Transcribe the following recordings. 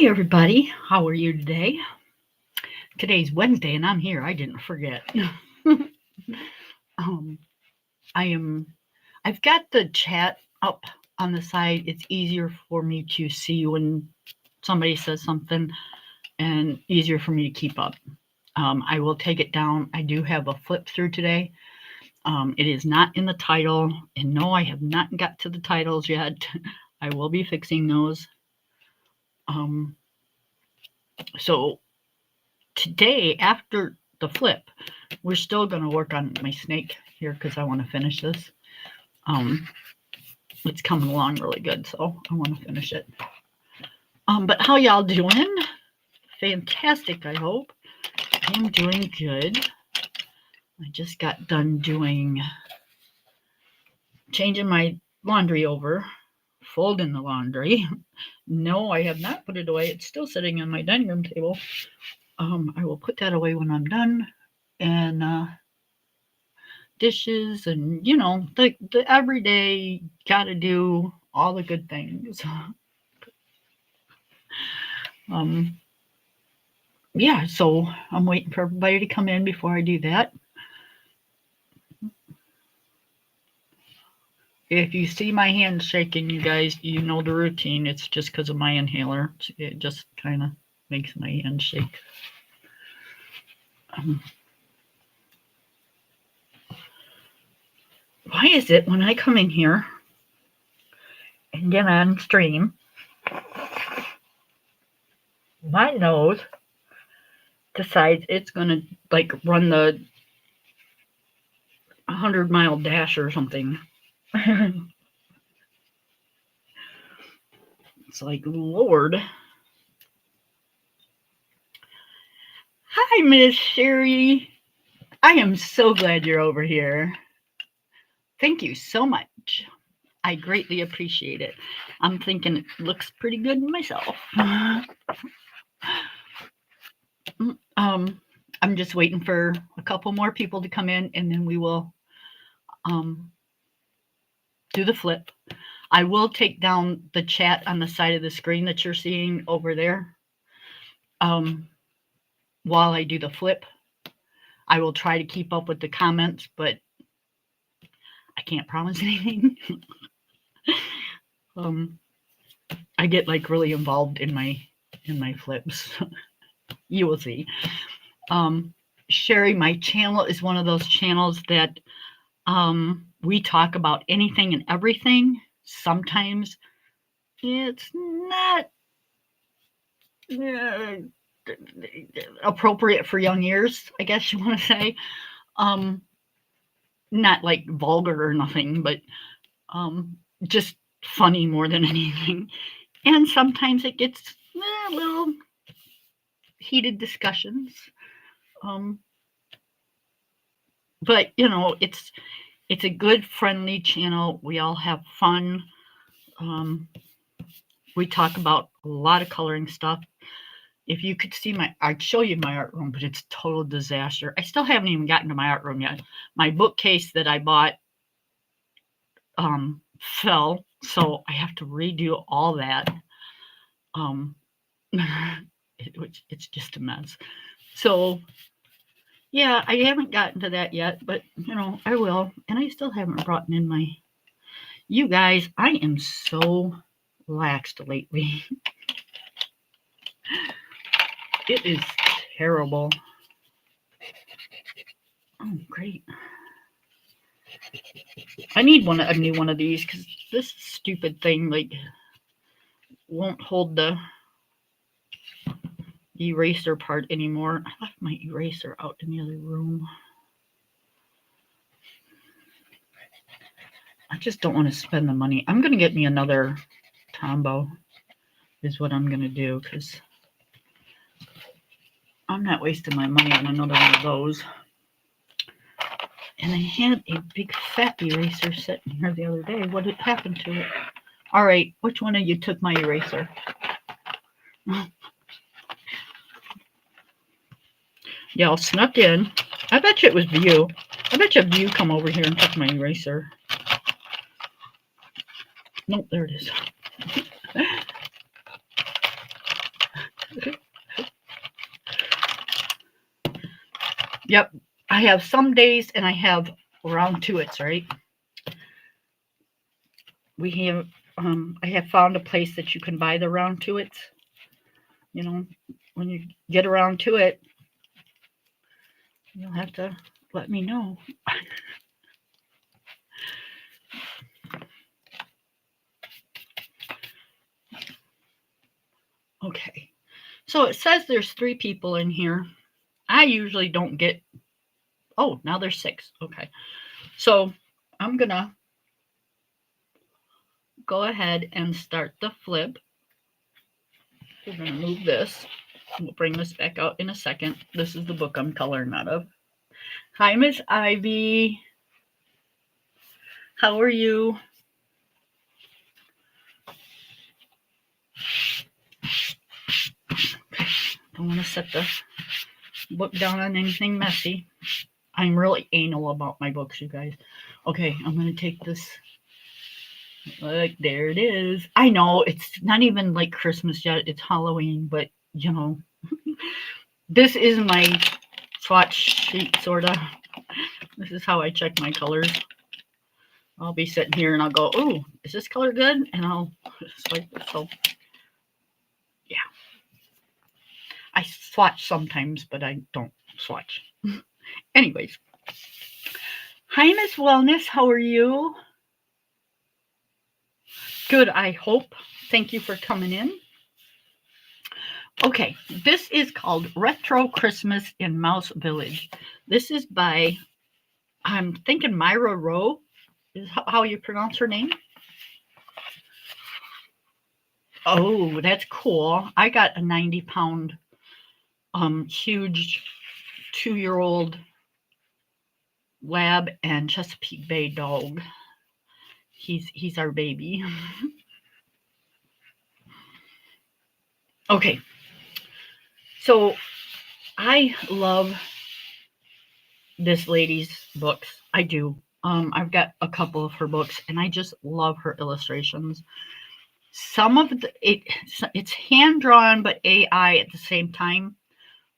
Hey everybody, how are you today? Today's Wednesday and I'm here. I didn't forget. um, I am. I've got the chat up on the side. It's easier for me to see when somebody says something, and easier for me to keep up. I will take it down. I do have a flip through today. It is not in the title, and no, I have not got to the titles yet. I will be fixing those. Um, so today, after the flip, we're still going to work on my snake here because I want to finish this. Um, it's coming along really good, so I want to finish it. But how y'all doing? Fantastic, I hope. I am doing good. I just got done changing my laundry over, folding the laundry. No, I have not put it away. It's still sitting on my dining room table. I will put that away when I'm done. And dishes and the everyday gotta do all the good things. um yeah, so I'm waiting for everybody to come in before I do that. If you see my hands shaking, you guys, you know the routine. It's just because of my inhaler. It just kind of makes my hands shake. um, why is it when I come in here and get on stream, my nose decides it's gonna like run the 100-mile dash or something? It's like, Lord. Hi, Miss Sherry. I am so glad you're over here. Thank you so much. I greatly appreciate it. I'm thinking it looks pretty good myself. I'm just waiting for a couple more people to come in, and then we will do the flip. I will take down the chat on the side of the screen that you're seeing over there. While I do the flip, I will try to keep up with the comments, but I can't promise anything. I get like really involved in my flips. You will see. Sherry, my channel is one of those channels that we talk about anything and everything. Sometimes it's not appropriate for young ears, I guess you want to say. Not like vulgar or nothing, but just funny more than anything. And sometimes it gets a little heated discussions. But it's a good, friendly channel. We all have fun. We talk about a lot of coloring stuff. If you could see I'd show you my art room, but it's total disaster. I still haven't even gotten to my art room yet. My bookcase that I bought fell, so I have to redo all that. It's just a mess. So yeah, I haven't gotten to that yet, but I will. And I still haven't brought in my. You guys, I am so laxed lately. It is terrible. Oh, great. I need a new one of these because this stupid thing like won't hold the eraser part anymore. I left my eraser out in the other room. I just don't want to spend the money. I'm going to get me another Tombow is what I'm going to do because I'm not wasting my money on another one of those. And I had a big fat eraser sitting here the other day. What had happened to it? All right, which one of you took my eraser? Y'all snuck in. I bet you it was View. I bet you View come over here and took my eraser. Nope, there it is. Yep. I have some days and I have round to it's, right? We have I have found a place that you can buy the round to it. You know, when you get around to it, you'll have to let me know. Okay. So it says there's 3 people in here. I usually don't get. Oh, now there's 6. Okay. So I'm going to go ahead and start the flip. We're going to move this. We'll bring this back out in a second. This is the book I'm coloring out of. Hi, Miss Ivy. How are you? Don't want to set the book down on anything messy. I'm really anal about my books, you guys. Okay, I'm going to take this. Like, there it is. I know it's not even like Christmas yet. It's Halloween, but you know, this is my swatch sheet, sort of. This is how I check my colors. I'll be sitting here and I'll go, oh, is this color good? And I'll swipe it. So, yeah. I swatch sometimes, but I don't swatch. Anyways. Hi, Miss Wellness. How are you? Good, I hope. Thank you for coming in. Okay, this is called Retro Christmas in Mouse Village. This is by, I'm thinking Myra Rowe is how you pronounce her name. Oh, that's cool. I got a 90-pound, huge 2-year-old lab and Chesapeake Bay dog. He's our baby. Okay. So I love this lady's books. I do. I've got a couple of her books and I just love her illustrations. Some of it's hand drawn but AI at the same time.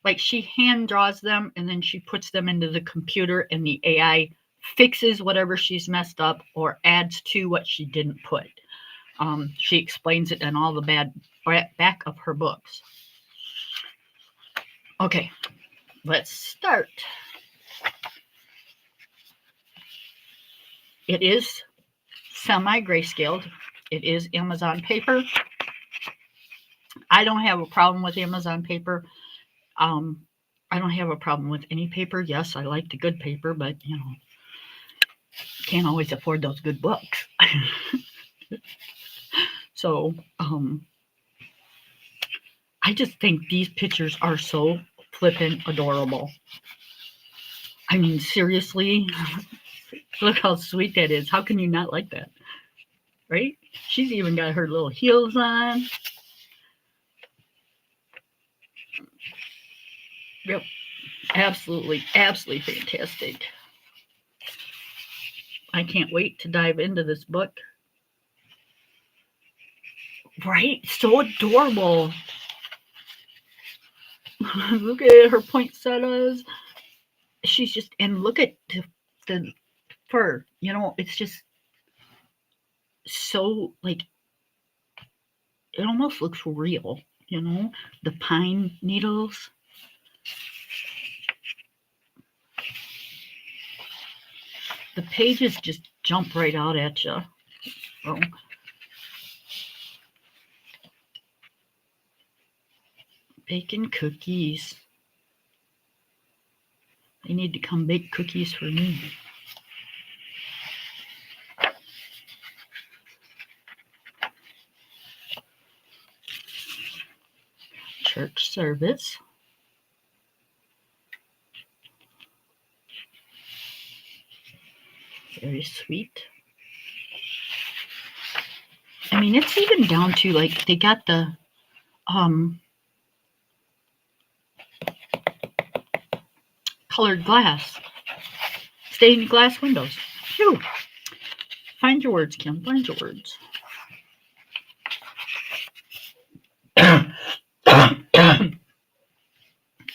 Like she hand draws them and then she puts them into the computer and the AI fixes whatever she's messed up or adds to what she didn't put. She explains it in all the back of her books. Okay, let's start. It is semi-grayscaled. It is Amazon paper. I don't have a problem with Amazon paper. I don't have a problem with any paper. Yes, I like the good paper, but you know, can't always afford those good books. So, I just think these pictures are so flippin' adorable. I mean, seriously, look how sweet that is. How can you not like that? Right? She's even got her little heels on. Yep. Absolutely, absolutely fantastic. I can't wait to dive into this book. Right? So adorable. Look at her poinsettias. She's just, and look at the fur. You know, it's just so, like, it almost looks real. You know, the pine needles. The pages just jump right out at you. So, baking cookies. They need to come bake cookies for me. Church service. Very sweet. I mean, it's even down to, like, they got the colored glass. Stained glass windows. Phew. Find your words, Kim. Find your words.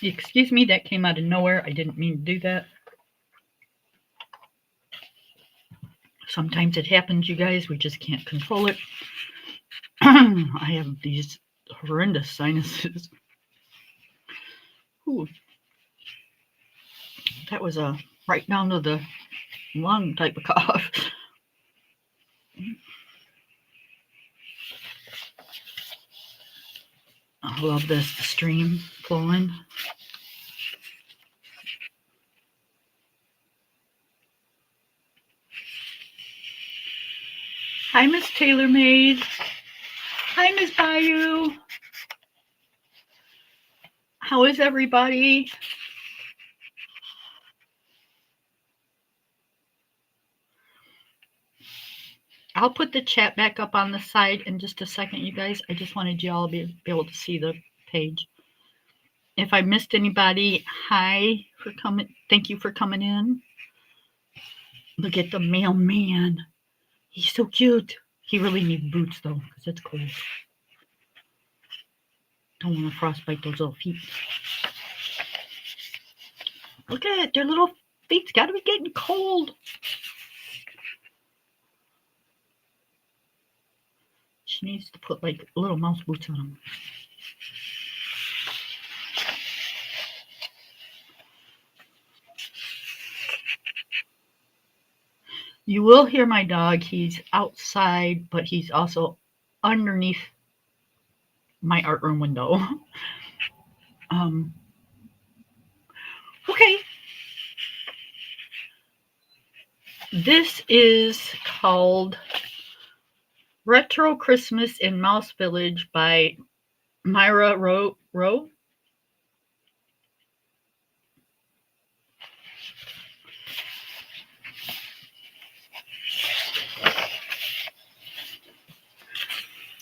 Excuse me, that came out of nowhere. I didn't mean to do that. Sometimes it happens, you guys. We just can't control it. I have these horrendous sinuses. Ooh, that was a right down to the lung type of cough. I love this stream flowing. Hi, Miss TaylorMade. Hi, Miss Bayou. How is everybody? I'll put the chat back up on the side in just a second, you guys. I just wanted you all to be able to see the page. If I missed anybody, hi for coming. Thank you for coming in. Look at the mailman. He's so cute. He really needs boots though, because it's cold. Don't want to frostbite those little feet. Look at it. Their little feet's got to be getting cold. She needs to put like little mouse boots on them. You will hear my dog. He's outside, but he's also underneath my art room window. Okay. This is called Retro Christmas in Mouse Village by Myra Rowe.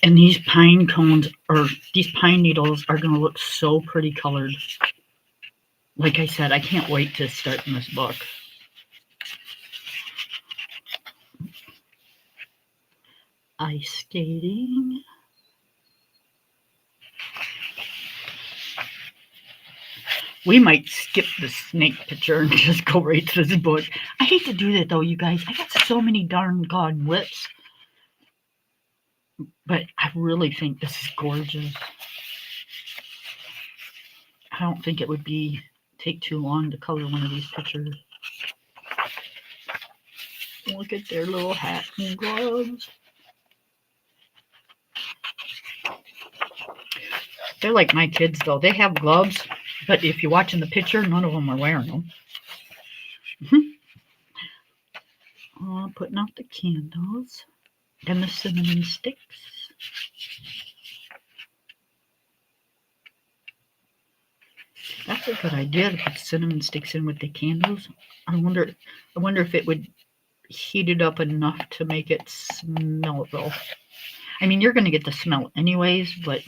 And these pine cones, or these pine needles, are going to look so pretty colored. Like I said, I can't wait to start in this book. Ice skating. We might skip the snake picture and just go right to this book. I hate to do that though, you guys. I got so many darn god lips. But I really think this is gorgeous. I don't think it would take too long to color one of these pictures. Look at their little hat and gloves. They're like my kids though. They have gloves, but if you watch in the picture, none of them are wearing them. Putting out the candles and the cinnamon sticks. That's a good idea to put cinnamon sticks in with the candles. I wonder if it would heat it up enough to make it smell though. I mean, you're going to get the smell anyways, but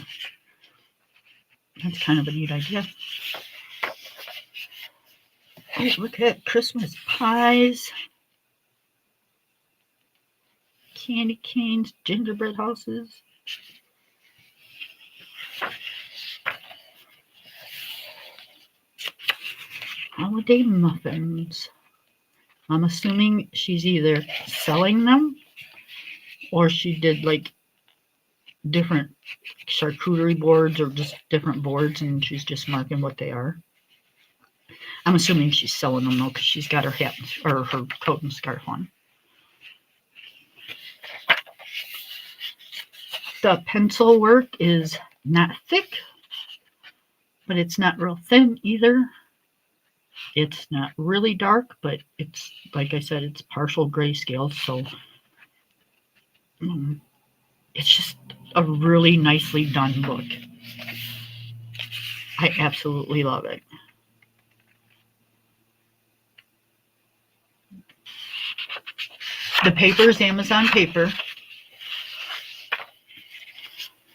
that's kind of a neat idea. Oh, look at Christmas pies, candy canes, gingerbread houses. Holiday muffins. I'm assuming she's either selling them or she did like different charcuterie boards or just different boards and she's just marking what they are. I'm assuming she's selling them though because she's got her hat or her coat and scarf on. The pencil work is not thick, but it's not real thin either. It's not really dark, but it's, like I said, it's partial grayscale, so it's just a really nicely done book. I absolutely love it. The paper is Amazon paper.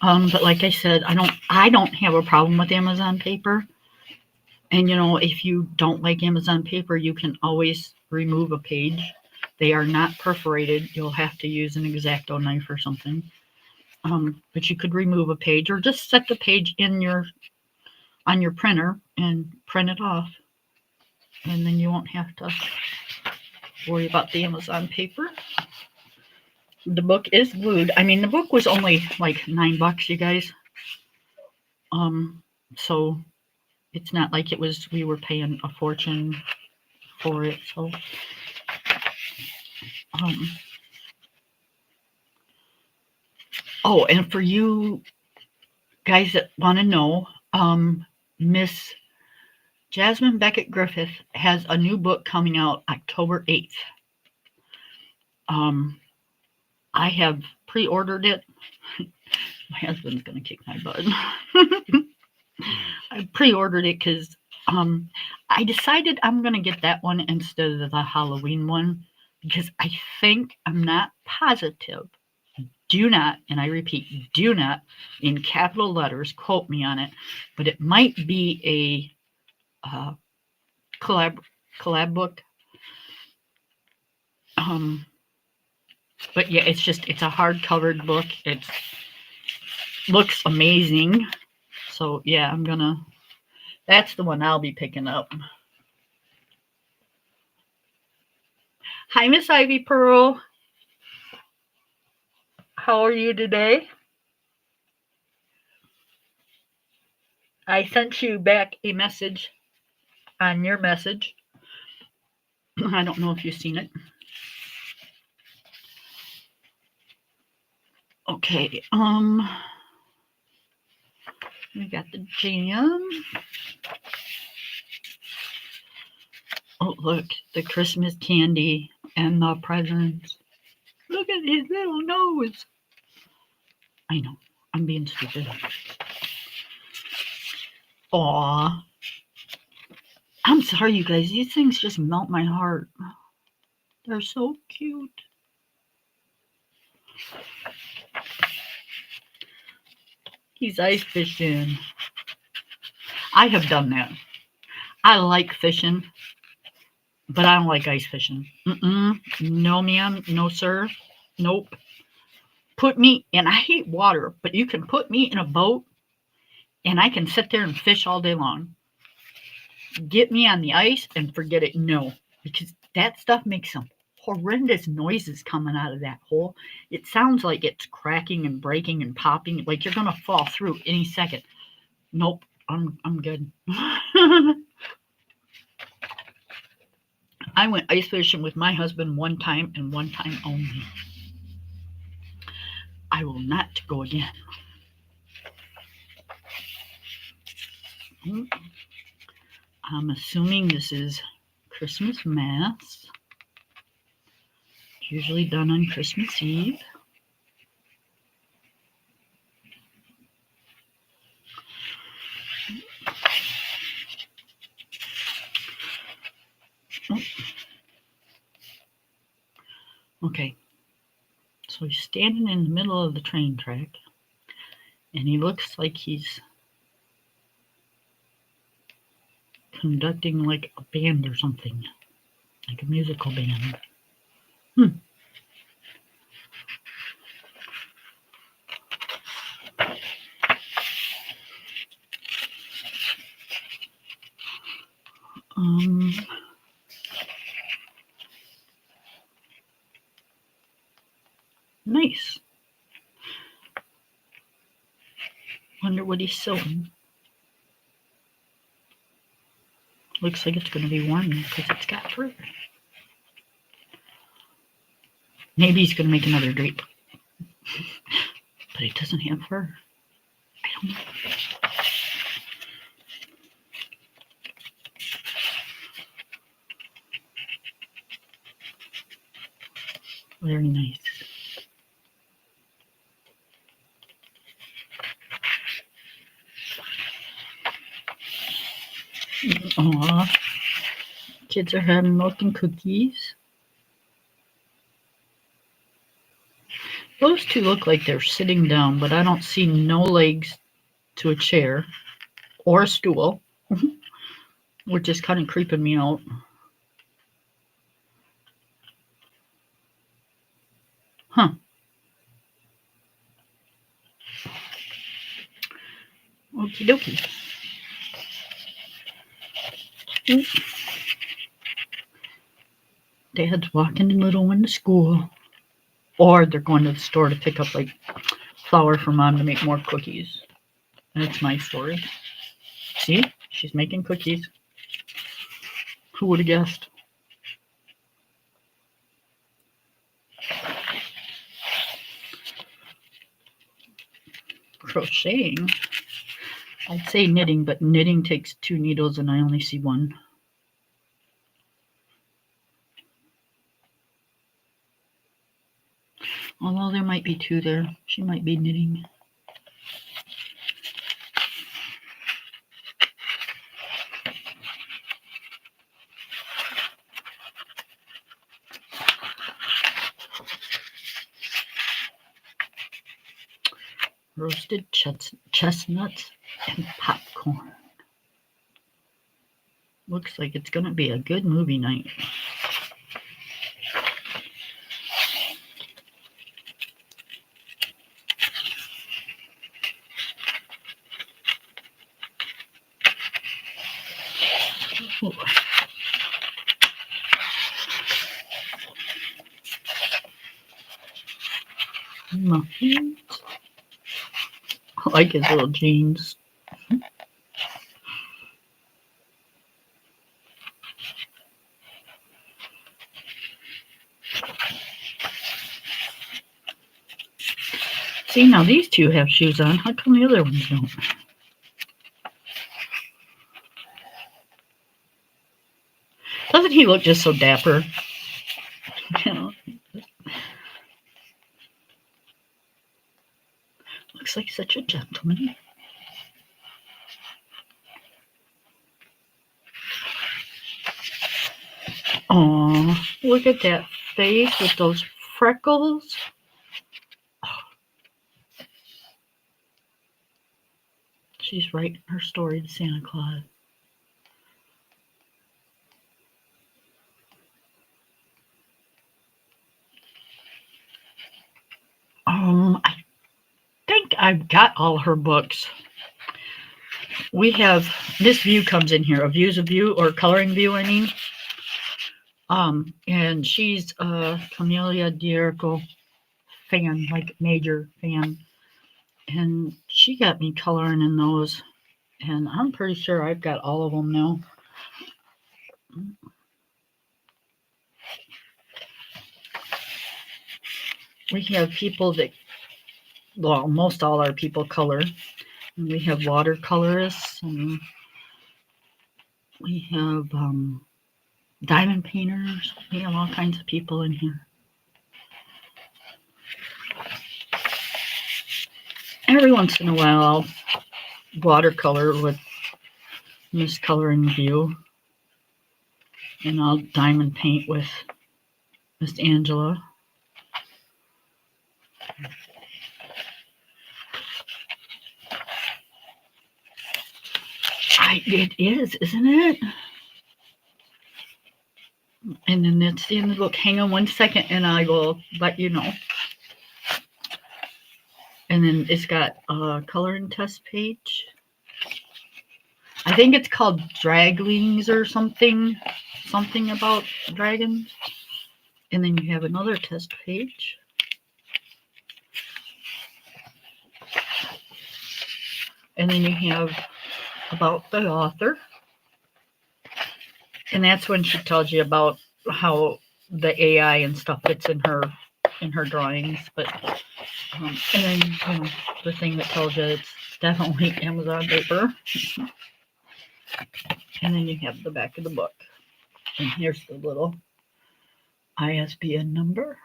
But like I said, I don't have a problem with Amazon paper. And you know, if you don't like Amazon paper, you can always remove a page. They are not perforated. You'll have to use an X-Acto knife or something. But you could remove a page or just set the page in your on your printer and print it off. And then you won't have to worry about the Amazon paper. The book is glued. I mean, the book was only like $9, you guys. So it's not like we were paying a fortune for it. So, oh, and for you guys that want to know, Miss Jasmine Beckett Griffith has a new book coming out October 8th. I have pre-ordered it. My husband's going to kick my butt. I pre-ordered it because I decided I'm going to get that one instead of the Halloween one because I think, I'm not positive, do not, and I repeat, do not, in capital letters, quote me on it, but it might be a collab book. But yeah, it's a hard-covered book. It looks amazing. So yeah, that's the one I'll be picking up. Hi, Miss Ivy Pearl. How are you today? I sent you back a message on your message. I don't know if you've seen it. Okay, we got the jam. Oh, look, the Christmas candy and the presents. Look at his little nose. I know, I'm being stupid. Aw. I'm sorry, you guys. These things just melt my heart. They're so cute. He's ice fishing. I have done that. I like fishing, but I don't like ice fishing. No, ma'am. No, sir. Nope. Put me, and I hate water, but you can put me in a boat, and I can sit there and fish all day long. Get me on the ice and forget it. No, because that stuff makes some horrendous noises coming out of that hole. It sounds like it's cracking and breaking and popping, like you're gonna fall through any second. Nope, I'm good. I went ice fishing with my husband one time and one time only. I will not go again. I'm assuming this is Christmas Mass. It's usually done on Christmas Eve. Oh. Okay, so he's standing in the middle of the train track, and he looks like he's conducting like a band or something, like a musical band. Nice. Wonder what he's sewing. Looks like it's going to be warm because it's got fur. Maybe he's going to make another drape. But it doesn't have fur. I don't know. Very nice. Aw. Kids are having milk and cookies. Those two look like they're sitting down, but I don't see no legs to a chair or a stool, which is kind of creeping me out. Huh. Okie dokie. Dad's walking the little one to school. Or they're going to the store to pick up like flour for Mom to make more cookies. That's my story. See? She's making cookies. Who would have guessed? Crocheting? I'd say knitting, but knitting takes 2 needles and I only see 1. Although there might be 2 there. She might be knitting. Roasted chestnuts and popcorn. Looks like it's going to be a good movie night. Ooh. Muffins. I like his little jeans. See, now these 2 have shoes on. How come the other ones don't? Doesn't he look just so dapper? You know? Looks like such a gentleman. Oh, look at that face with those freckles. She's writing her story to Santa Claus. I think I've got all her books. We have Miss View comes in here, a Views of View or Coloring View, I mean. And she's a Camellia d'Errico fan, like major fan. And she got me coloring in those. And I'm pretty sure I've got all of them now. We have people that, well, most all our people color. And we have watercolorists, and we have diamond painters. We have all kinds of people in here. Every once in a while, I'll watercolor with Miss Coloring View, and I'll diamond paint with Miss Angela. It is, isn't it? And then that's the end of the book. Hang on 1 second and I will let you know. And then it's got a coloring test page. I think it's called Draglings or something. Something about dragons. And then you have another test page. And then you have about the author. And that's when she tells you about how the AI and stuff fits in her drawings. But and then the thing that tells you it's definitely Amazon paper. And then you have the back of the book. And here's the little ISBN number.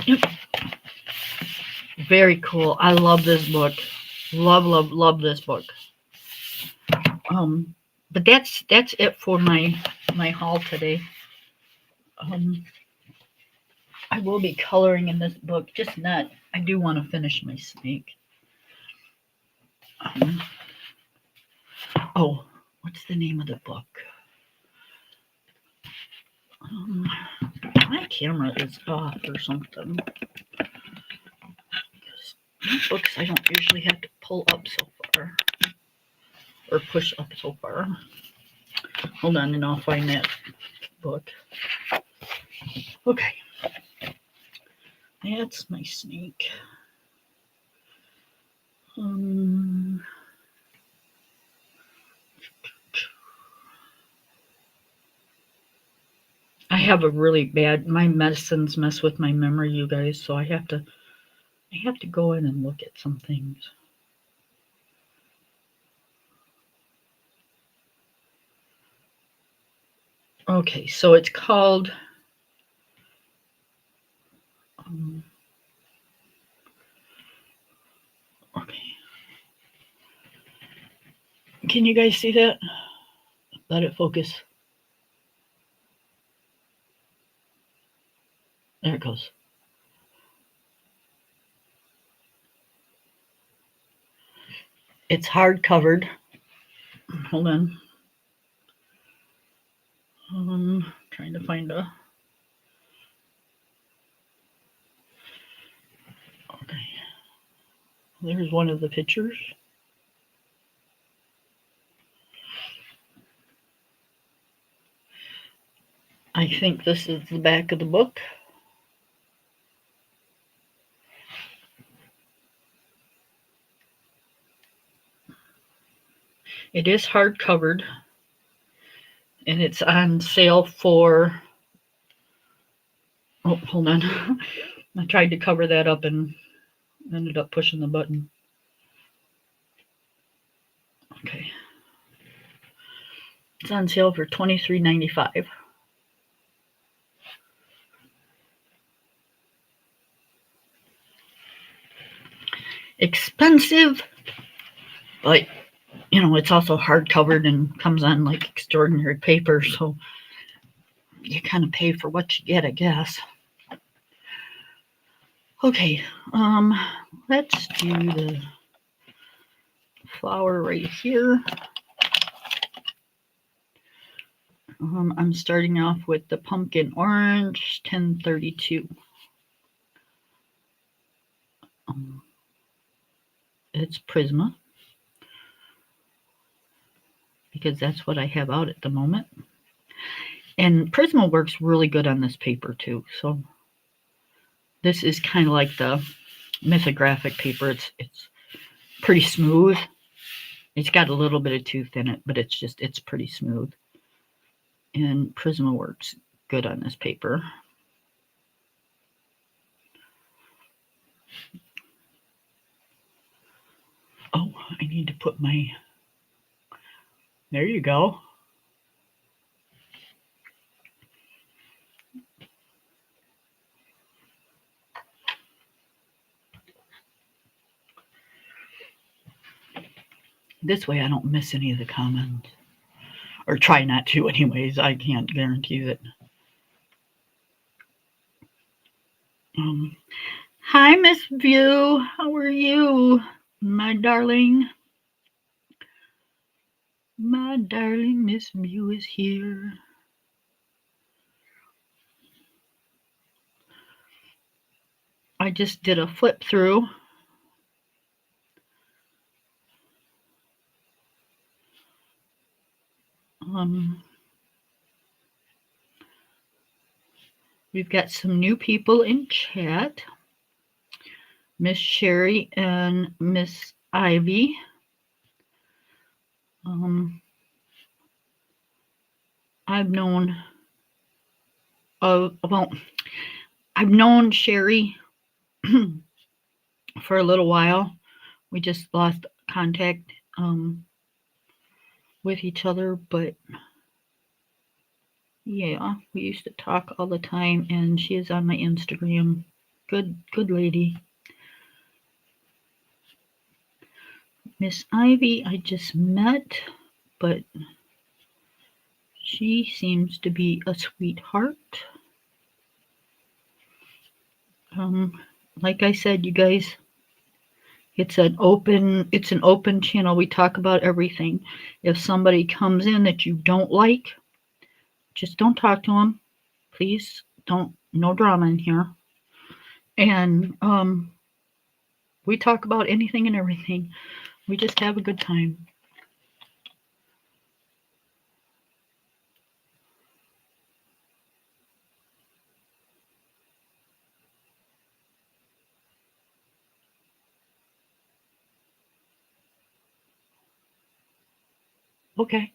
Yep. Very cool. I love this book. Love this book. But that's it for my haul today. I will be coloring in this book, just not. I do want to finish my snake. Oh, what's the name of the book? My camera is off or something. Books I don't usually have to pull up so far. Or push up so far. Hold on and I'll find that book. Okay. That's my snake. I have a really bad, my medicines mess with my memory, you guys, so I have to go in and look at some things. Okay, so it's called okay. Can you guys see that? Let it focus. There it goes. It's hard covered. Hold on. Trying to find a. Okay. There's one of the pictures. I think this is the back of the book. It is hard covered, and it's on sale for. Oh, hold on. I tried to cover that up and ended up pushing the button. Okay. It's on sale for $23.95. Expensive, but you know, it's also hard covered and comes on like extraordinary paper, so you kind of pay for what you get, I guess. Okay, let's do the flower right here. I'm starting off with the pumpkin orange 1032. It's Prisma because that's what I have out at the moment. And Prisma works really good on this paper too. So this is kind of like the mythographic paper. It's pretty smooth. It's got a little bit of tooth in it, but it's pretty smooth. And Prisma works good on this paper. Oh, I need to put my, there you go. This way I don't miss any of the comments. Or try not to anyways. I can't guarantee that. Hi, Miss View. How are you, my darling? My darling Miss View is here. I just did a flip through. We've got some new people in chat. Miss Sherry and Miss Ivy. I've known I've known Sherry for a little while. We just lost contact with each other, but yeah, we used to talk all the time, and she is on my Instagram. Good lady. Miss Ivy I just met, but she seems to be a sweetheart. Like I said, you guys, it's an open channel. We talk about everything. If somebody comes in that you don't like, just don't talk to them. Please don't, no drama in here. And We talk about anything and everything. We just have a good time. Okay.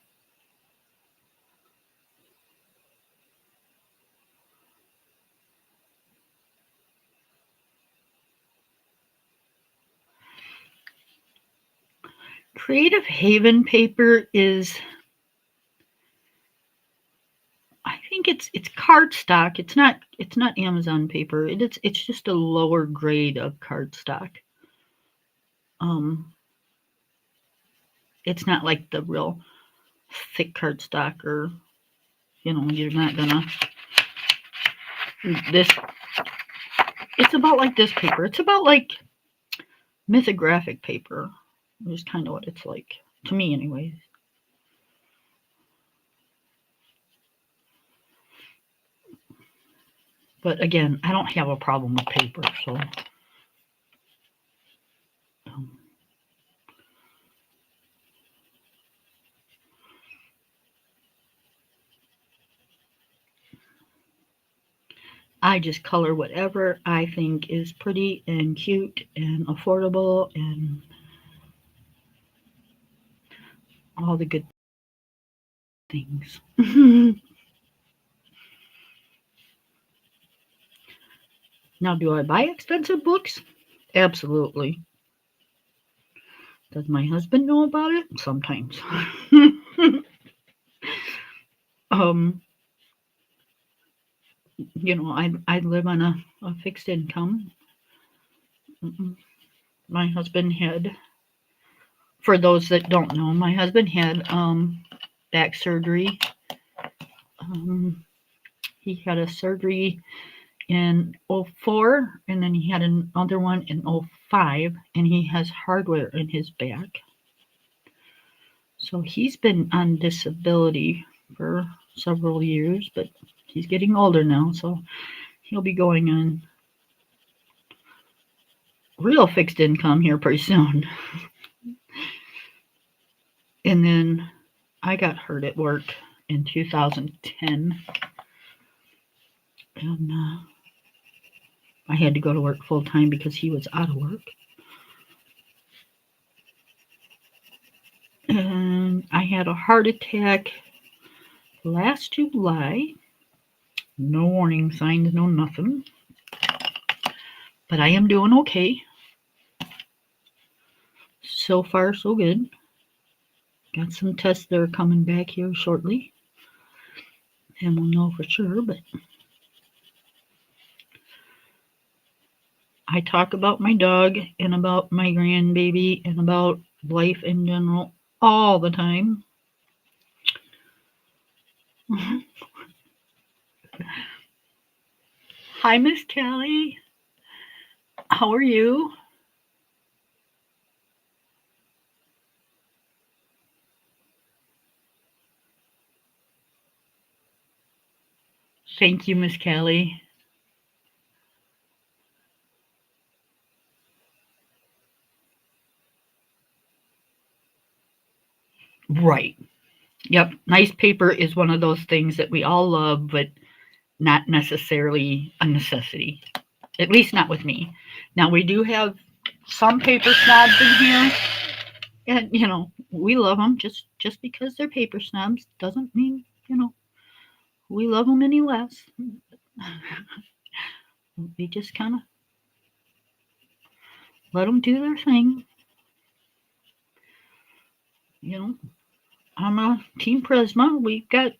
Creative Haven paper is, I think it's cardstock. It's not Amazon paper. It's just a lower grade of cardstock. Um, it's not like the real thick cardstock, or you're not gonna this. It's about like this paper. It's about like mythographic paper. Is kind of what it's like to me, anyways. But again, I don't have a problem with paper, so. Um, I just color whatever I think is pretty and cute and affordable and all the good things. Now, do I buy expensive books? Absolutely. Does my husband know about it? Sometimes. um, I live on a fixed income. My husband had, for those that don't know, my husband had back surgery. Um, he had a surgery in '04, and then he had another one in '05, and he has hardware in his back. So he's been on disability for several years, but he's getting older now, so he'll be going on real fixed income here pretty soon. And then I got hurt at work in 2010, and I had to go to work full time because he was out of work. And I had a heart attack last July. No warning signs, no nothing. But I am doing okay. So far, so good. Got some tests that are coming back here shortly, and we'll know for sure. But I talk about my dog and about my grandbaby and about life in general all the time. Hi, Miss Kelly. How are you? Thank you, Miss Kelly. Right. Yep. Nice paper is one of those things that we all love, but not necessarily a necessity. At least not with me. Now, we do have some paper snobs in here, and we love them. Just because they're paper snobs doesn't mean we love them any less. We just kind of let them do their thing. You know, I'm a Team Prisma. We've got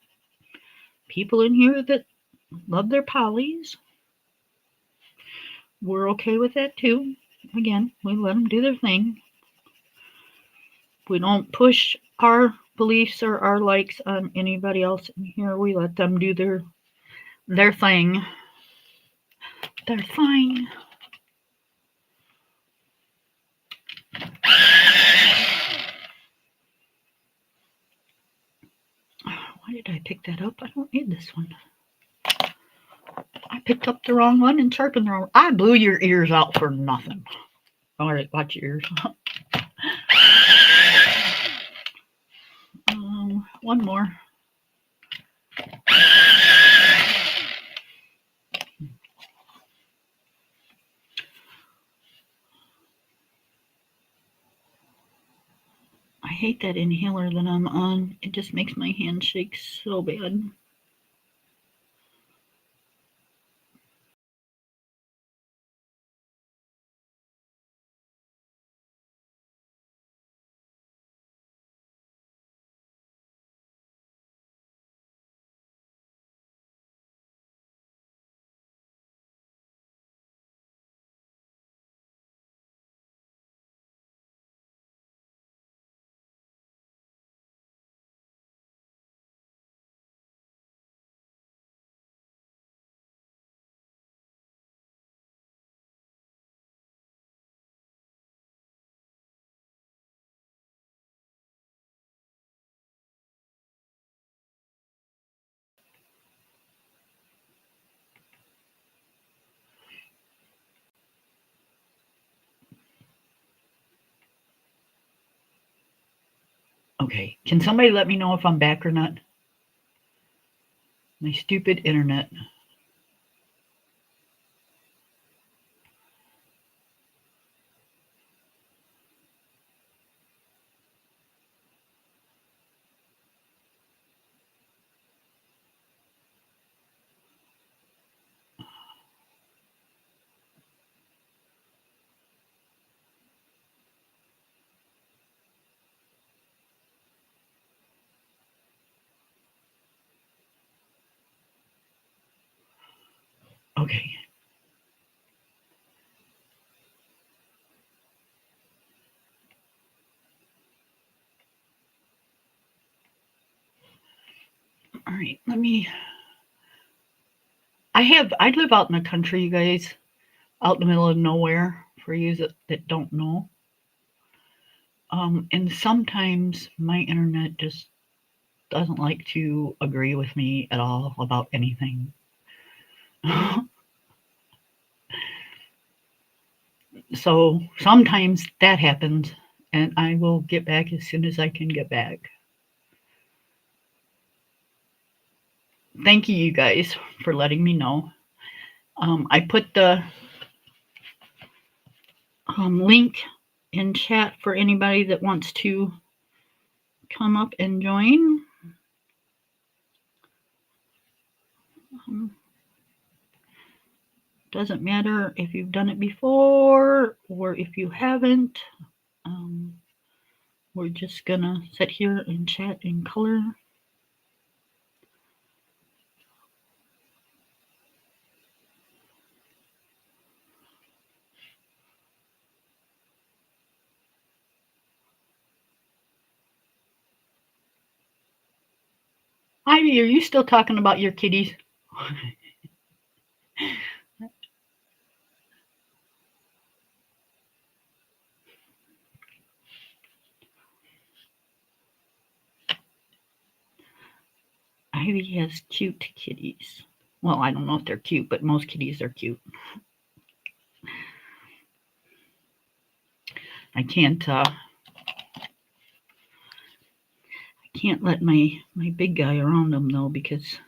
people in here that love their polys. We're okay with that too. Again, we let them do their thing. We don't push our beliefs or our likes on anybody else in here. We let them do their thing. They're fine. Why did I pick that up? I don't need this one. I picked up the wrong one and sharpened the wrong. I blew your ears out for nothing. All right, watch yours. One more. I hate that inhaler that I'm on. It just makes my hand shake so bad. Okay, can somebody let me know if I'm back or not? My stupid internet. Okay. All right, let me. I live out in the country, you guys, out in the middle of nowhere. For you that don't know, and sometimes my internet just doesn't like to agree with me at all about anything. So sometimes that happens, and I will get back as soon as I can get back. Thank you, you guys, for letting me know. I put the link in chat for anybody that wants to come up and join. Doesn't matter if you've done it before or if you haven't. We're just gonna sit here and chat in color. Ivy, are you still talking about your kitties? Ivy has cute kitties. Well, I don't know if they're cute, but most kitties are cute. I can't let my big guy around them though, because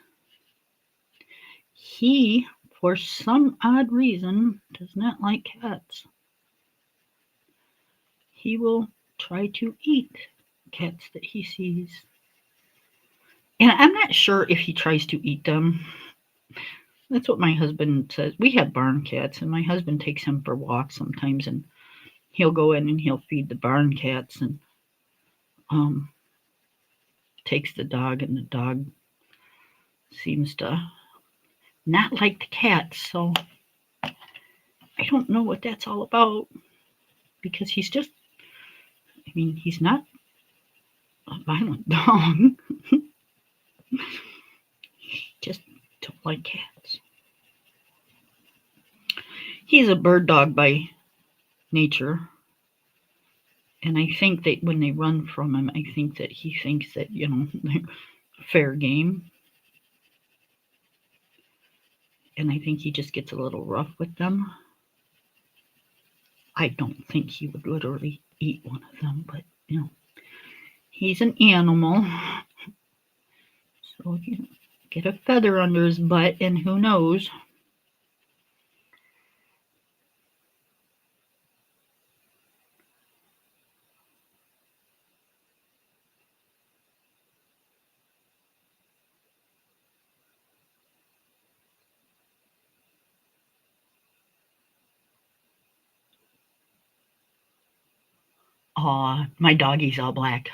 he, for some odd reason, does not like cats. He will try to eat cats that he sees. And I'm not sure if he tries to eat them. That's what my husband says. We have barn cats, and my husband takes him for walks sometimes, and he'll go in and he'll feed the barn cats, and takes the dog, and the dog seems to not like the cats. So I don't know what that's all about, because he's just, I mean, he's not a violent dog. Just don't like cats. He's a bird dog by nature. And I think that when they run from him, I think that he thinks that, fair game. And I think he just gets a little rough with them. I don't think he would literally eat one of them, but he's an animal. So get a feather under his butt, and who knows? My doggy's all black.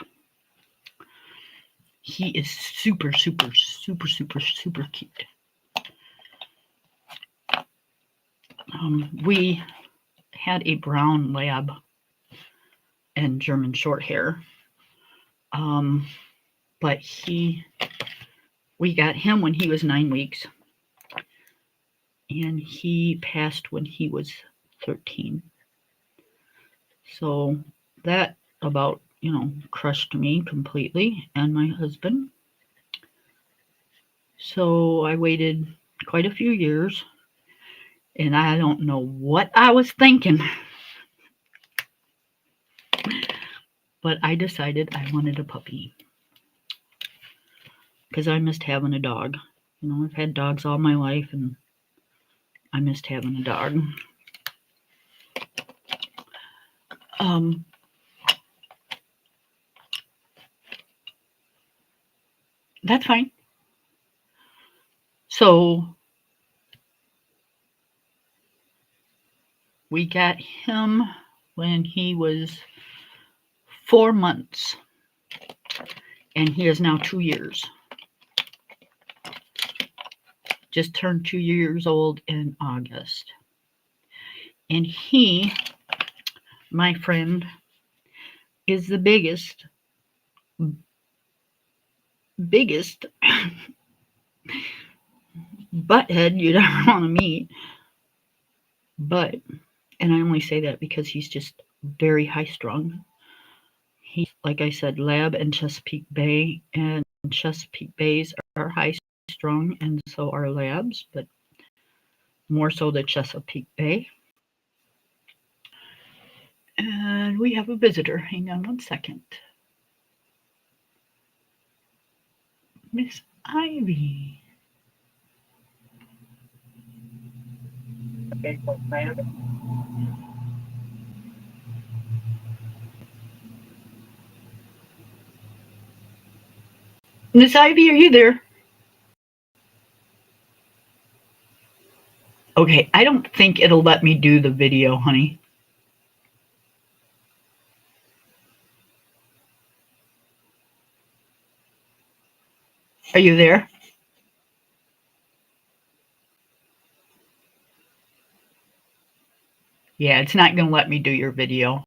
He is super, super, super, super, super cute. We had a brown lab and German short hair. But we got him when he was 9 weeks, and he passed when he was 13. So that about, crushed me completely and my husband. So I waited quite a few years, and I don't know what I was thinking, but I decided I wanted a puppy because I missed having a dog. I've had dogs all my life, and I missed having a dog. That's fine. So we got him when he was 4 months, and he is now 2 years. Just turned 2 years old in August. And he, my friend, is the biggest butthead you'd ever want to meet. And I only say that because he's just very high strung. He's, like I said, Lab and Chesapeake Bay, and Chesapeake Bays are high strung, and so are Labs, but more so the Chesapeake Bay. And we have a visitor. Hang on one second. Miss Ivy. Okay, well, Miss Ivy, are you there? Okay, I don't think it'll let me do the video, honey. Are you there? Yeah, it's not going to let me do your video.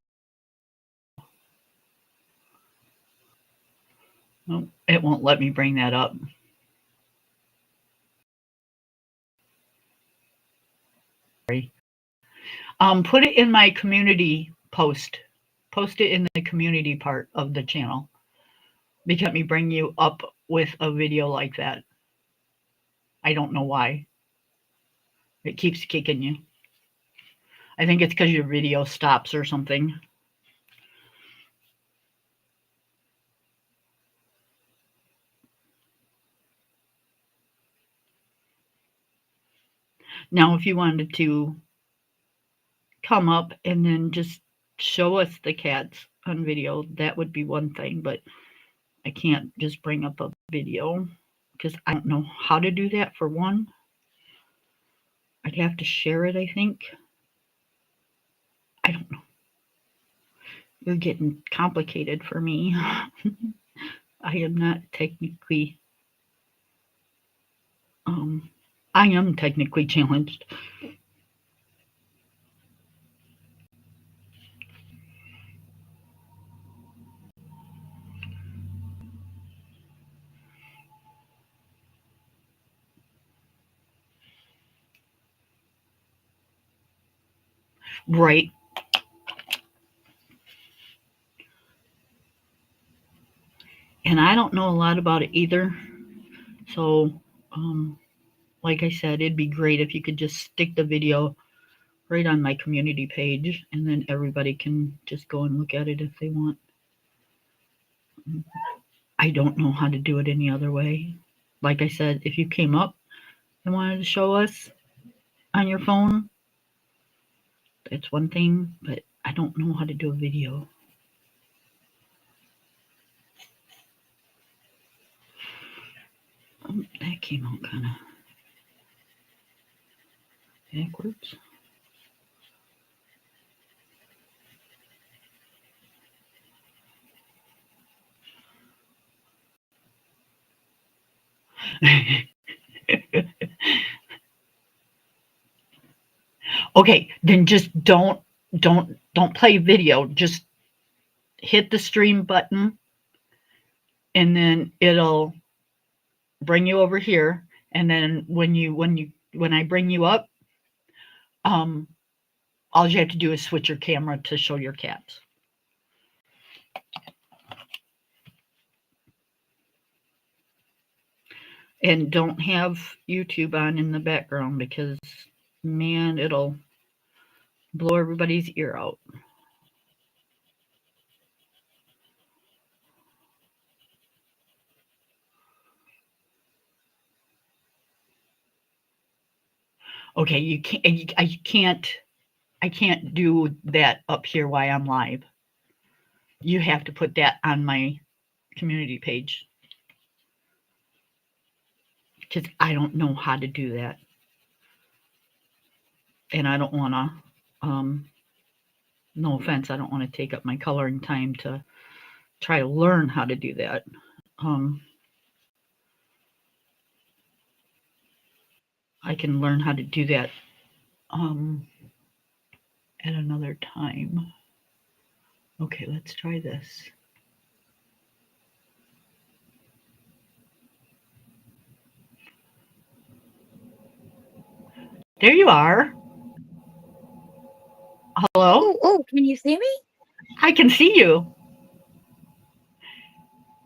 No, it won't let me bring that up. Sorry. Put it in my community post. Post it in the community part of the channel. Because let me bring you up with a video like that. I don't know why. It keeps kicking you. I think it's because your video stops or something. Now, if you wanted to come up and then just show us the cats on video, that would be one thing, but I can't just bring up a video because I don't know how to do that for one. I'd have to share it, I think. I don't know. You're getting complicated for me. I am not technically I am technically challenged. Right. And I don't know a lot about it either. So, like I said, it'd be great if you could just stick the video right on my community page, and then everybody can just go and look at it if they want. I don't know how to do it any other way. Like I said, if you came up and wanted to show us on your phone, it's one thing, but I don't know how to do a video. Oh, that came out kind of backwards. Okay, then just don't play video. Just hit the stream button, and then it'll bring you over here. And then when I bring you up, all you have to do is switch your camera to show your cats. And don't have YouTube on in the background because, man, it'll blow everybody's ear out. Okay, you can't. I can't do that up here while I'm live. You have to put that on my community page because I don't know how to do that, and I don't want to. No offense, I don't want to take up my coloring time to try to learn how to do that. I can learn how to do that at another time. Okay, let's try this. There you are. Hello? Oh, can you see me? I can see you.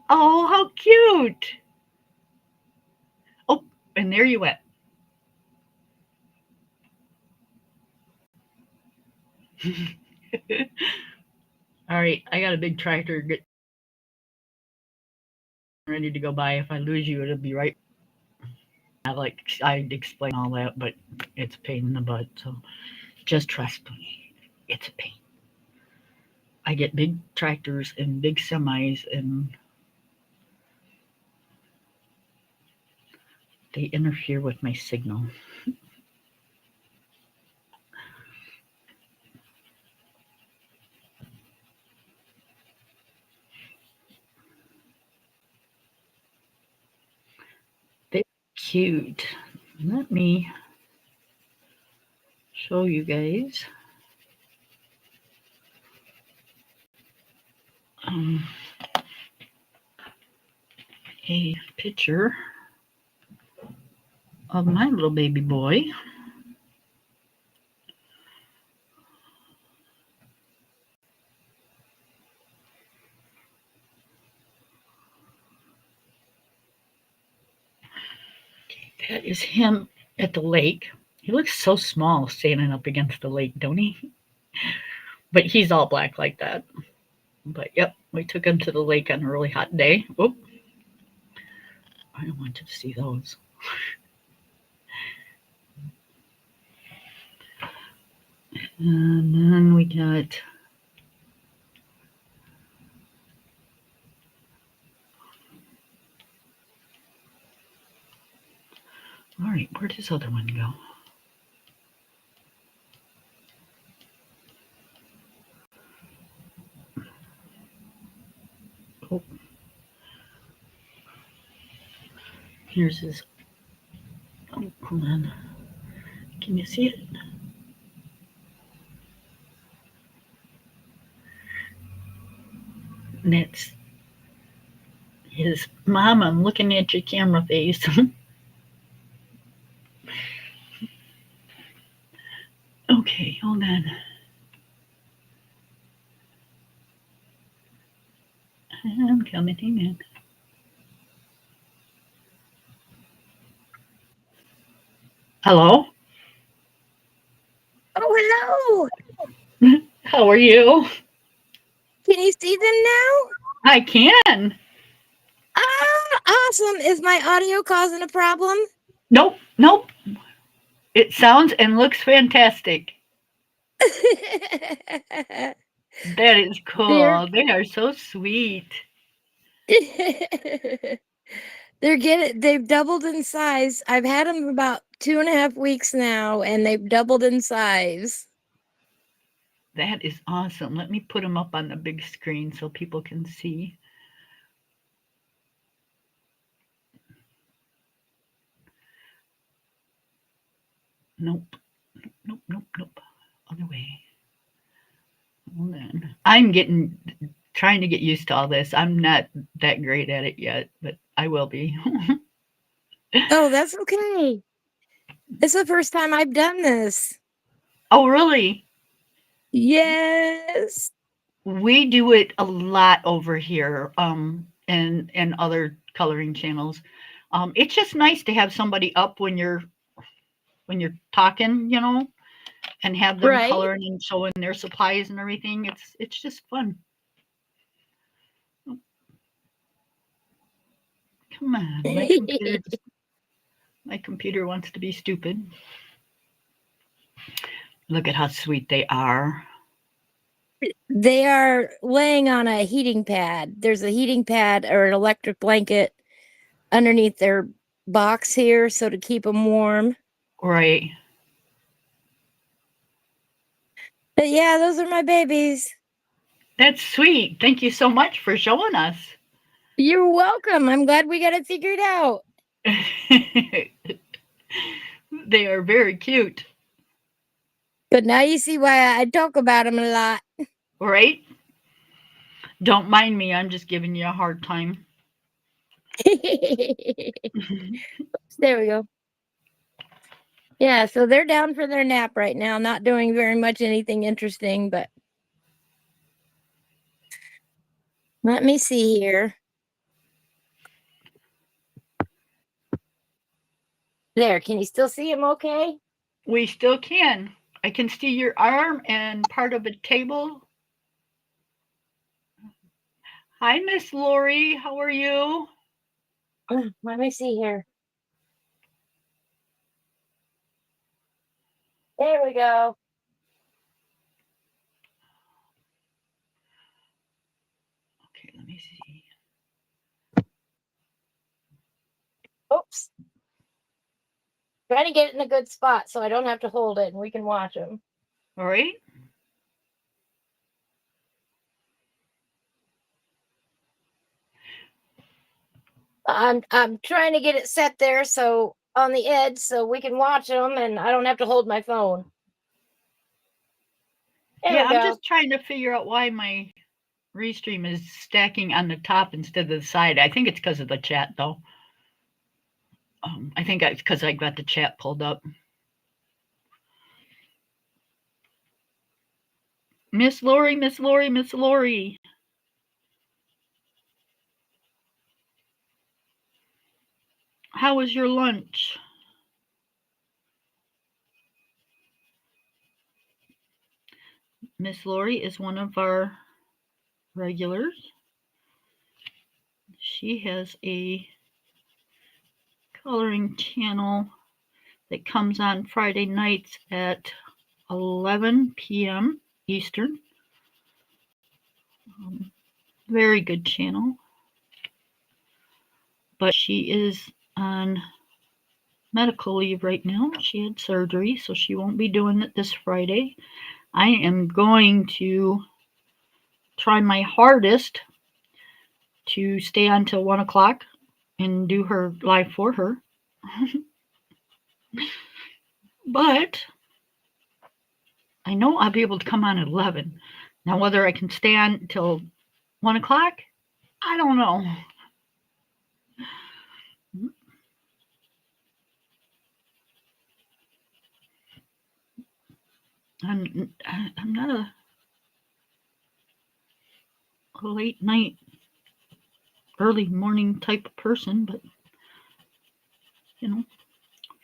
Oh, how cute. Oh, and there you went. All right, I got a big tractor getting ready to go by. If I lose you, it'll be right. I'd explain all that, but it's a pain in the butt. So just trust me, it's a pain. I get big tractors and big semis, and they interfere with my signal. They're cute. Let me show you guys. A picture of my little baby boy. That is him at the lake. He looks so small standing up against the lake, don't he? But he's all black like that. But yep, we took him to the lake on a really hot day. Oop. I don't want you to see those. And then we got all right, where'd this other one go? Oh. Here's his. Oh, hold on. Can you see it? And that's his mom. I'm looking at your camera face. Okay, hold on. I'm coming in. Hello? Hello, hello. How are you? Can you see them now? I can. Ah, awesome. Is my audio causing a problem? Nope, nope. It sounds and looks fantastic. That is they're cool. They are so sweet. they've doubled in size. I've had them about 2.5 weeks now, and they've doubled in size. That is awesome. Let me put them up on the big screen so people can see. Nope, nope, nope, nope. Other way. Hold on. Trying to get used to all this. I'm not that great at it yet, but I will be. Oh, that's okay. It's the first time I've done this. Oh, really? Yes. We do it a lot over here, and other coloring channels. It's just nice to have somebody up when you're talking, and have them Right. coloring and showing their supplies and everything. It's just fun. Come on, my computer wants to be stupid. Look at how sweet they are. They are laying on a heating pad. There's a heating pad or an electric blanket underneath their box here, so to keep them warm. Right. But yeah, those are my babies. That's sweet. Thank you so much for showing us. You're welcome. I'm glad we got it figured out. They are very cute. But now you see why I talk about them a lot. Right? Don't mind me. I'm just giving you a hard time. There we go. Yeah, so they're down for their nap right now, not doing very much anything interesting, but let me see here. There, can you still see him okay? We still can. I can see your arm and part of a table. Hi, Miss Lori. How are you? Let me see here. There we go. Okay, let me see. Oops. Trying to get it in a good spot so I don't have to hold it and we can watch them. All right. I'm trying to get it set there so on the edge so we can watch them and I don't have to hold my phone. There Yeah, we I'm go. just trying to figure out why my restream is stacking on the top instead of the side. I think it's because of the chat, though. I think it's because I got the chat pulled up. Miss Lori, Miss Lori, Miss Lori. How was your lunch? Miss Lori is one of our regulars. She has a coloring channel that comes on Friday nights at 11 p.m. Eastern. Very good channel. But she is on medical leave right now. She had surgery, so she won't be doing it this Friday. I am going to try my hardest to stay on till 1 o'clock and do her live for her. But I know I'll be able to come on at 11. Now, whether I can stay on until 1 o'clock, I don't know. I'm not a late night, early morning type of person, but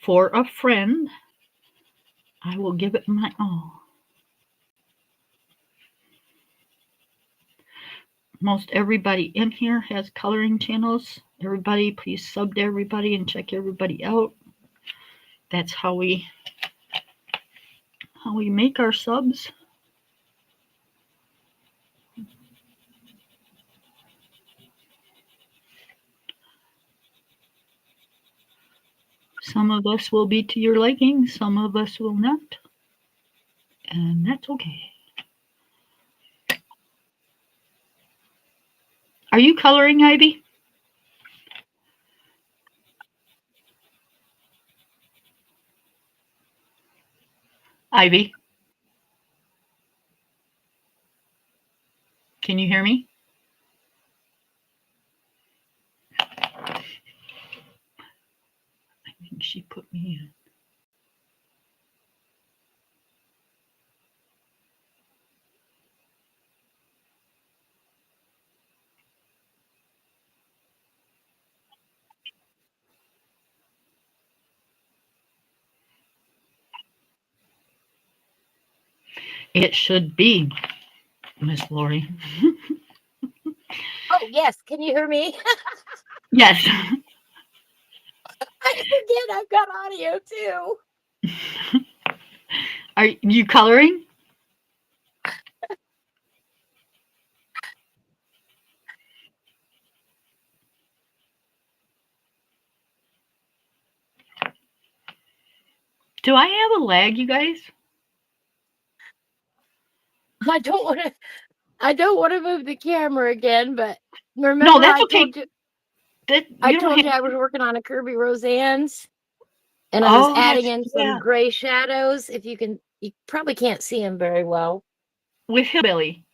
for a friend, I will give it my all. Most everybody in here has coloring channels. Everybody, please sub to everybody and check everybody out. That's how we make our subs. Some of us will be to your liking, some of us will not. And that's okay. Are you coloring, Ivy? Ivy? Can you hear me? I think she put me in. It should be, Miss Lori. Oh, yes. Can you hear me? Yes. I forget I've got audio too. Are you coloring? Do I have a lag, you guys? I don't want to move the camera again, but remember No, that's I okay. told you I told you I was working on a Kirby Roseanne's and I was adding in some gray shadows. If you probably can't see them very well. With Hillbilly.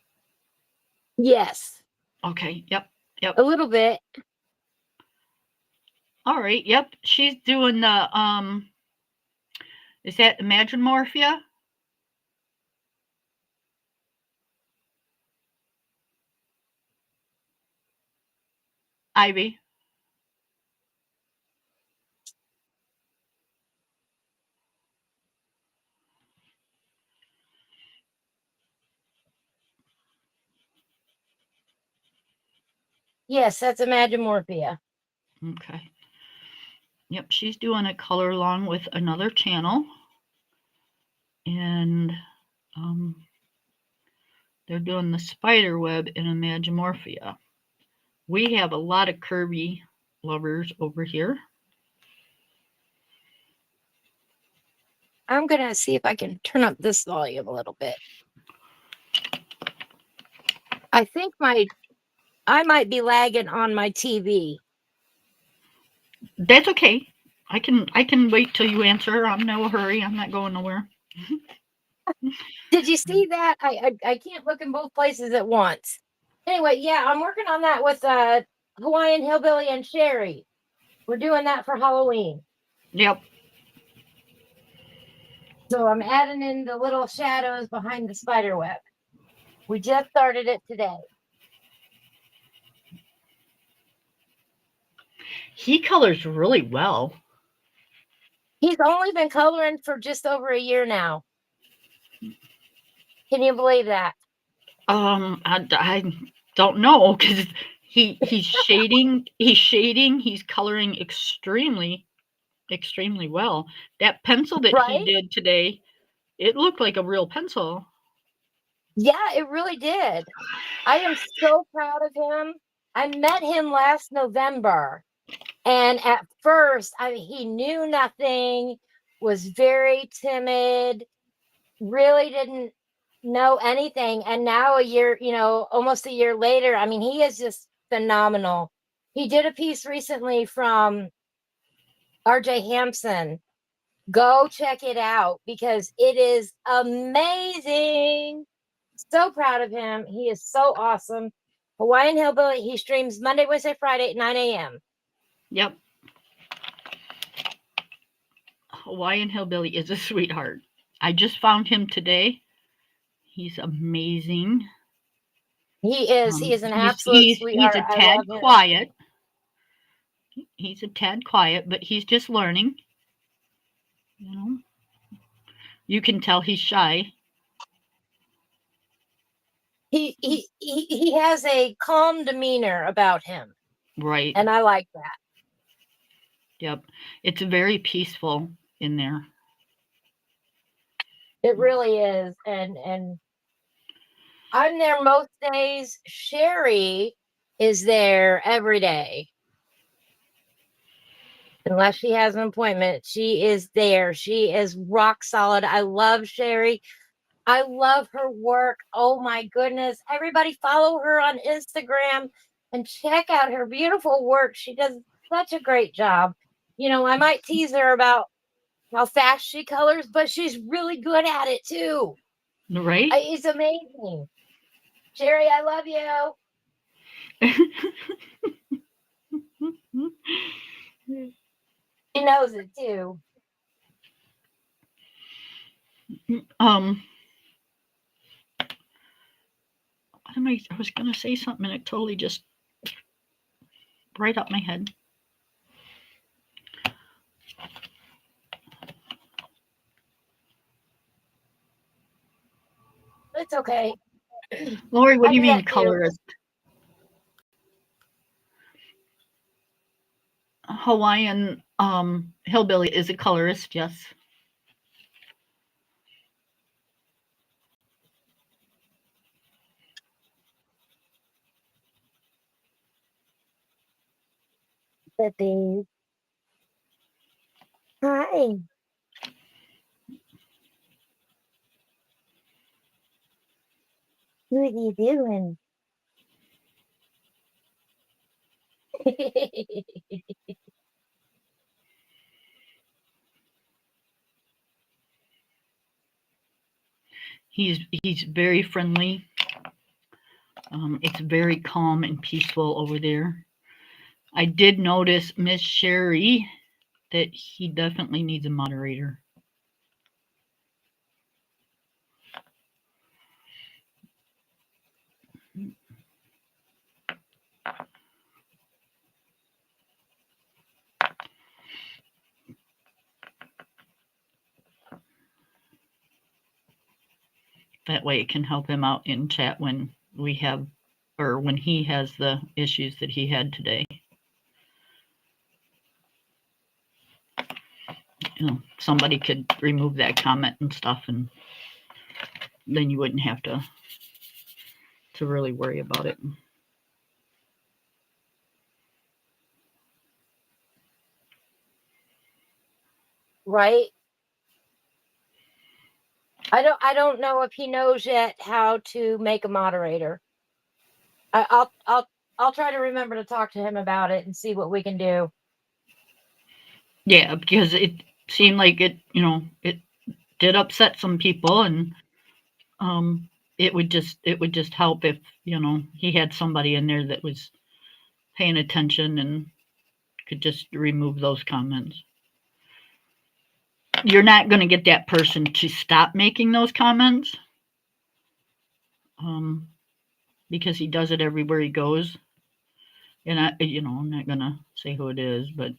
Yes. Okay. Yep. A little bit. All right. Yep. She's doing the is that Imagine Morphia? Ivy. Yes, that's Imagine Morphia. Okay. Yep, she's doing a color along with another channel. And they're doing the spider web in Imagimorphia. We have a lot of Kirby lovers over here. I'm going to see if I can turn up this volume a little bit. I think I might be lagging on my TV. That's okay. I can wait till you answer. I'm no hurry. I'm not going nowhere. Did you see that? I can't look in both places at once. Anyway, yeah, I'm working on that with Hawaiian Hillbilly and Sherry. We're doing that for Halloween. Yep. So I'm adding in the little shadows behind the spider web. We just started it today. He colors really well. He's only been coloring for just over a year now. Can you believe that? I don't know because he's shading. He's coloring extremely well. That pencil that he did today, it looked like a real pencil. Yeah, it really did. I am so proud of him. I met him last November. And at first, he knew nothing, was very timid, really didn't know anything. And now almost a year later, he is just phenomenal. He did a piece recently from RJ Hampson. Go check it out because it is amazing. So proud of him. He is so awesome. Hawaiian Hillbilly, he streams Monday, Wednesday, Friday at 9 a.m. Yep. Hawaiian Hillbilly is a sweetheart. I just found him today. He's amazing. He is. He is an absolute sweetheart. He's a tad quiet. He's a tad quiet, but he's just learning. You know. You can tell he's shy. He has a calm demeanor about him, Right. and I like that. Yep. It's very peaceful in there. It really is. And I'm there most days. Sherry is there every day. Unless she has an appointment, she is there. She is rock solid. I love Sherry. I love her work. Oh my goodness. Everybody follow her on Instagram and check out her beautiful work. She does such a great job. You know, I might tease her about how fast she colors, but she's really good at it too. Right? It's amazing. Sherry, I love you. She knows it too. What am I was gonna say something and it totally just right up my head. It's okay. Lori, what I do you do mean that too. colorist? Hawaiian hillbilly is a colorist, yes. Baby. Hi. What are you doing? He's very friendly. It's very calm and peaceful over there. I did notice Miss Sherry that he definitely needs a moderator. That way it can help him out in chat when we have or when he has the issues that he had today. You know, somebody could remove that comment and stuff, and then you wouldn't have to really worry about it. Right? I don't know if he knows yet how to make a moderator. I'll try to remember to talk to him about it and see what we can do. Yeah, because it seemed like it, you know, it did upset some people, and it would just help if, you know, he had somebody in there that was paying attention and could just remove those comments. You're not going to get that person to stop making those comments, because he does it everywhere he goes. And I'm not going to say who it is, but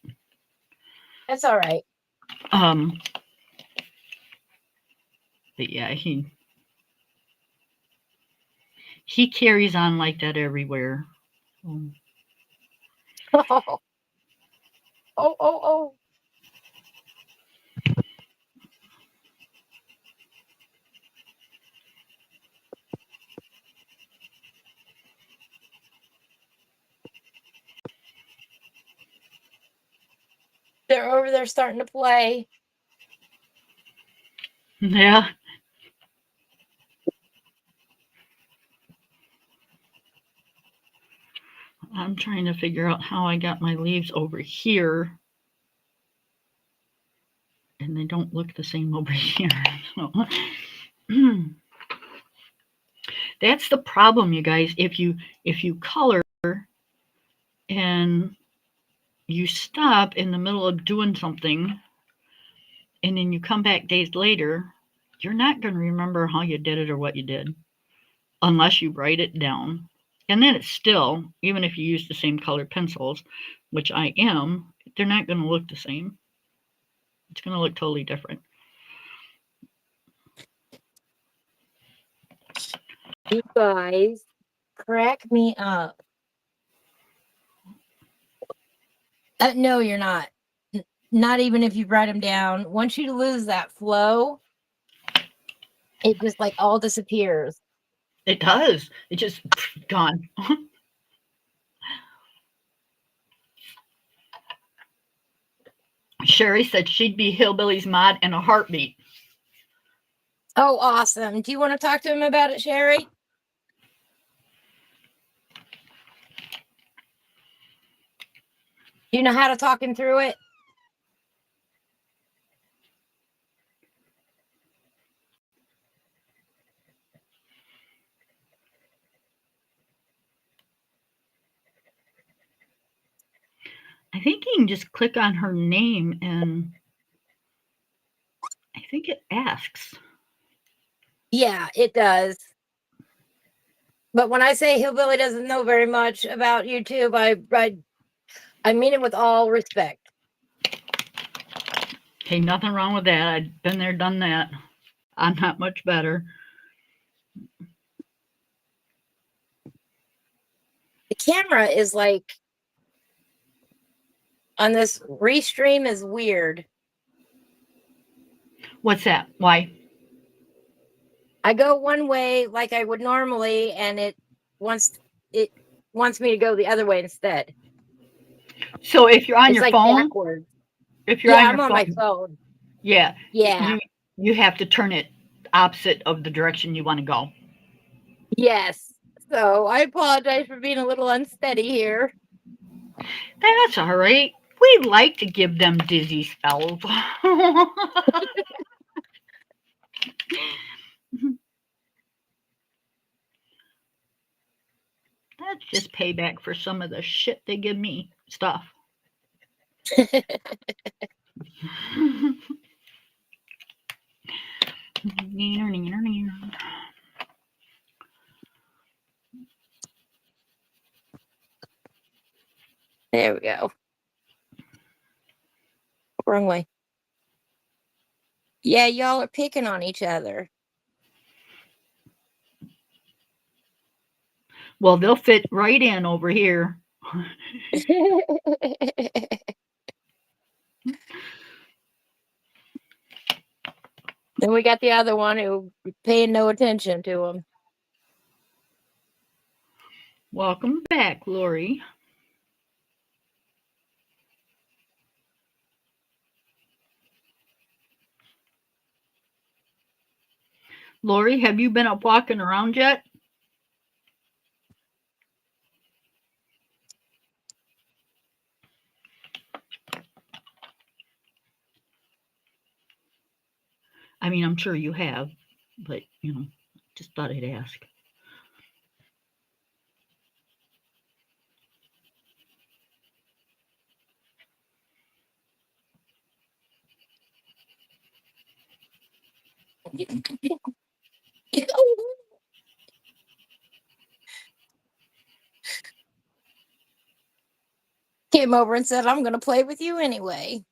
That's all right. But yeah, he carries on like that everywhere. Oh. They're over there starting to play. Yeah. I'm trying to figure out how I got my leaves over here. And they don't look the same over here. So, that's the problem, you guys. If you color and you stop in the middle of doing something and then you come back days later, you're not going to remember how you did it or what you did unless you write it down. And then it's still, even if you use the same color pencils, which I am, they're not going to look the same. It's going to look totally different. You guys crack me up. No, you're not. Not even if you write them down. Once you lose that flow, it just like all disappears. It does. It just gone. Sherry said she'd be Hillbilly's mod in a heartbeat. Oh, awesome. Do you want to talk to him about it, Sherry? Do you know how to talk him through it? I think you can just click on her name and I think it asks. Yeah, it does. But when I say Hillbilly doesn't know very much about YouTube, I mean it with all respect. Hey, nothing wrong with that. I've been there, done that. I'm not much better. The camera is like on this restream is weird. What's that? Why? I go one way like I would normally, and it wants me to go the other way instead. So if you're on It's your like phone, backwards. if you're Yeah, on I'm your on phone, my phone. yeah, Yeah. you have to turn it opposite of the direction you want to go. Yes. So I apologize for being a little unsteady here. That's all right. We like to give them dizzy spells. That's just payback for some of the shit they give me. Stuff. There we go. Wrong way. Yeah, y'all are picking on each other. Well, they'll fit right in over here. Then we got the other one who paying no attention to him. Welcome back, Lori. Lori, have you been up walking around yet? I mean, I'm sure you have, but just thought I'd ask. Came over and said, I'm going to play with you anyway.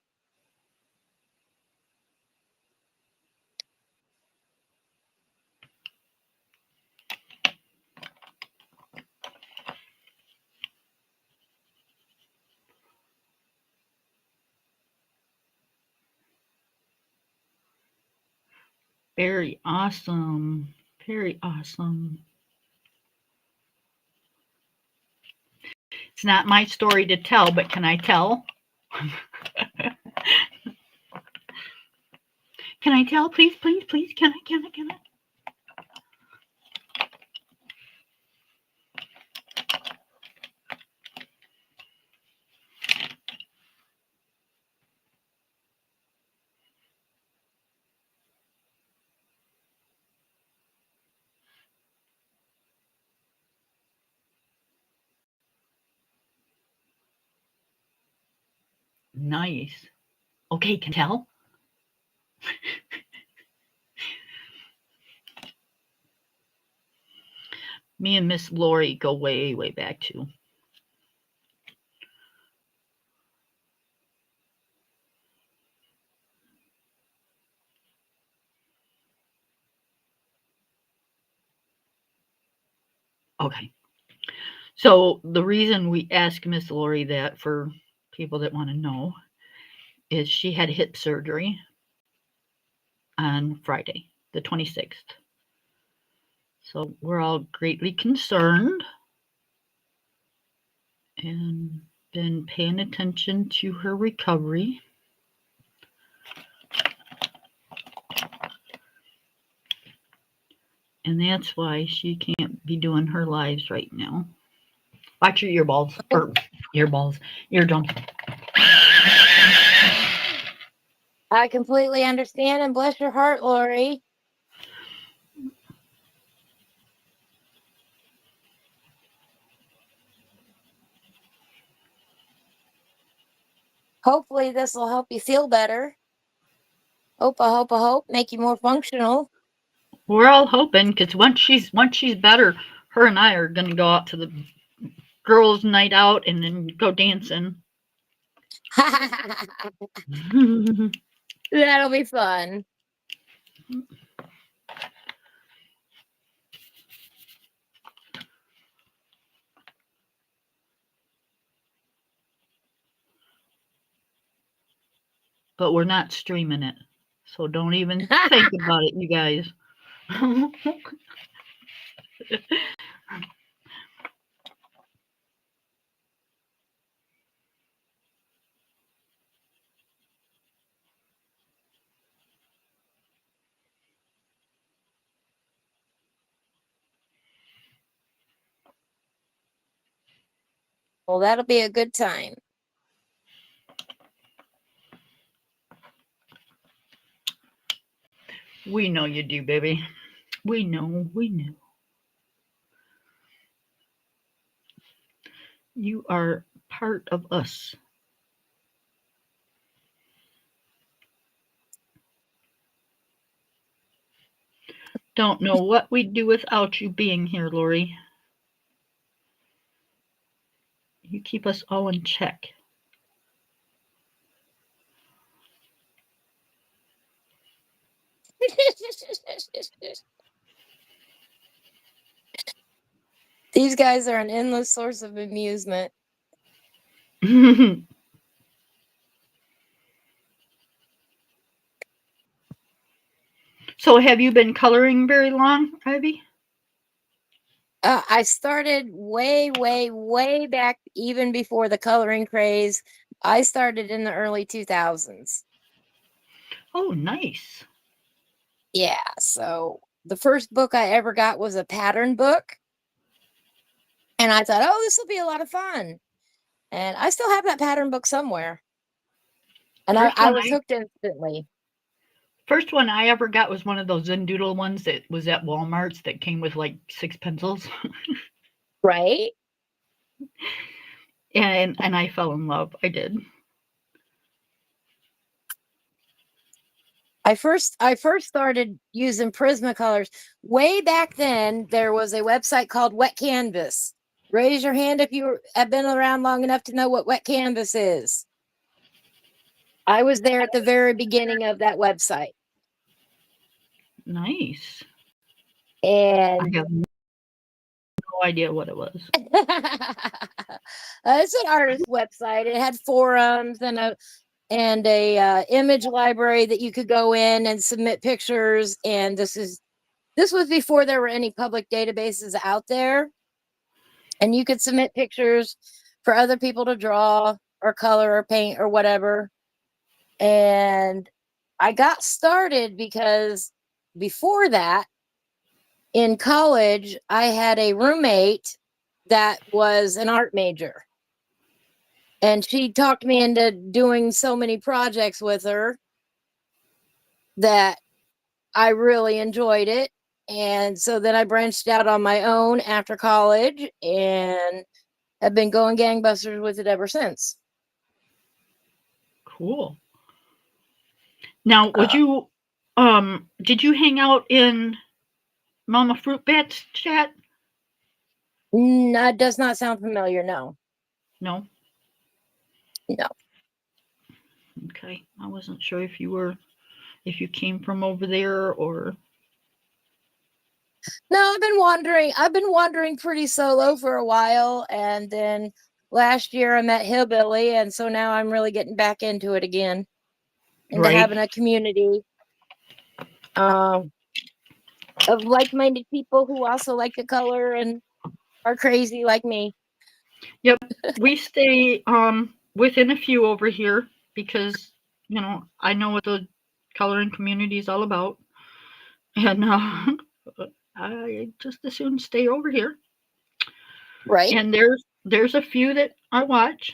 Very awesome. Very awesome. It's not my story to tell, but can I tell? Can I tell? Please, please, please. Can I? Nice. Okay, can I tell? Me and Miss Lori go way, way back too. Okay. So the reason we ask Miss Lori that, for people that want to know, is she had hip surgery on Friday, the 26th. So we're all greatly concerned and been paying attention to her recovery. And that's why she can't be doing her lives right now. Watch your earballs, or earballs, eardrums. I completely understand, and bless your heart, Lori. Hopefully this will help you feel better. Hope, make you more functional. We're all hoping, because once she's better, her and I are gonna go out to the girls' night out and then go dancing. That'll be fun. But we're not streaming it, so don't even think about it, you guys. Well, that'll be a good time. We know you do, baby. We know. You are part of us. Don't know what we'd do without you being here, Lori. You keep us all in check. These guys are an endless source of amusement. So have you been coloring very long, Ivy? I started way back, even before the coloring craze. I started in the early 2000s. Oh, nice. Yeah, so the first book I ever got was a pattern book. And I thought, oh, this will be a lot of fun. And I still have that pattern book somewhere. And I was hooked instantly. First one I ever got was one of those Zendoodle ones that was at Walmart's that came with like 6 pencils. Right? and I fell in love. I did. I first started using Prismacolors way back then. There was a website called Wet Canvas. Raise your hand if you have been around long enough to know what Wet Canvas is. I was there at the very beginning of that website. Nice. And I have no idea what it was. it's an artist website. It had forums and a image library that you could go in and submit pictures. And this was before there were any public databases out there. And you could submit pictures for other people to draw or color or paint or whatever. And I got started because before that, in college, I had a roommate that was an art major. And she talked me into doing so many projects with her that I really enjoyed it. And so then I branched out on my own after college and have been going gangbusters with it ever since. Cool. Now, did you hang out in Mama Fruit Bat's chat? That does not sound familiar. No. No. No. Okay. I wasn't sure if you came from over there or. No, I've been wandering pretty solo for a while, and then last year I met Hillbilly, and so now I'm really getting back into it again, into Right. having a community um, of like-minded people who also like to color and are crazy like me. Yep. We stay within a few over here because, you know, I know what the coloring community is all about. And I just as soon stay over here. Right? And there's a few that I watch.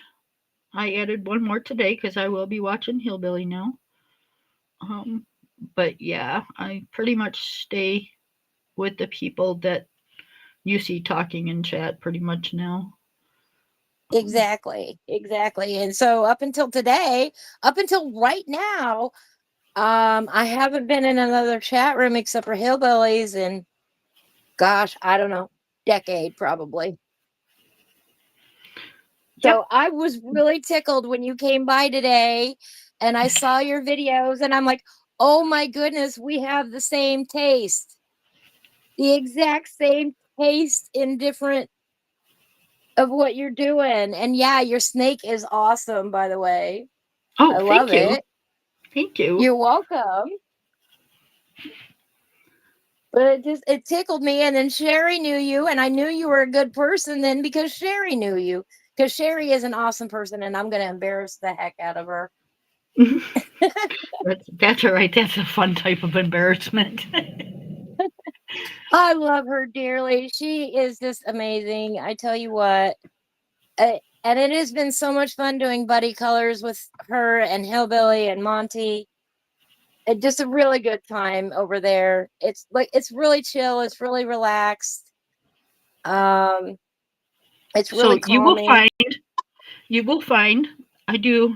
I added one more today because I will be watching Hillbilly now. Um, but yeah, I pretty much stay with the people that you see talking in chat pretty much now. Exactly. Exactly. And so up until today, up until right now, I haven't been in another chat room except for Hillbillies and gosh, I don't know, decade probably. Yep. So I was really tickled when you came by today and I saw your videos and I'm like, oh my goodness, we have the same taste. The exact same taste in different of what you're doing. And yeah, your snake is awesome, by the way. Oh, I love thank you. it. Thank you. You're welcome. But it tickled me. And then Sherry knew you, and I knew you were a good person then because Sherry knew you. Because Sherry is an awesome person, and I'm gonna embarrass the heck out of her. That's all right. That's a fun type of embarrassment. I love her dearly. She is just amazing. I tell you what. And it has been so much fun doing buddy colors with her and Hillbilly and Monty. Just a really good time over there. It's like it's really chill. It's really relaxed. Um, it's So really calming. you will find I do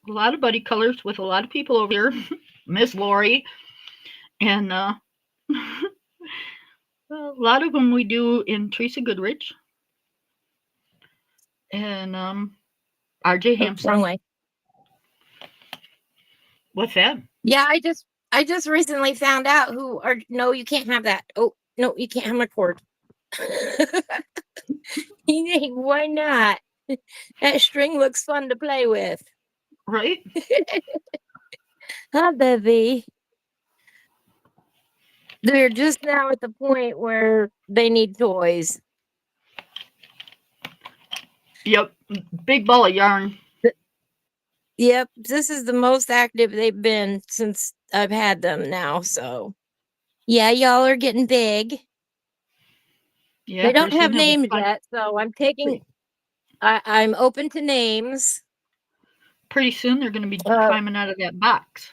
a lot of buddy colors with a lot of people over here. Miss Lori and a lot of them we do in Teresa Goodrich and RJ Oops, wrong Hampson. way. What's that? Yeah, I just recently found out who are no, you can't have that. Oh no, you can't have my cord. Why not? That string looks fun to play with. Right? Huh, baby? They're just now at the point where they need toys. Yep. Big ball of yarn. Yep, this is the most active they've been since I've had them now. So, yeah, y'all are getting big. Yeah, They don't pretty have soon they'll be names climbing. yet, so I'm open to names. Pretty soon they're going to be Uh, climbing out of that box.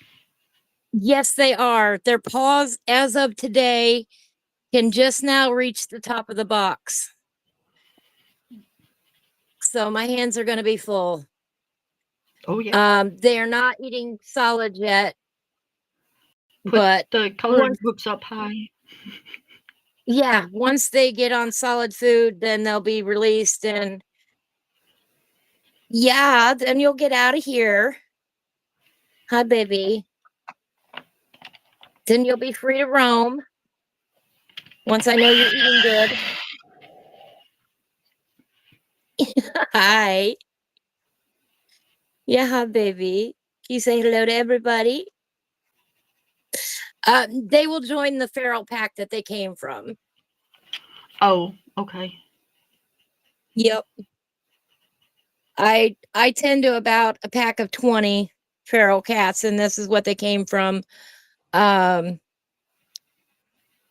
yes, they are. Their paws, as of today, can just now reach the top of the box. So my hands are going to be full. Oh yeah. They are not eating solid yet, Put but the coloring once hoops up high. yeah, once they get on solid food, then they'll be released and yeah, then you'll get out of here. Hi, baby. Then you'll be free to roam once I know you're eating good. Hi. Yeah, hi, baby. Can you say hello to everybody? They will join the feral pack that they came from. Oh, okay. Yep. I tend to about a pack of 20 feral cats, and this is what they came from. Um,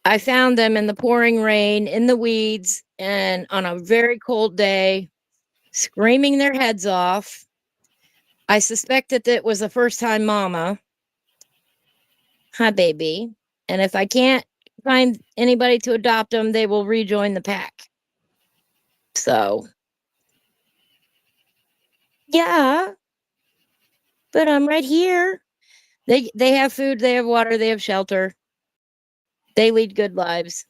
I found them in the pouring rain, in the weeds, and on a very cold day, screaming their heads off. I suspect that it was a first time mama. Hi, baby. And if I can't find anybody to adopt them, they will rejoin the pack. So, yeah, but I'm right here. They have food, they have water, they have shelter. They lead good lives.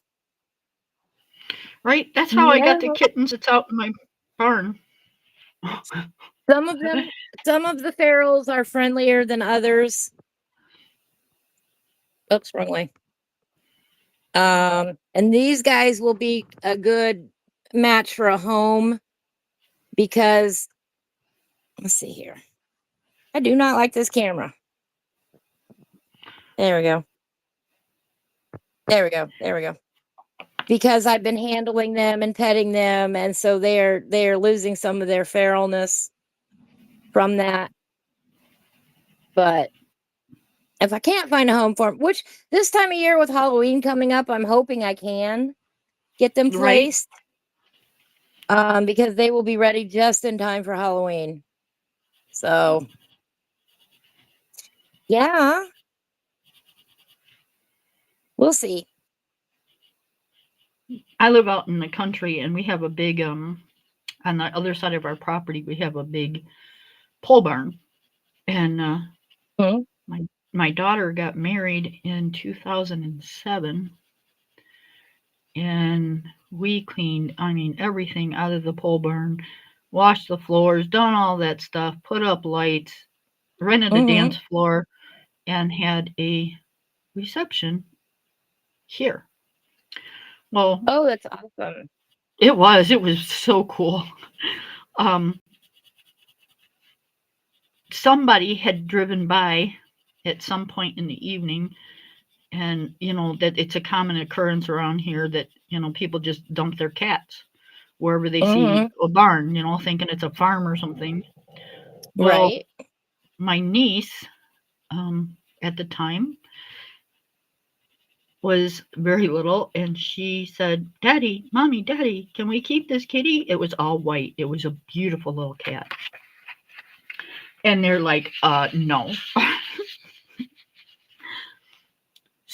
Right? That's how I got the No, kittens that's out in my barn. some of them, some of the ferals are friendlier than others. Oops, wrong way. And these guys will be a good match for a home because let's see here. I do not like this camera. There we go. There we go. There we go. Because I've been handling them and petting them, and so they're losing some of their feralness from that. But if I can't find a home for them, which this time of year with Halloween coming up, I'm hoping I can get them Right? placed. Because they will be ready just in time for Halloween. So yeah, we'll see. I live out in the country and we have a big on the other side of our property we have a big pole barn. And Hmm. my my daughter got married in 2007 and we cleaned, I mean, everything out of the pole barn, washed the floors, done all that stuff, put up lights, rented a Hmm. dance floor, and had a reception here. Well, Oh, that's awesome. it was so cool. Um, somebody had driven by at some point in the evening, and that it's a common occurrence around here that people just dump their cats wherever they see Hmm. a barn, thinking it's a farm or something. Well, Right. my niece, at the time, was very little, and she said, "Daddy, mommy, daddy, can we keep this kitty?" It was all white. It was a beautiful little cat. And they're like, no.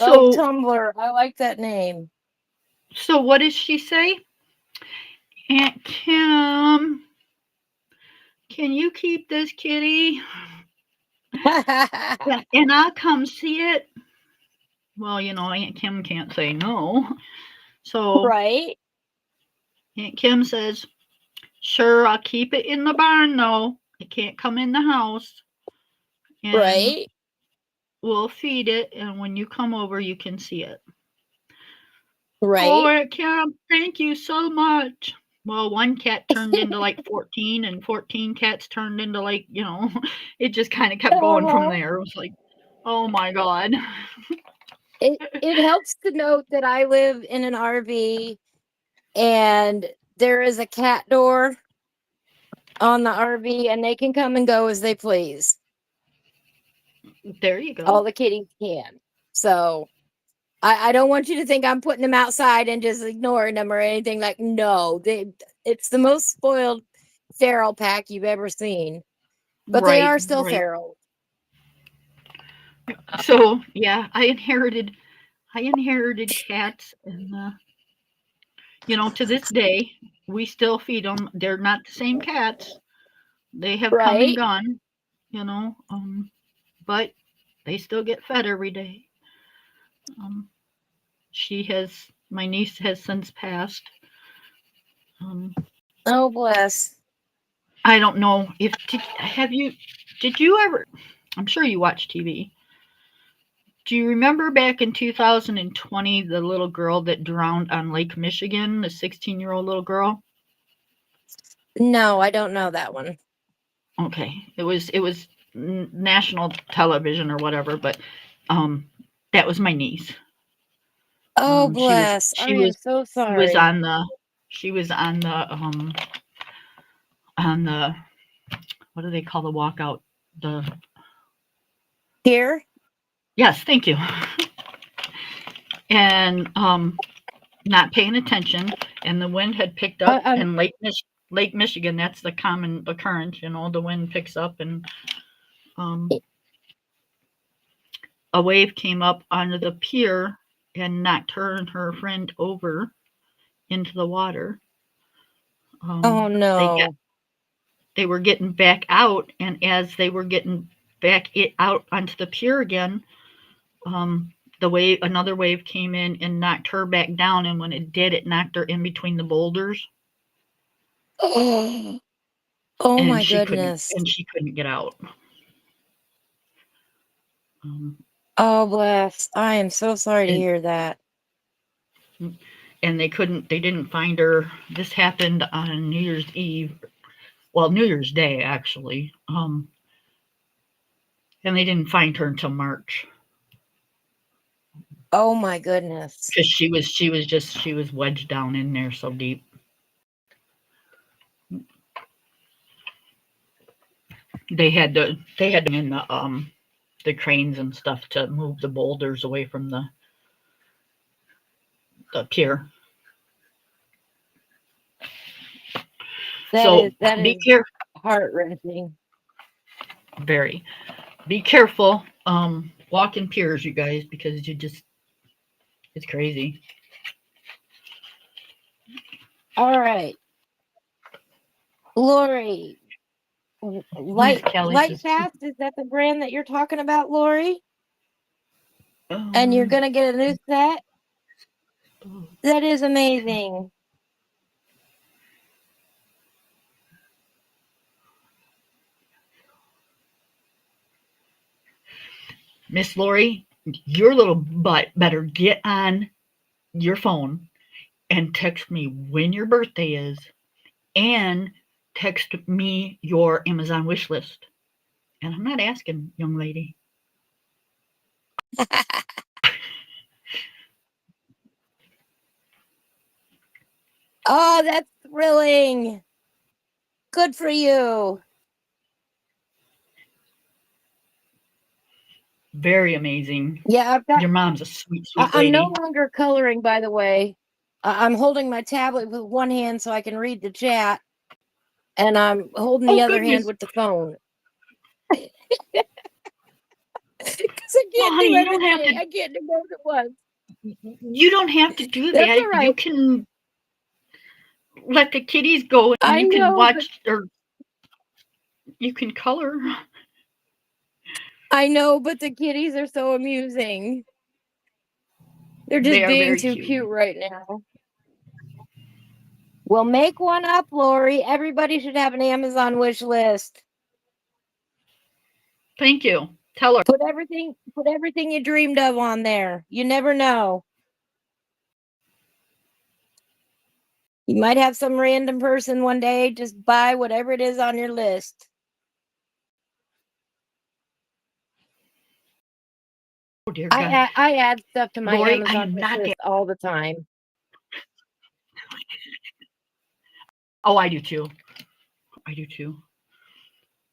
Oh, so Tumblr. I like that name. so what does she say? Aunt Kim, can you keep this kitty? Yeah, and I'll come see it. Well, Aunt Kim can't say no. So Right. Aunt Kim says, "Sure, I'll keep it in the barn though. It can't come in the house. And Right. we'll feed it, and when you come over, you can see it." Oh, Right. Aunt Kim, thank you so much. Well, one cat turned into like 14, and 14 cats turned into like, it just kind of kept going from Uh-huh. there. It was like, oh my God. It helps to note that I live in an RV and there is a cat door on the RV and they can come and go as they please. There you go. All the kitties can. So I don't want you to think I'm putting them outside and just ignoring them or anything. Like, no, it's the most spoiled feral pack you've ever seen. But they Right, are still right. feral. So yeah, I inherited cats, and to this day we still feed them. They're not the same cats. They have come and Right? gone, but they still get fed every day. Um, my niece has since passed. Um, Oh, bless. I don't know if did you ever? I'm sure you watch TV. Do you remember back in 2020 the little girl that drowned on Lake Michigan, the 16-year-old little girl? No, I don't know that one. Okay, it was national television or whatever, but um, that was my niece. Oh, She was bless. I she am was so she was sorry. on the she was on the what do they call the walkout? The Here? Yes, thank you. And not paying attention, and the wind had picked up I'm in Lake Michigan. That's the common occurrence, the wind picks up, and um, a wave came up onto the pier and knocked her and her friend over into the water. oh They got no. they were getting back out, and as they were getting out onto the pier again, another wave came in and knocked her back down, and when it did, it knocked her in between the boulders, Oh, oh and my she couldn't goodness. and she couldn't get out. Um, Oh, bless. I am so sorry to and hear that. and they didn't find her. This happened on New Year's Eve, well, New Year's Day actually, and they didn't find her until March Oh my goodness. because she was wedged down in there so deep. They had them in the cranes and stuff to move the boulders away from the pier. So That be is careful. heart wrenching. Very. Be careful. Walking piers, you guys, because it's crazy. All right, Lori, Miss Kelly Light says, Fast, is that the brand that you're talking about, Lori? And you're um, gonna get a new set? That is amazing. Miss Lori, your little butt better get on your phone and text me when your birthday is and text me your Amazon wish list. And I'm not asking, young lady. Oh, that's thrilling. Good for you. Very amazing. Yeah, I've got Your mom's a sweet, sweet I'm no lady. longer coloring, by the way. I'm holding my tablet with one hand so I can read the chat, and I'm holding the Oh, other hand goodness. with the phone. Because I Well, can't do honey, everything. I can't do both at once. you don't have to do That's all that. You right. can let the kitties go and I you can know, but watch or you can color. the kitties are so amusing. They're They just are being very too cute. cute right now. Well, make one up, Lori. Everybody should have an Amazon wish list. Thank you. Tell her. Put everything you dreamed of on there. You never know. You might have some random person one day just buy whatever it is on your list. Oh, dear God. I add stuff to my Lori, I Amazon am wish not that. list all the time. Oh, I do too. I do too.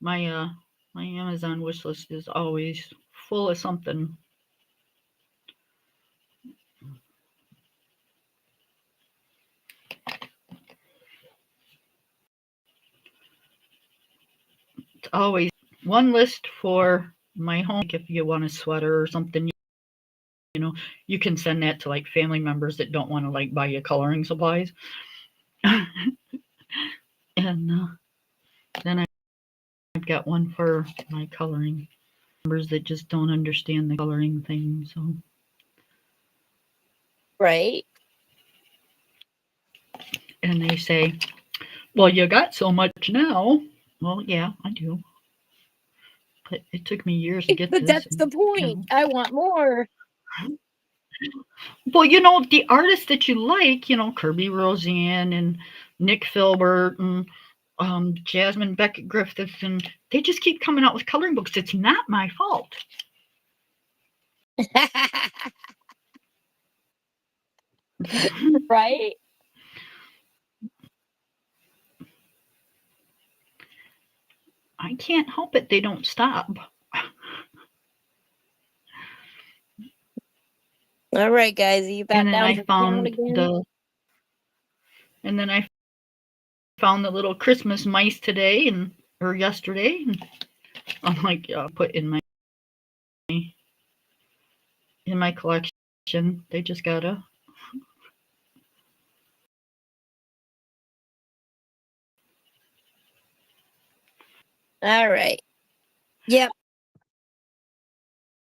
My my Amazon wish list is always full of something. It's always one list for my home. Like if you want a sweater or something, you know, you can send that to like family members that don't want to like buy you coloring supplies. And then I've got one for my coloring members that just don't understand the coloring thing. So, Right? and they say, "Well, you got so much now." Well, yeah, I do. But it took me years to get But this. that's the And, point. I want more. well, the artists that you like, Kirby Roseanne and Nick Filbert and Jasmine Beckett Griffiths, and they just keep coming out with coloring books. It's not my fault. Right? I can't help it. They don't stop. All right, guys. Are you And back then down I to the count found again? the and then I found the little Christmas mice today or yesterday. And I'm like, put in my collection. They just gotta. All right. Yep.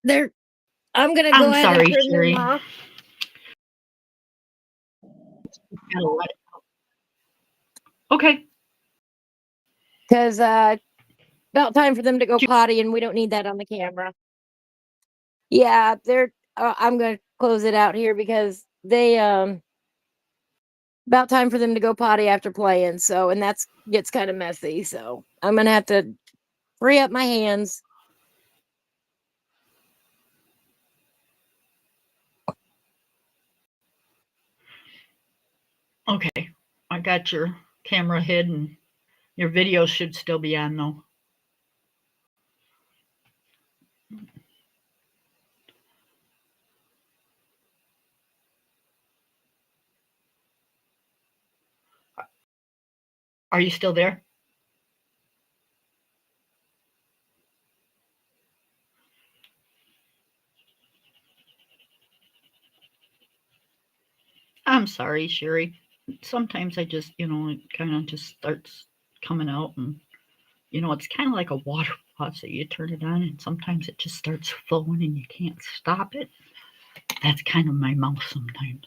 They're I'm gonna go I'm ahead and sorry, turn them Sherry. off Gotta let it- Okay. because about time for them to go potty, and we don't need that on the camera. Yeah, they're. I'm gonna close it out here because they about time for them to go potty after playing. So, and that's gets kind of messy. So I'm gonna have to free up my hands. Okay, I got your camera hidden. Your video should still be on though. Are you still there? I'm sorry, Sherry. Sometimes I just, it kind of just starts coming out, and it's kind of like a water faucet. You turn it on and sometimes it just starts flowing and you can't stop it. That's kind of my mouth sometimes.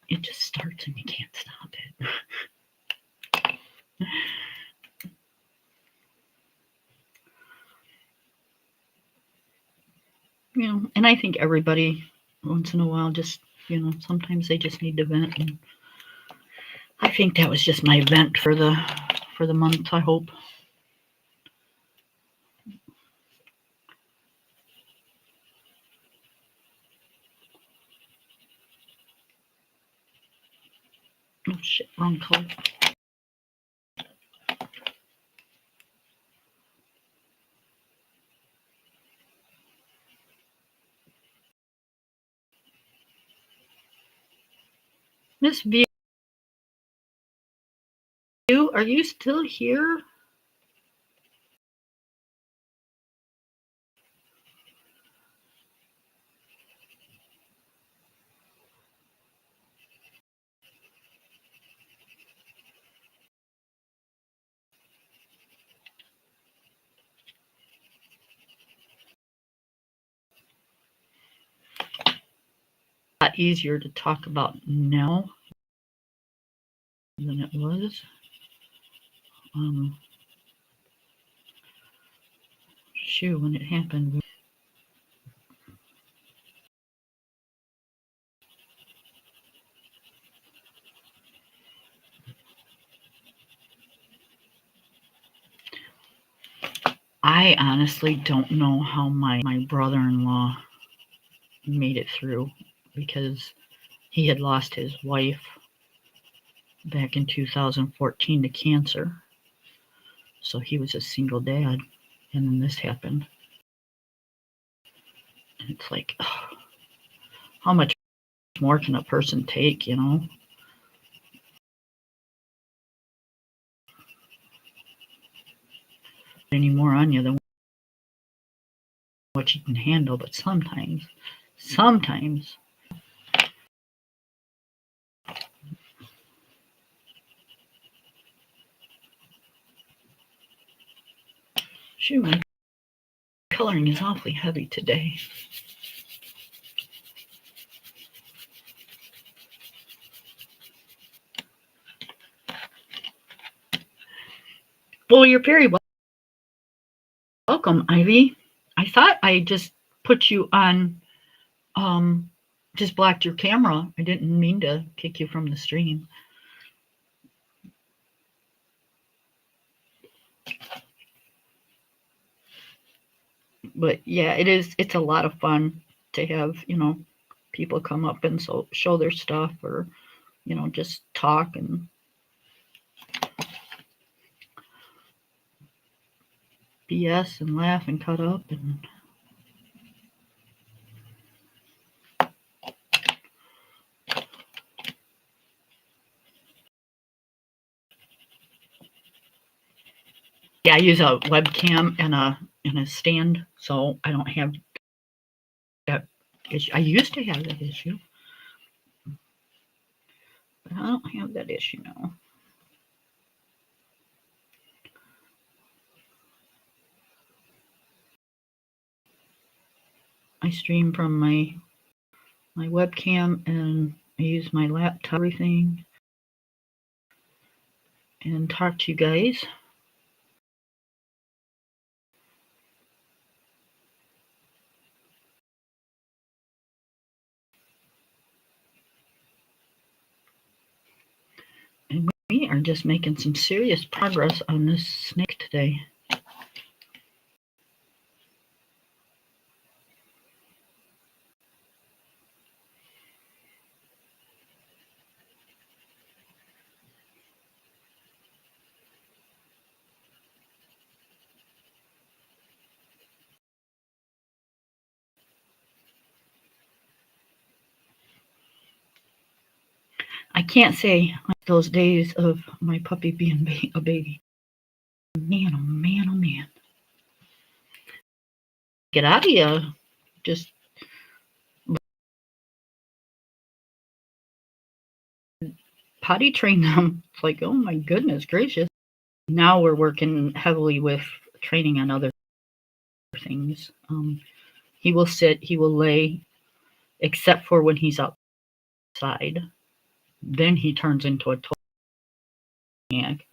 It just starts and you can't stop it. And I think everybody once in a while just, sometimes they just need to vent, and I think that was just my vent for the month, I hope. Oh shit, wrong color. Miss View, are you still here? A lot easier to talk about now than it was. Shoot, when it happened. I honestly don't know how my brother-in-law made it through, because he had lost his wife back in 2014 to cancer. So he was a single dad, and then this happened. And it's like, how much more can a person take, Any more on you than what you can handle, but sometimes, shoot, my coloring is awfully heavy today. Well, you're very welcome, Ivy. I thought I just put you on, just blocked your camera. I didn't mean to kick you from the stream. But yeah, it's a lot of fun to have, people come up and show their stuff, or, just talk and BS and laugh and cut up. And yeah, I use a webcam and a stand, so I don't have that issue. I used to have that issue, but I don't have that issue now. I stream from my webcam, and I use my laptop, everything, and talk to you guys. are just making some serious progress on this snake today. I can't say those days of my puppy being a baby. Man, oh man, oh man. Get out of here. Just potty train them. It's like, oh my goodness gracious. Now we're working heavily with training on other things. He will sit, he will lay, except for when he's outside. Then he turns into a total maniac.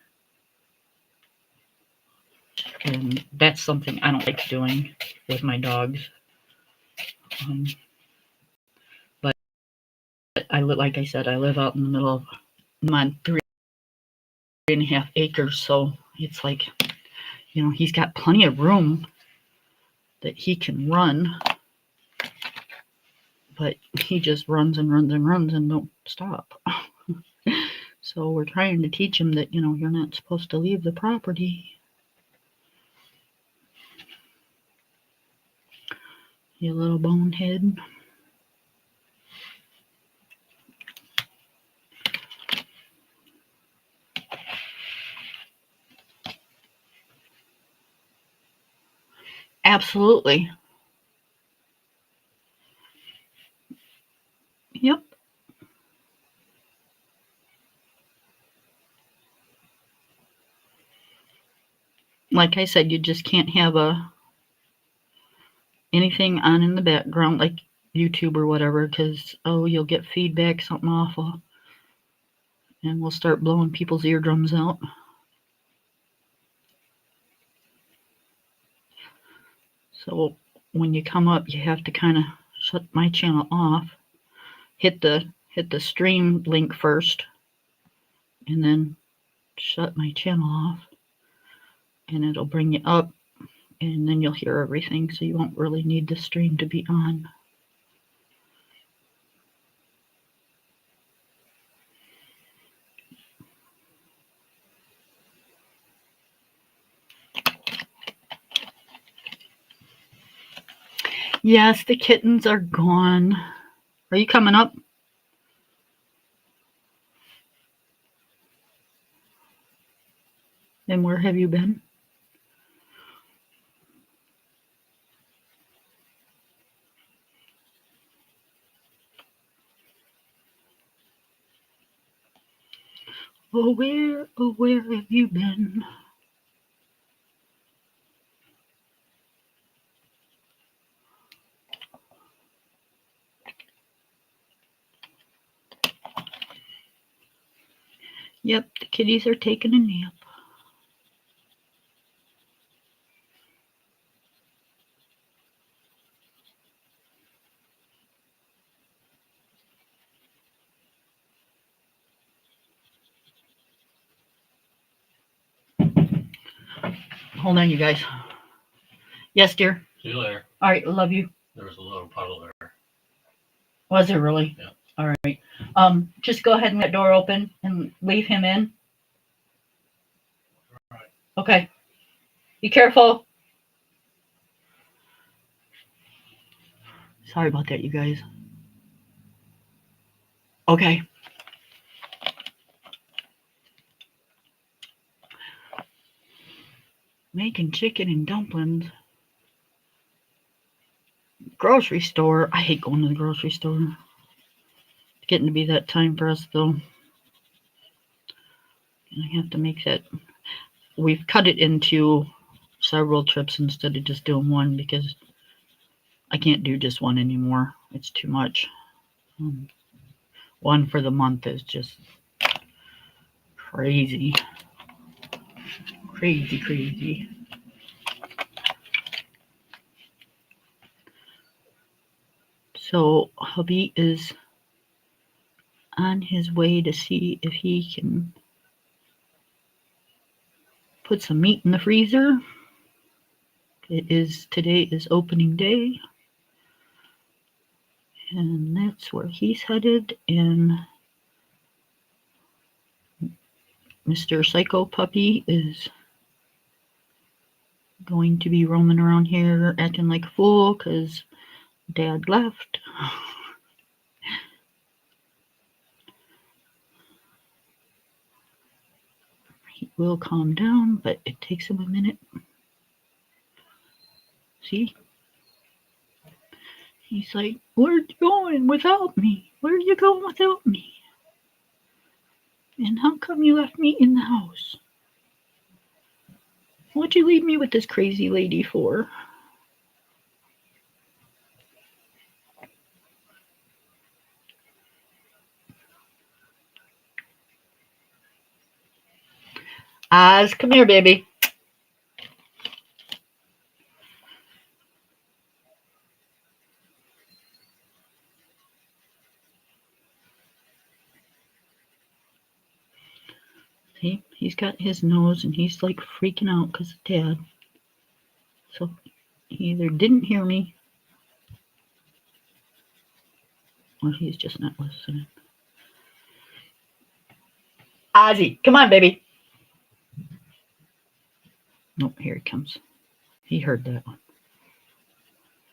And that's something I don't like doing with my dogs. But like I said, I live out in the middle of my 3.5 acres, so it's like, you know, he's got plenty of room that he can run, but he just runs and runs and runs and don't stop. So we're trying to teach him that, you know, you're not supposed to leave the property. You little bonehead. Absolutely. Yep. Like I said, you just can't have anything on in the background like YouTube or whatever, because you'll get feedback, something awful, and we'll start blowing people's eardrums out. So when you come up, you have to kind of shut my channel off, hit the stream link first, and then shut my channel off, and it'll bring you up, and then you'll hear everything, so you won't really need the stream to be on. Yes, the kittens are gone. Are you coming up? And where have you been? Oh, where have you been? Yep, the kitties are taking a nap. Hold on, you guys. Yes, dear. See you later. All right, love you. There was a little puddle there. Was there really? Yeah. All right. Just go ahead and let the door open and leave him in. All right. Okay. Be careful. Sorry about that, you guys. Okay. Making chicken and dumplings. Grocery store. I hate going to the grocery store. It's getting to be that time for us, though. I have to make that. We've cut it into several trips instead of just doing one, because I can't do just one anymore. It's too much. One for the month is just crazy. Crazy. So hubby is on his way to see if he can put some meat in the freezer. Today is opening day. And that's where he's headed. And Mr. Psycho Puppy is going to be roaming around here acting like a fool because Dad left. He will calm down, but it takes him a minute. See? He's like, where are you going without me? Where are you going without me? And how come you left me in the house? What'd you leave me with this crazy lady for? Oz, come here, baby. See, he's got his nose and he's like freaking out because of Dad. So he either didn't hear me or he's just not listening. Ozzy, come on, baby. Nope, here he comes. He heard that one.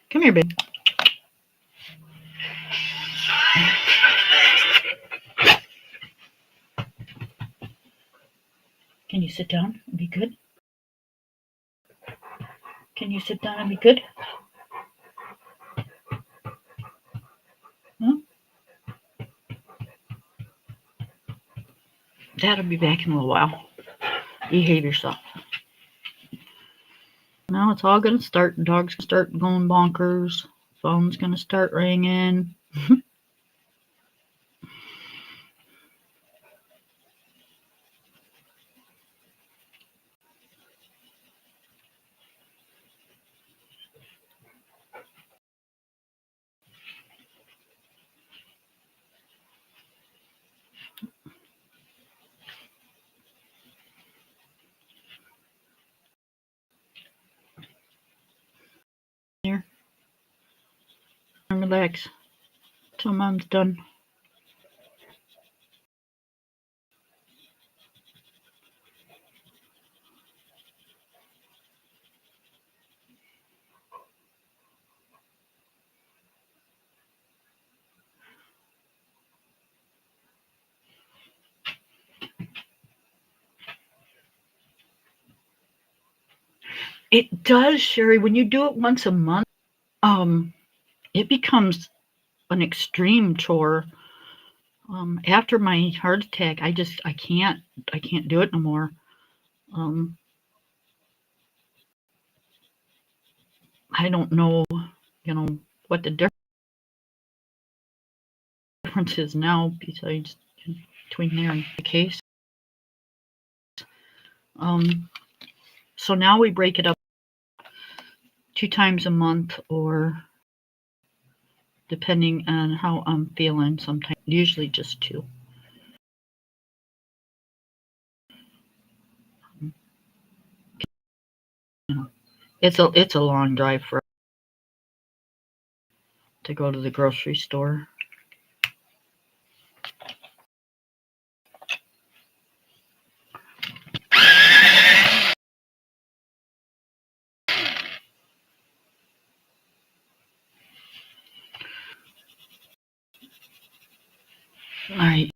Come here, baby. Can you sit down and be good? Can you sit down and be good? Huh? Dad'll be back in a little while. Behave yourself. Now it's all going to start. The dog's going to start going bonkers. Phone's going to start ringing. Here. And relax till Mom's done. It does, Sherry. When you do it once a month, it becomes an extreme chore. After my heart attack, I can't do it no more. I don't know, what the difference is now besides between there and the case. So now we break it up 2 times a month, or depending on how I'm feeling, sometimes usually just 2. It's a long drive for to go to the grocery store. All right,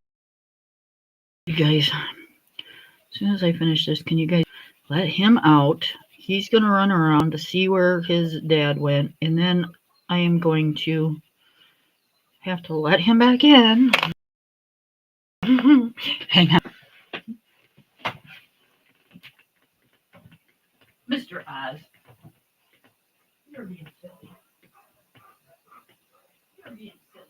you guys, as soon as I finish this, can you guys let him out? He's going to run around to see where his dad went, and then I am going to have to let him back in. Hang on. Mr. Oz, you're being silly. You're being silly.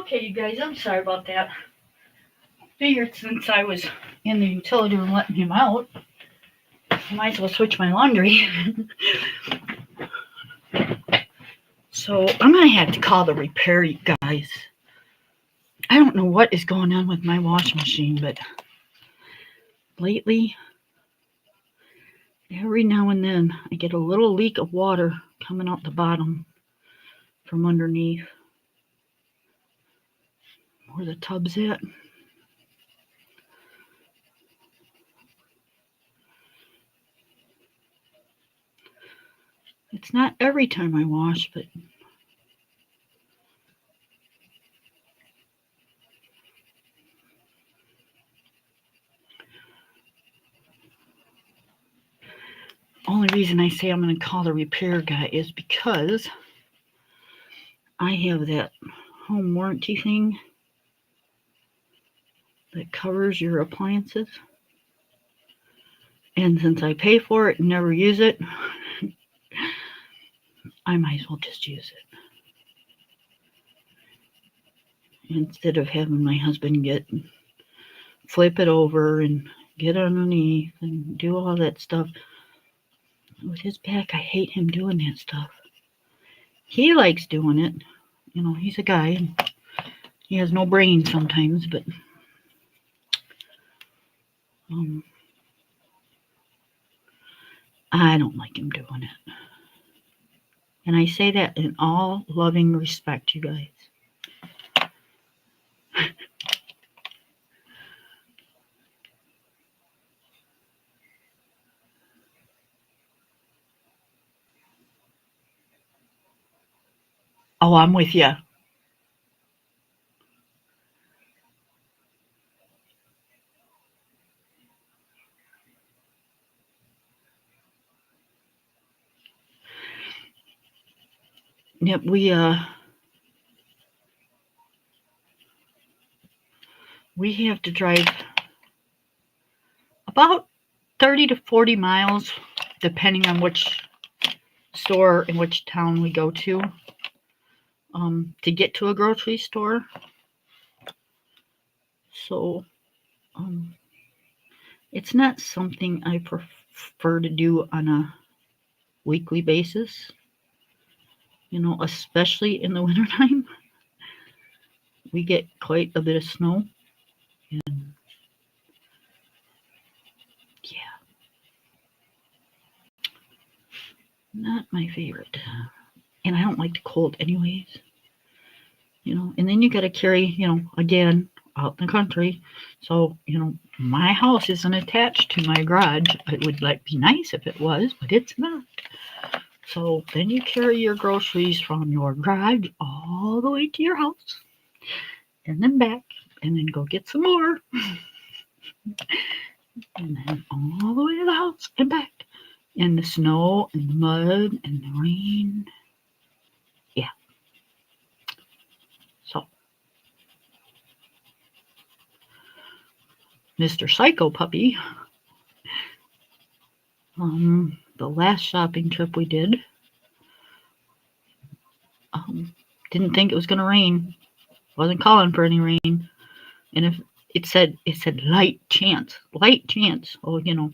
Okay, you guys, I'm sorry about that. Figured since I was in the utility room letting him out, I might as well switch my laundry. So I'm gonna have to call the repair guys. I don't know what is going on with my washing machine, but lately, every now and then, I get a little leak of water coming out the bottom from underneath where the tub's at. It's not every time I wash, but only reason I say I'm going to call the repair guy is because I have that home warranty thing that covers your appliances. And since I pay for it and never use it, I might as well just use it. Instead of having my husband flip it over and get underneath and do all that stuff. With his back, I hate him doing that stuff. He likes doing it. You know, he's a guy. He has no brain sometimes, but I don't like him doing it. And I say that in all loving respect, you guys. Oh, I'm with you. Yep, we have to drive about 30 to 40 miles, depending on which store in which town we go to get to a grocery store. So, it's not something I prefer to do on a weekly basis, you know, especially in the wintertime. We get quite a bit of snow. And yeah, not my favorite. And I don't like the cold anyways. You know, and then you got to carry, you know, again, out in the country. So, you know, my house isn't attached to my garage. It would be nice if it was, but it's not. So then you carry your groceries from your garage all the way to your house and then back and then go get some more. And then all the way to the house and back. And the snow and the mud and the rain. Yeah. So Mr. Psycho Puppy, the last shopping trip we did, didn't think it was going to rain. Wasn't calling for any rain. And if it said light chance. Oh, you know,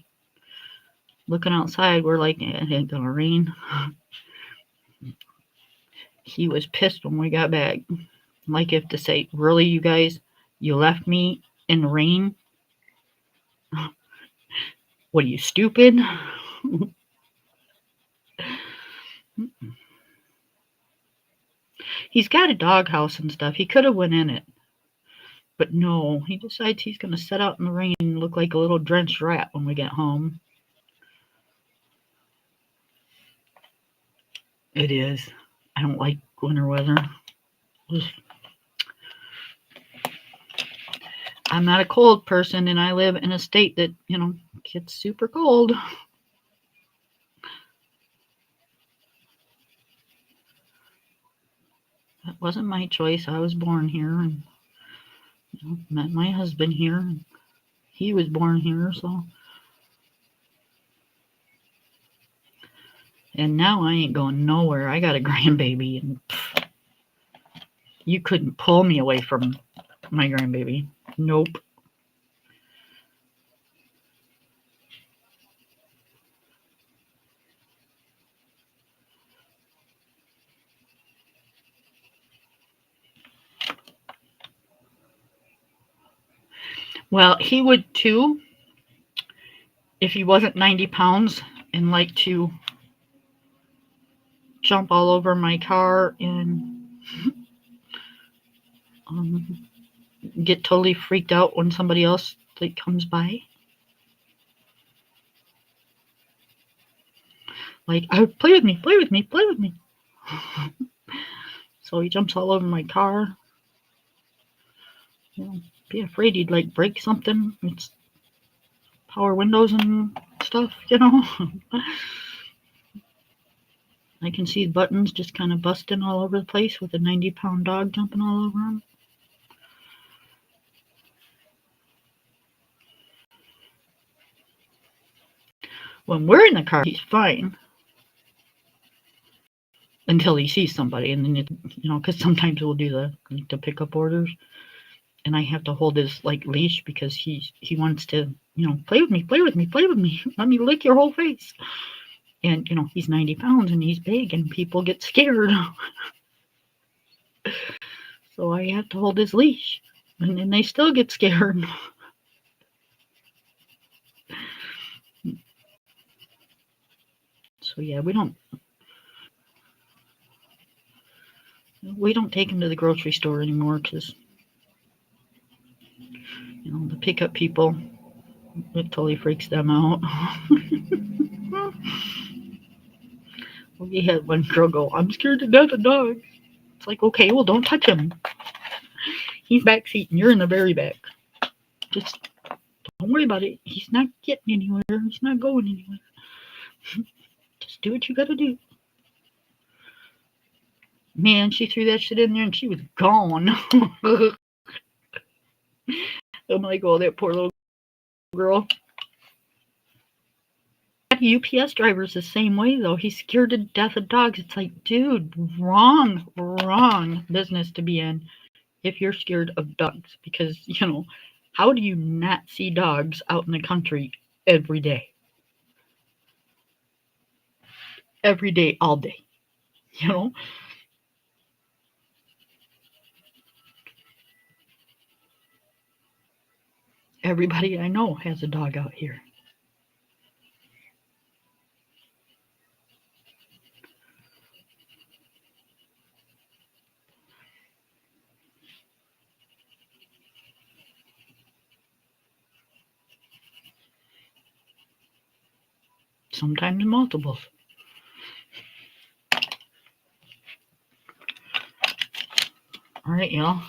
looking outside, we're like, it ain't going to rain. He was pissed when we got back. Like if to say, really, you guys, you left me in the rain? What are you, stupid? He's got a doghouse and stuff. He could have went in it. But no, he decides he's going to sit out in the rain and look like a little drenched rat when we get home. It is. I don't like winter weather. I'm not a cold person, and I live in a state that, you know, gets super cold. That wasn't my choice. I was born here and, you know, met my husband here. And he was born here, so. And now I ain't going nowhere. I got a grandbaby, and You couldn't pull me away from my grandbaby. Nope. Well, he would too if he wasn't 90 pounds and like to jump all over my car and um, get totally freaked out when somebody else like comes by. Like, oh, play with me, play with me, play with me. So he jumps all over my car. You know, be afraid he'd like break something. It's power windows and stuff, you know. I can see the buttons just kind of busting all over the place with a 90-pound dog jumping all over him. When we're in the car, he's fine until he sees somebody, and then you know, because sometimes we'll do the pickup orders, and I have to hold his like leash because he wants to, you know, play with me, play with me, play with me. Let me lick your whole face. And you know, he's 90 pounds and he's big, and people get scared. So I have to hold his leash, and then they still get scared. So yeah, we don't take him to the grocery store anymore because you know the pickup people, it totally freaks them out. We had one girl go, "I'm scared to death of dogs." It's like, okay, well, don't touch him. He's back seat and you're in the very back. Just don't worry about it. He's not getting anywhere. He's not going anywhere. Just do what you gotta do. Man, she threw that shit in there and she was gone. I'm like, oh, that poor little girl. UPS driver's the same way though. He's scared to death of dogs. It's like, dude, wrong business to be in if you're scared of dogs. Because, you know, how do you not see dogs out in the country every day? Every day, all day. You know? Everybody I know has a dog out here. Sometimes multiples. All right, y'all.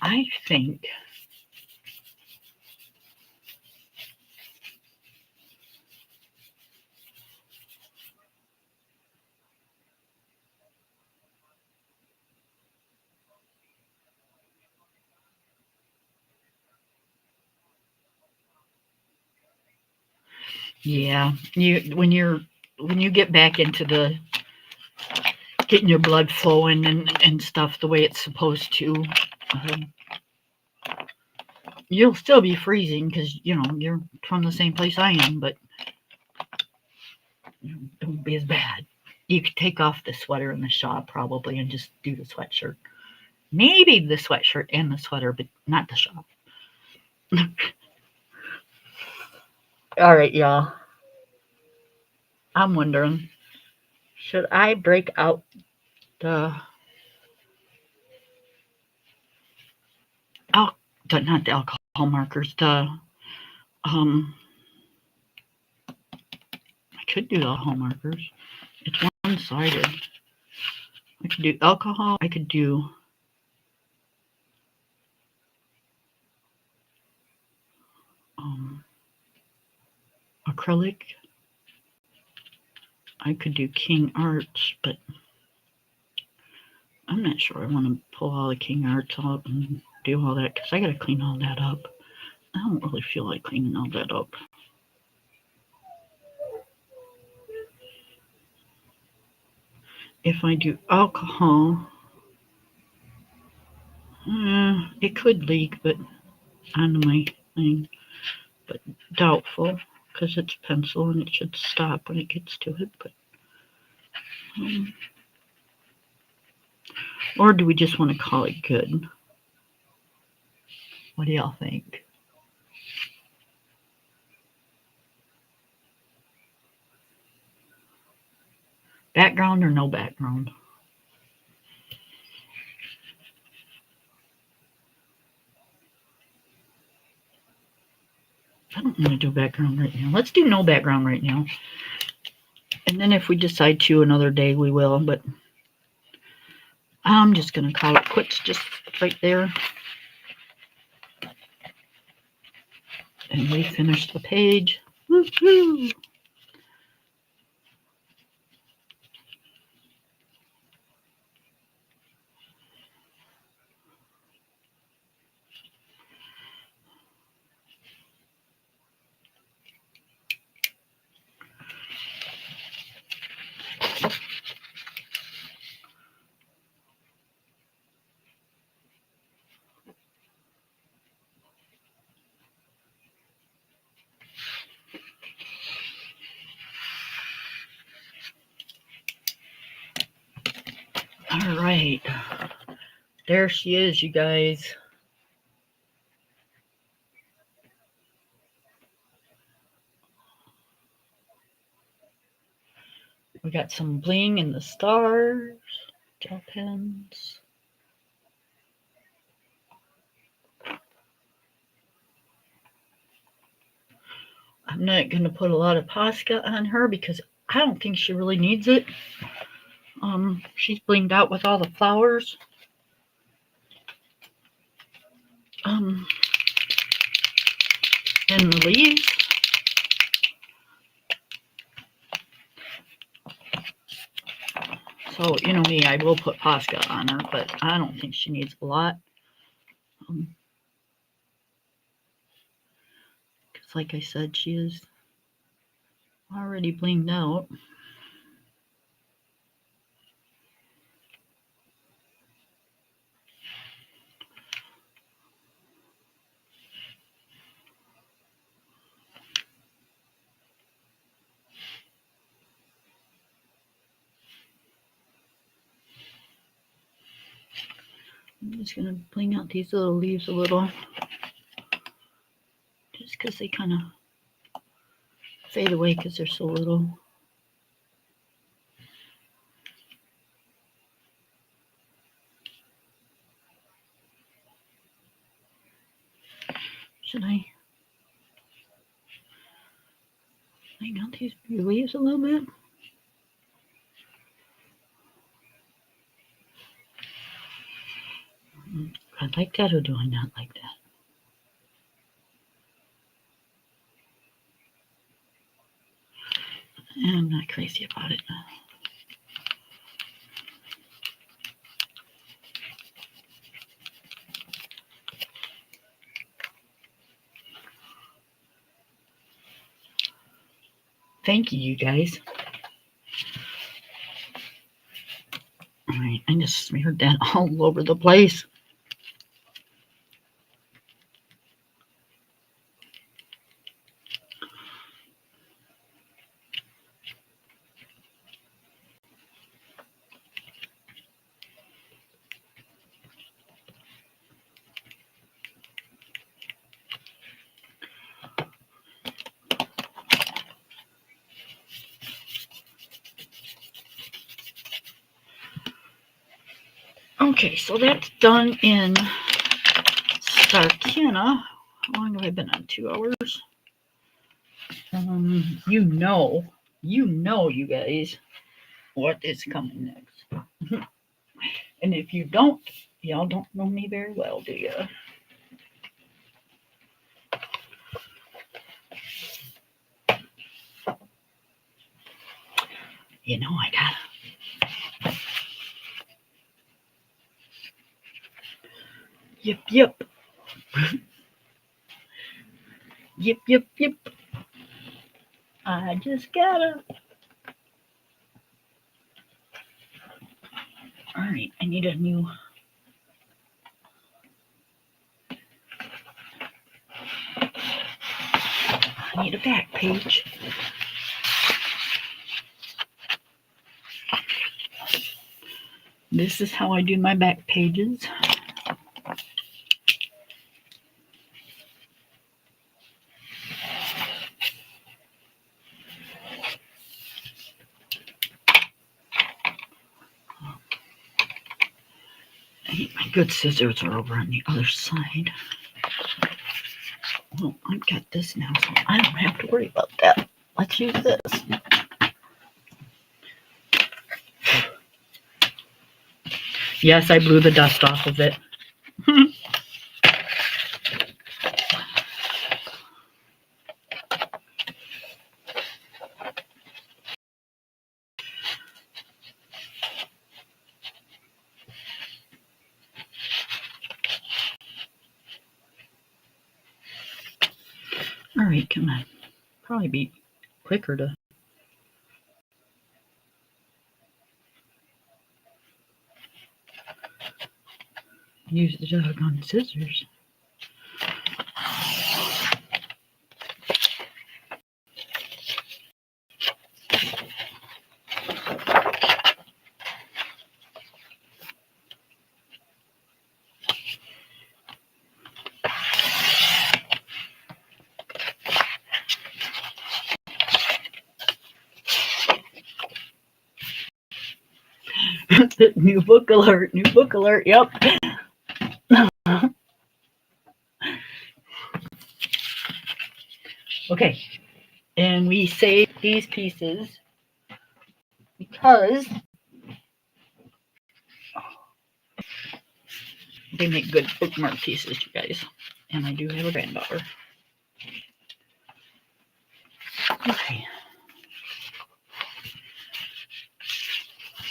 I think yeah, when you get back into the getting your blood flowing and stuff the way it's supposed to, um, you'll still be freezing because you know you're from the same place I am, but it won't be as bad. You could take off the sweater and the shawl probably and just do the sweatshirt. Maybe the sweatshirt and the sweater, but not the shawl. All right, y'all. I'm wondering, should I break out the al- not the alcohol markers, the um I could do the alcohol markers. It's one-sided. I could do alcohol, I could do acrylic, I could do King Arts, but I'm not sure I want to pull all the King Arts out and do all that because I got to clean all that up. I don't really feel like cleaning all that up. If I do alcohol, It could leak, but onto my thing, but doubtful because it's pencil and it should stop when it gets to it. But or do we just want to call it good? What do y'all think? Background or no background? I don't want to do background right now. Let's do no background right now. And then if we decide to another day, we will. But I'm just going to call it quits just right there. And we finish the page. Woo-hoo! All right. There she is, you guys. We got some bling in the stars, gel pens. I'm not going to put a lot of Posca on her because I don't think she really needs it. She's blinged out with all the flowers. And the leaves. So, you know me, I will put Posca on her, but I don't think she needs a lot. Because like I said, she is already blinged out. I'm just going to bling out these little leaves a little. Just because they kind of fade away because they're so little. Should I bling out these leaves a little bit? I like that, or do I not like that? I'm not crazy about it. Thank you, you guys. All right, I just smeared that all over the place. Okay, so that's done in Starkina. How long have I been on? 2 hours? You know, you guys, what is coming next. And if you don't, y'all don't know me very well, do you? You know I gotta. Yep, yep. Yep, yep, yep. I just gotta. All right, I need a new I need a back page. This is how I do my back pages. My good scissors are over on the other side. Well, I've got this now, so I don't have to worry about that. Let's use this. Yes, I blew the dust off of it. All right, come on. Probably be quicker to use the doggone scissors. New book alert, new book alert, yep. Okay, and we save these pieces because they make good bookmark pieces, you guys. And I do have a granddaughter. Okay.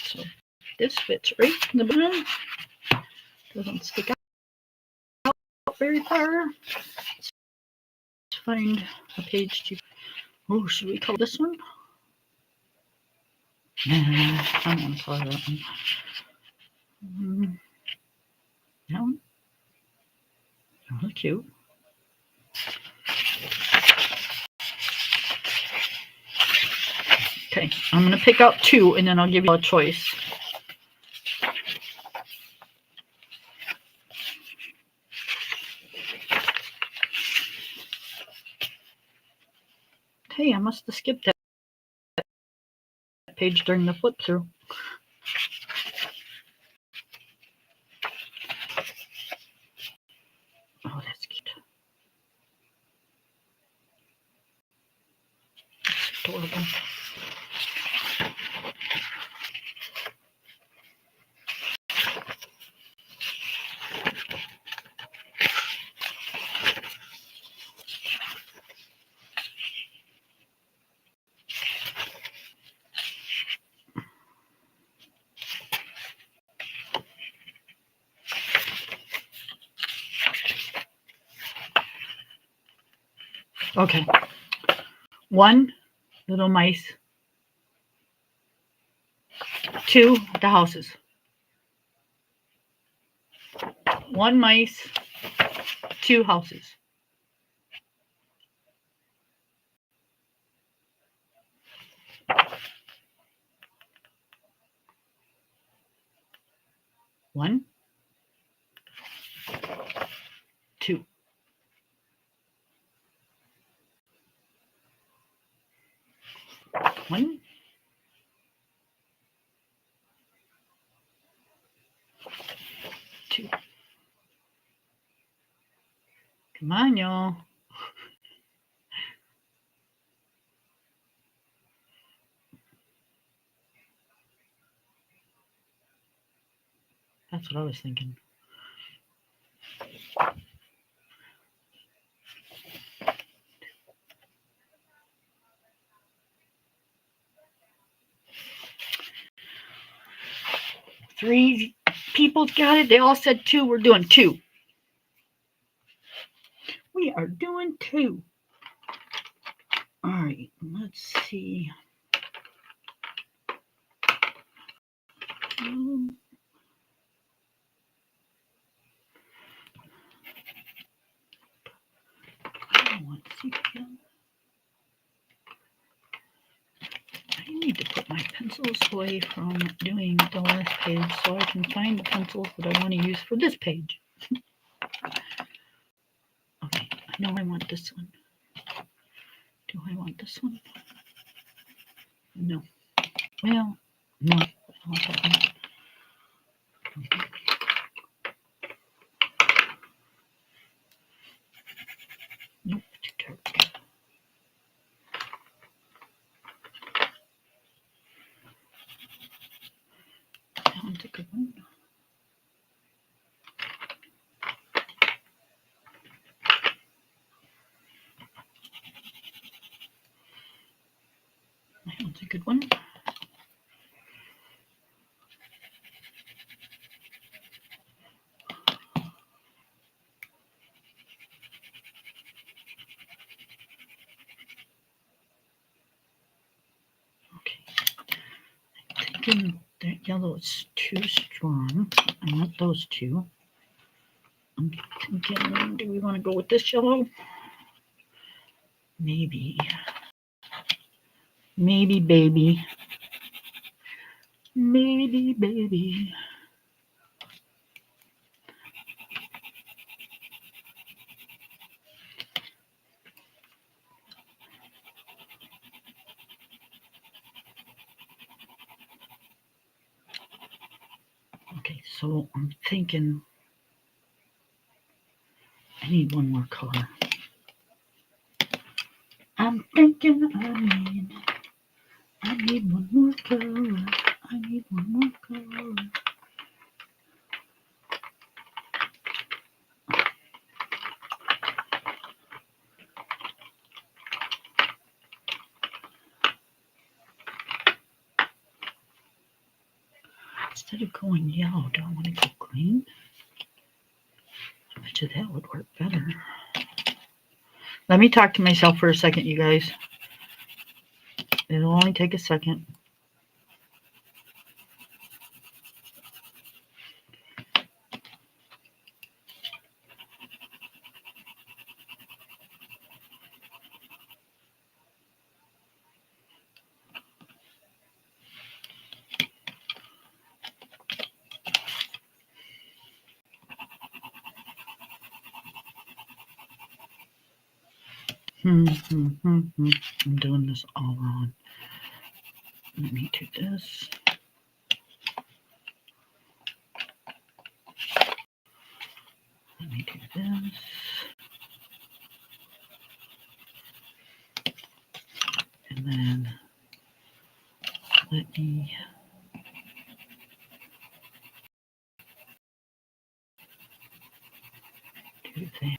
So this fits right in the bottom. Doesn't stick out very far. Let's find a page to. Oh, should we color this one? Nah, I don't want to color that one. That one? Oh, that's cute. Okay, I'm going to pick out two and then I'll give you a choice. Hey, I must have skipped that page during the flip through. Oh, that's cute. That's adorable. Okay. One, little mice. Two, the houses. One mice, two houses. One, two. One, two. Come on, y'all. That's what I was thinking. Three people got it. They all said two. We're doing two. We are doing two. All right, let's see. I don't want to see. to put my pencils away from doing the last page so I can find the pencils that I want to use for this page. Okay, I know I want this one. Do I want this one? No. Well, no. I don't want that one. Nope, too dark. That one's a good one. That one's a good one. Thinking that yellow is too strong. I want those two. I'm thinking, do we want to go with this yellow? Maybe. Maybe, baby. Maybe, baby. Okay, so I'm thinking I need one more color. I'm thinking I need one more color. I need one more color. Instead of going yellow, do I want to go green? I bet you that would work better. Let me talk to myself for a second, you guys. It'll only take a second. I'm doing this all wrong. Let me do this. Let me do this. And then let me do that.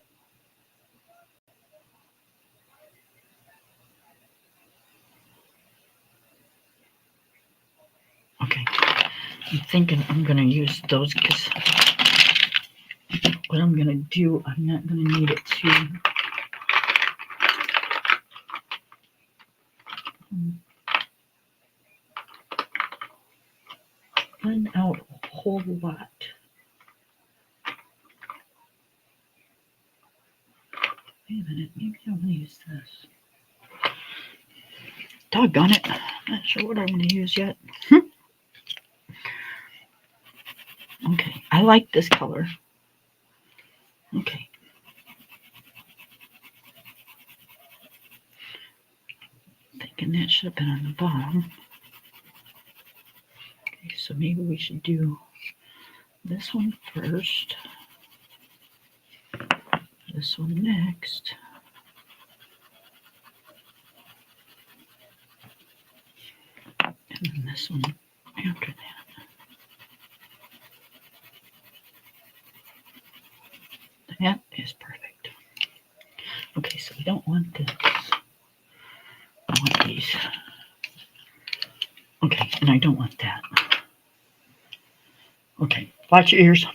Okay, I'm thinking I'm going to use those because what I'm going to do, I'm not going to need it to blend out a whole lot. Wait a minute, maybe I want to use this. Doggone it, not sure what I want to use yet. Okay, I like this color. Okay. Thinking that should have been on the bottom. Okay, so maybe we should do this one first. This one next. And then this one after that. That is perfect. Okay, so we don't want this. I want these. Okay, and I don't want that. Okay, watch your ears.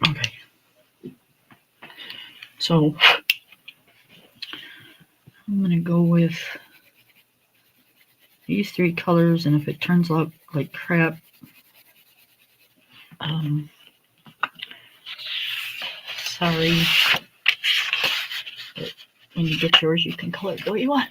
Okay. So I'm going to go with these 3 colors, and if it turns out like crap, sorry. But when you get yours, you can color it the way you want.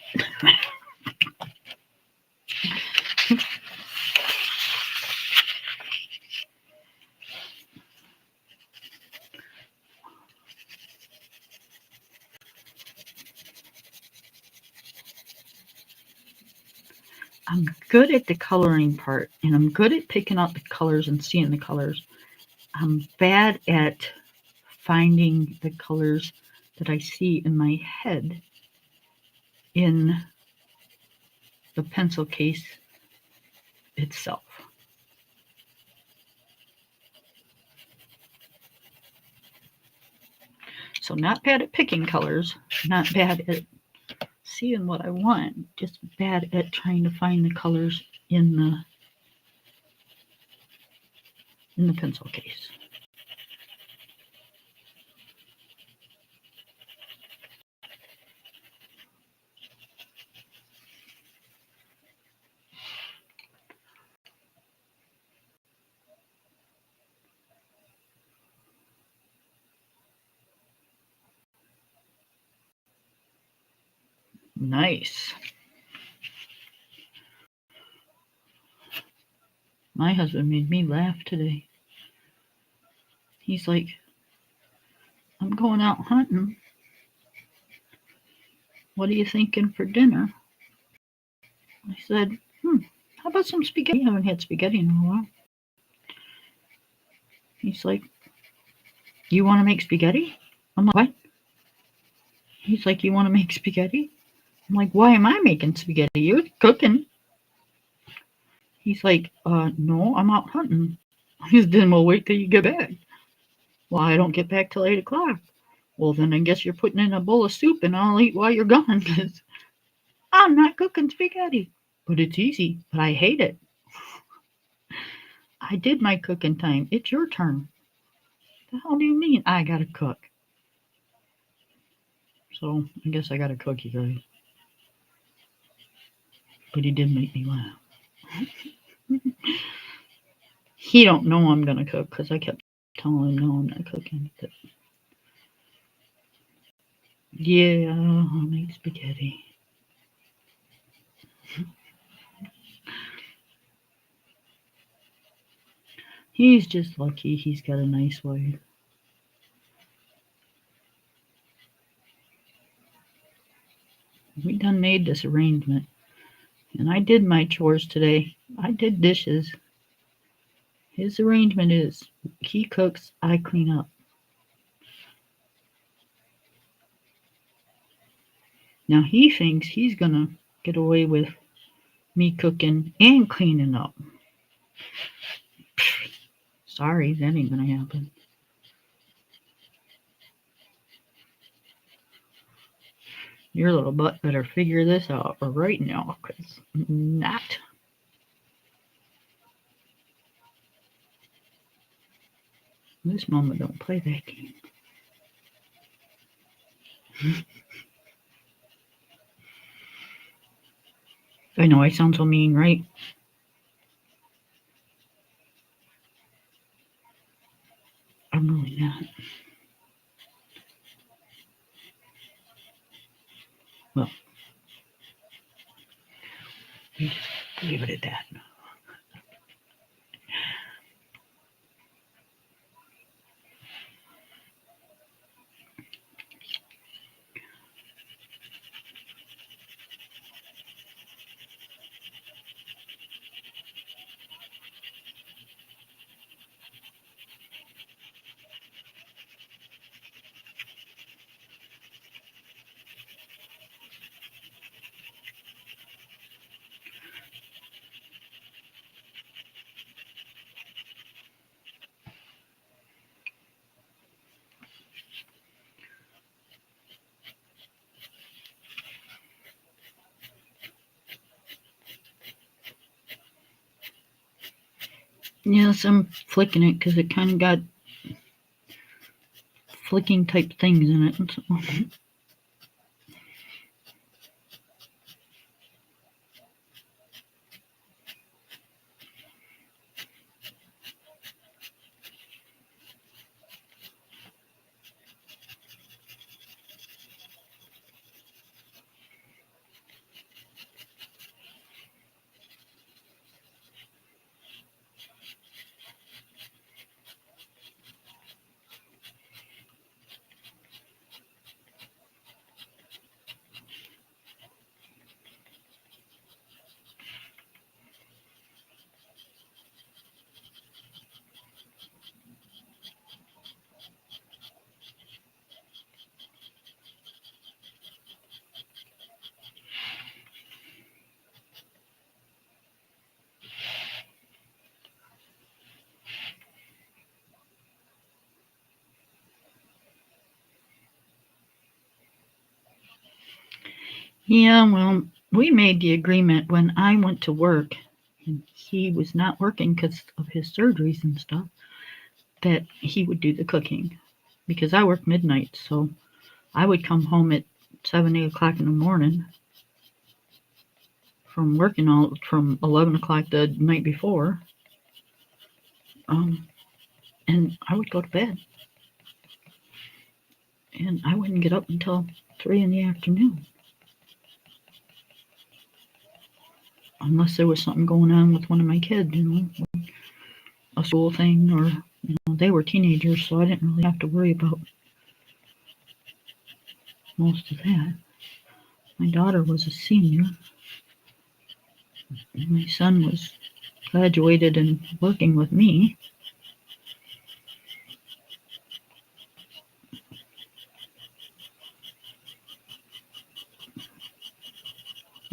I'm good at the coloring part, and I'm good at picking out the colors and seeing the colors. I'm bad at finding the colors that I see in my head in the pencil case itself. So not bad at picking colors, not bad at seeing what I want, just bad at trying to find the colors in the pencil case. Nice. My husband made me laugh today. He's like, I'm going out hunting. What are you thinking for dinner? I said, how about some spaghetti? I haven't had spaghetti in a while. He's like, you want to make spaghetti? I'm like, what? He's like, you want to make spaghetti? I'm like, why am I making spaghetti? You're cooking. He's like, no, I'm out hunting. I said, then we'll wait till you get back. Well, I don't get back till 8 o'clock. Well, then I guess you're putting in a bowl of soup and I'll eat while you're gone because I'm not cooking spaghetti. But it's easy, but I hate it. I did my cooking time. It's your turn. The hell do you mean I gotta cook? So I guess I gotta cook, you guys. But he did make me laugh. He don't know I'm gonna cook because I kept telling him no, I'm not cooking. But yeah, I'll make spaghetti. He's just lucky he's got a nice wife. We done made this arrangement. And I did my chores today. I did dishes. His arrangement is he cooks, I clean up. Now he thinks he's gonna get away with me cooking and cleaning up. Sorry, that ain't gonna happen. Your little butt better figure this out right now, because not. This mama don't play that game. I know I sound so mean, right? I'm really not. Well, leave it at that. Yes, I'm flicking it because it kind of got flicking type things in it. So. Yeah, well, we made the agreement when I went to work and he was not working because of his surgeries and stuff, that he would do the cooking because I work midnight. So I would come home at 7, 8 o'clock in the morning from working all from 11 o'clock the night before. Um, and I would go to bed and I wouldn't get up until 3 in the afternoon unless there was something going on with one of my kids, a school thing or, they were teenagers, so I didn't really have to worry about most of that. My daughter was a senior. My son was graduated and working with me.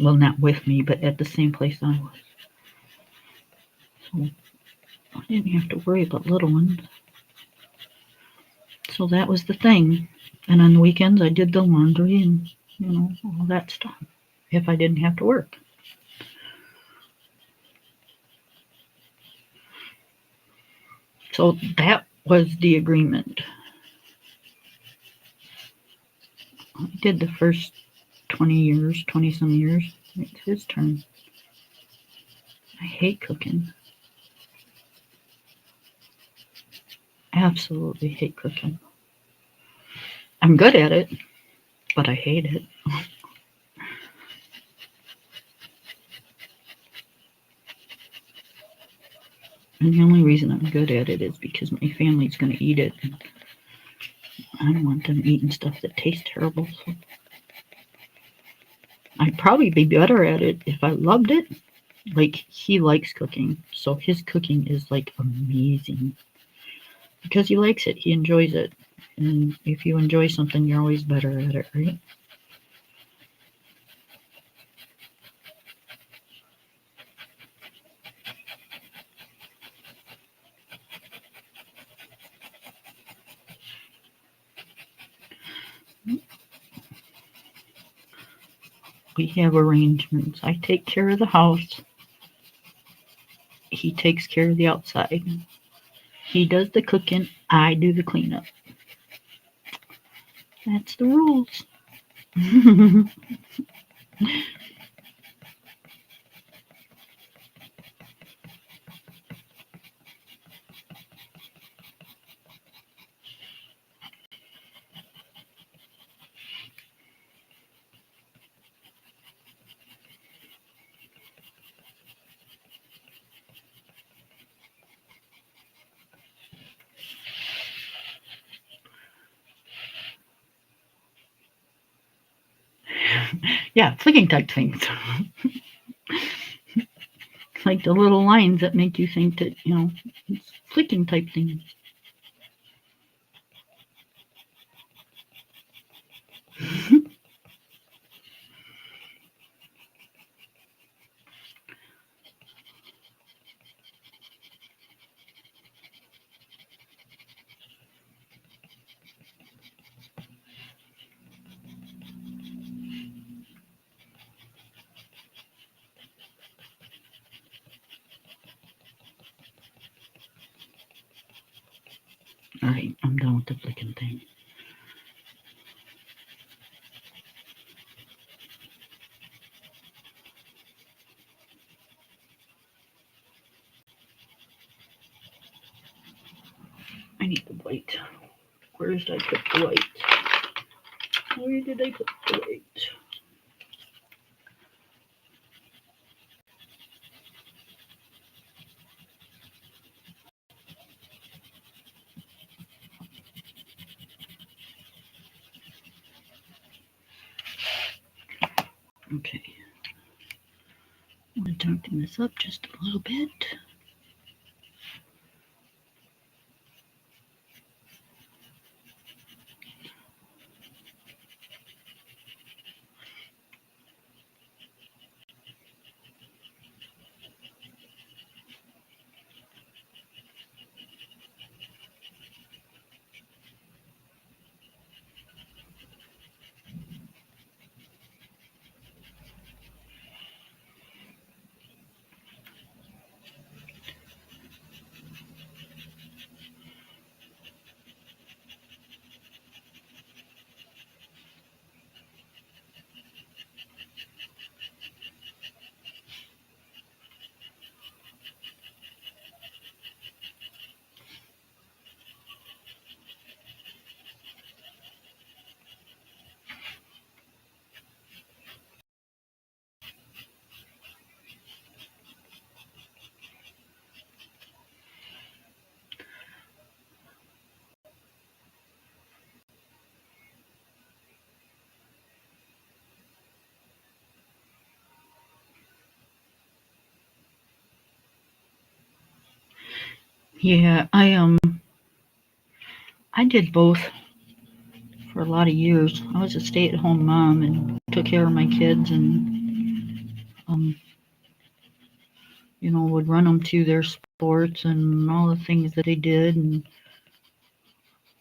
Well, not with me, but at the same place I was. So I didn't have to worry about little ones. So that was the thing. And on the weekends, I did the laundry and, all that stuff if I didn't have to work. So that was the agreement. I did the first 20 years, 20 some years. It's his turn. I hate cooking. Absolutely hate cooking. I'm good at it, but I hate it. And the only reason I'm good at it is because my family's going to eat it. And I don't want them eating stuff that tastes terrible. So I'd probably be better at it if I loved it. Like, he likes cooking, so his cooking is like amazing. Because he likes it, he enjoys it. And if you enjoy something, you're always better at it, right? We have arrangements. I take care of the house. He takes care of the outside. He does the cooking. I do the cleanup. That's the rules. Yeah, flicking type things. Like the little lines that make you think that, it's flicking type things. Alright, I'm done with the flicking thing. I need the white. Where did I put the white? Where did I put the white? Okay. I'm going to darken this up just a little bit. Yeah, I did both for a lot of years. I was a stay-at-home mom and took care of my kids, and um, would run them to their sports and all the things that they did,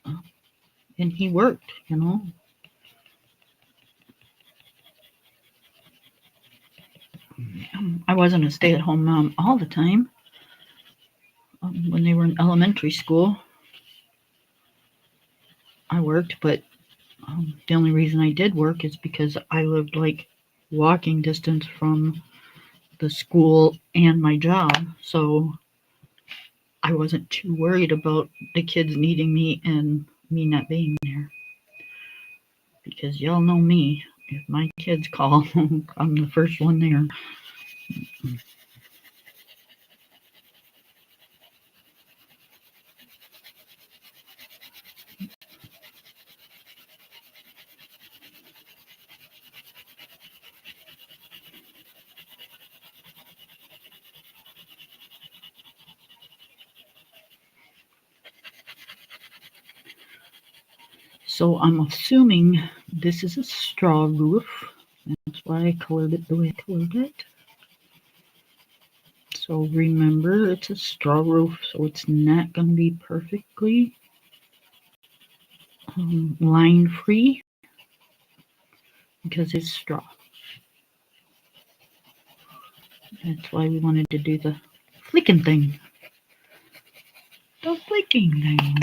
uh, and he worked. I wasn't a stay-at-home mom all the time. When they were in elementary school, I worked, but the only reason I did work is because I lived like walking distance from the school and my job. So I wasn't too worried about the kids needing me and me not being there. Because y'all know me. If my kids call, I'm the first one there. So I'm assuming this is a straw roof. That's why I colored it the way I colored it. So remember, it's a straw roof, so it's not going to be perfectly line free because it's straw. That's why we wanted to do the flicking thing. The flicking thing.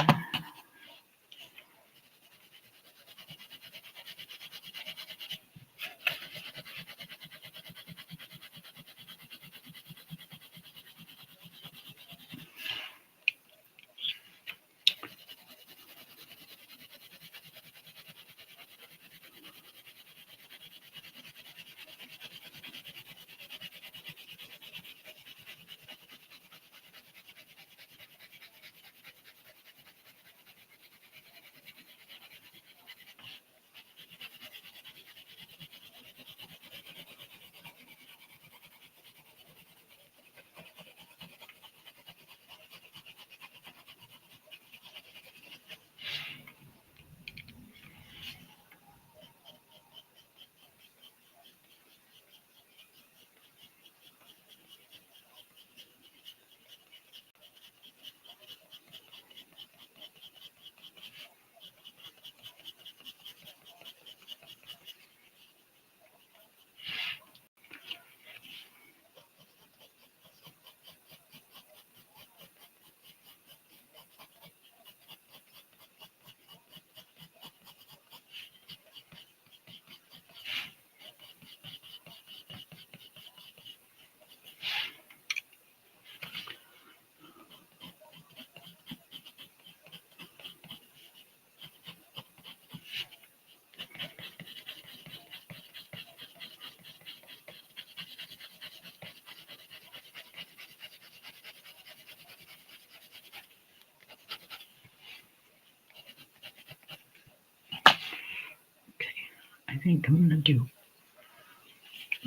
I think I'm going to do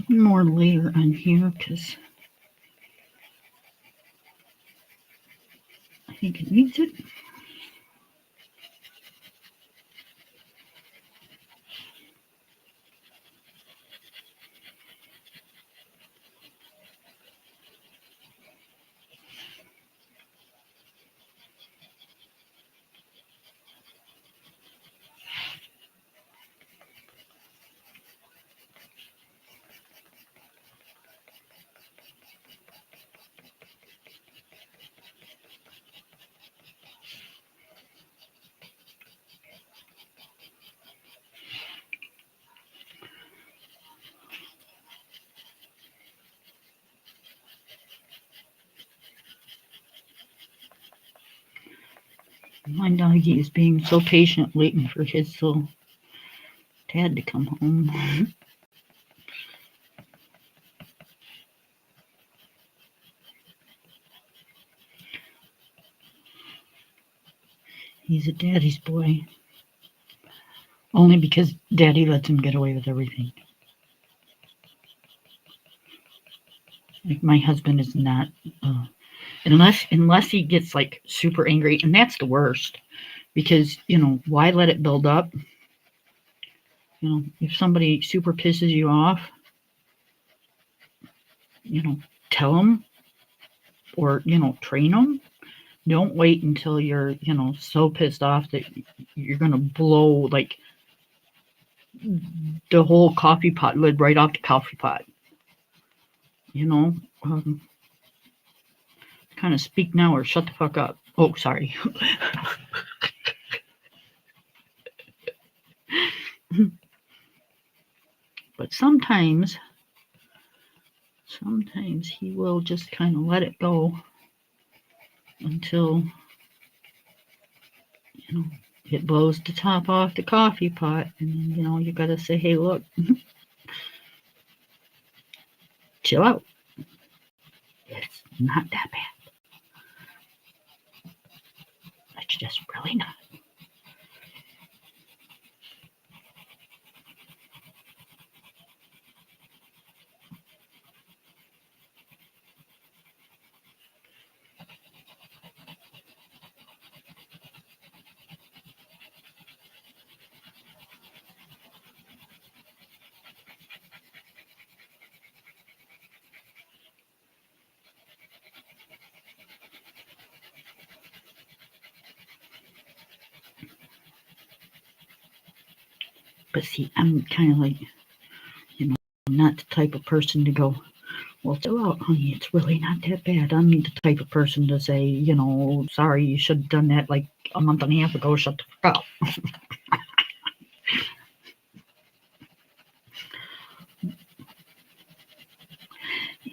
one more layer on here because I think it needs it. My doggy is being so patient waiting for his little dad to come home. He's a daddy's boy. Only because daddy lets him get away with everything. Like my husband is not unless he gets like super angry, and that's the worst, because why let it build up? If somebody super pisses you off, tell them, or train them. Don't wait until you're so pissed off that you're gonna blow like the whole coffee pot lid right off the coffee pot. Kind of speak now or shut the fuck up. Oh, sorry. But sometimes he will just kind of let it go until it blows the top off the coffee pot, and you gotta say, hey, look, chill out. It's not that bad. It's just really not. But see, I'm kind of like, not the type of person to go, well, chill out, honey, it's really not that bad. I'm the type of person to say, sorry, you should have done that like a month and a half ago. Shut the fuck up.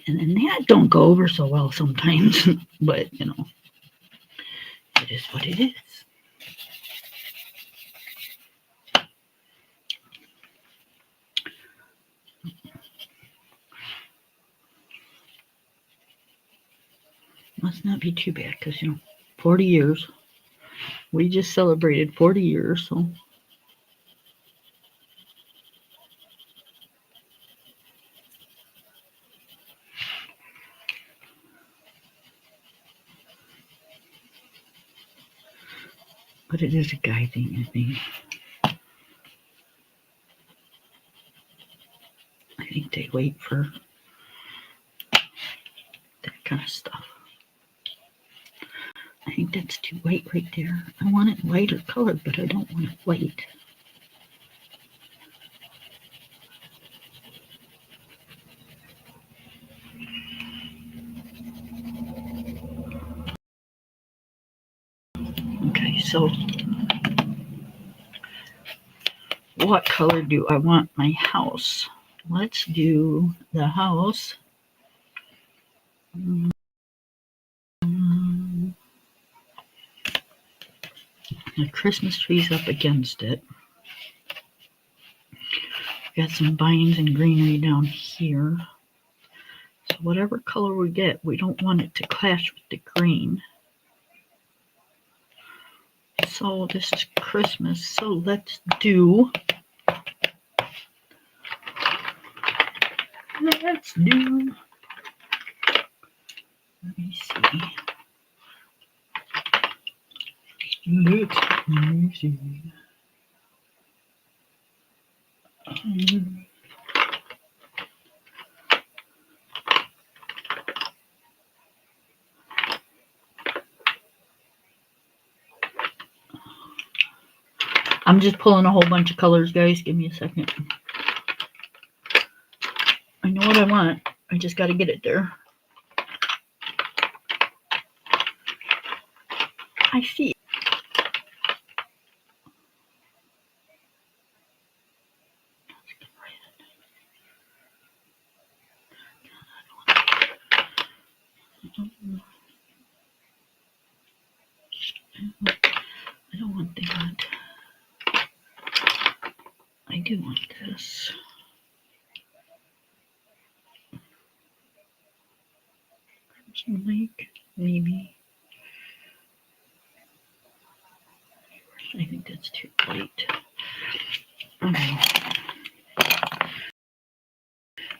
And that don't go over so well sometimes. But, it is what it is. Must not be too bad, because 40 years. We just celebrated 40 years, so. But it is a guy thing, I think. I think they wait for that kind of stuff. I think that's too white right there. I want it lighter colored, but I don't want it white. Okay, so what color do I want my house? Let's do the house. The Christmas tree's up against it. Got some vines and greenery down here. So whatever color we get, we don't want it to clash with the green. So this is Christmas, so let's do let me see. Let me see. I'm just pulling a whole bunch of colors, guys. Give me a second. I know what I want. I just got to get it there. I see. I don't want that. I do want this. Crimson Lake, maybe. I think that's too light. Okay.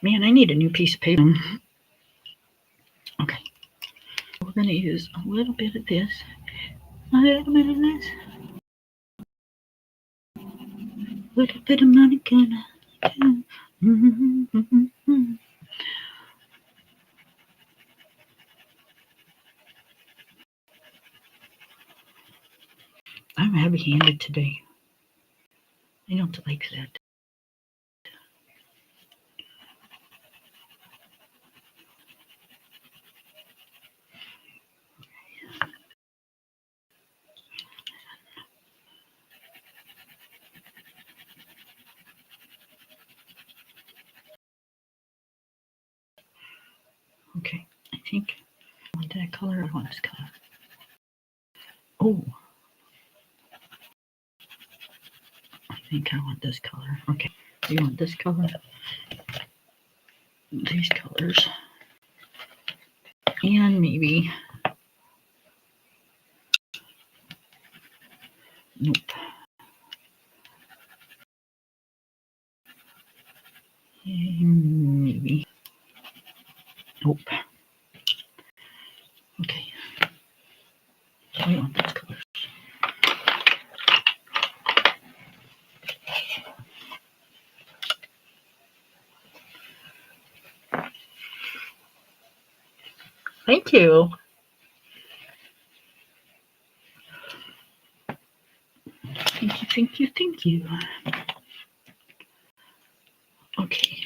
Man, I need a new piece of paper. Okay. we're going to use a little bit of this, a little bit of this, a little bit of Monica. I'm heavy-handed today. I don't like that. Okay, I think I want that color. I want this color. Oh, I think I want this color. Okay, you want this color? These colors. And maybe, nope. And maybe, nope. Okay, I want those colors. Thank you. Thank you, thank you, thank you. Okay.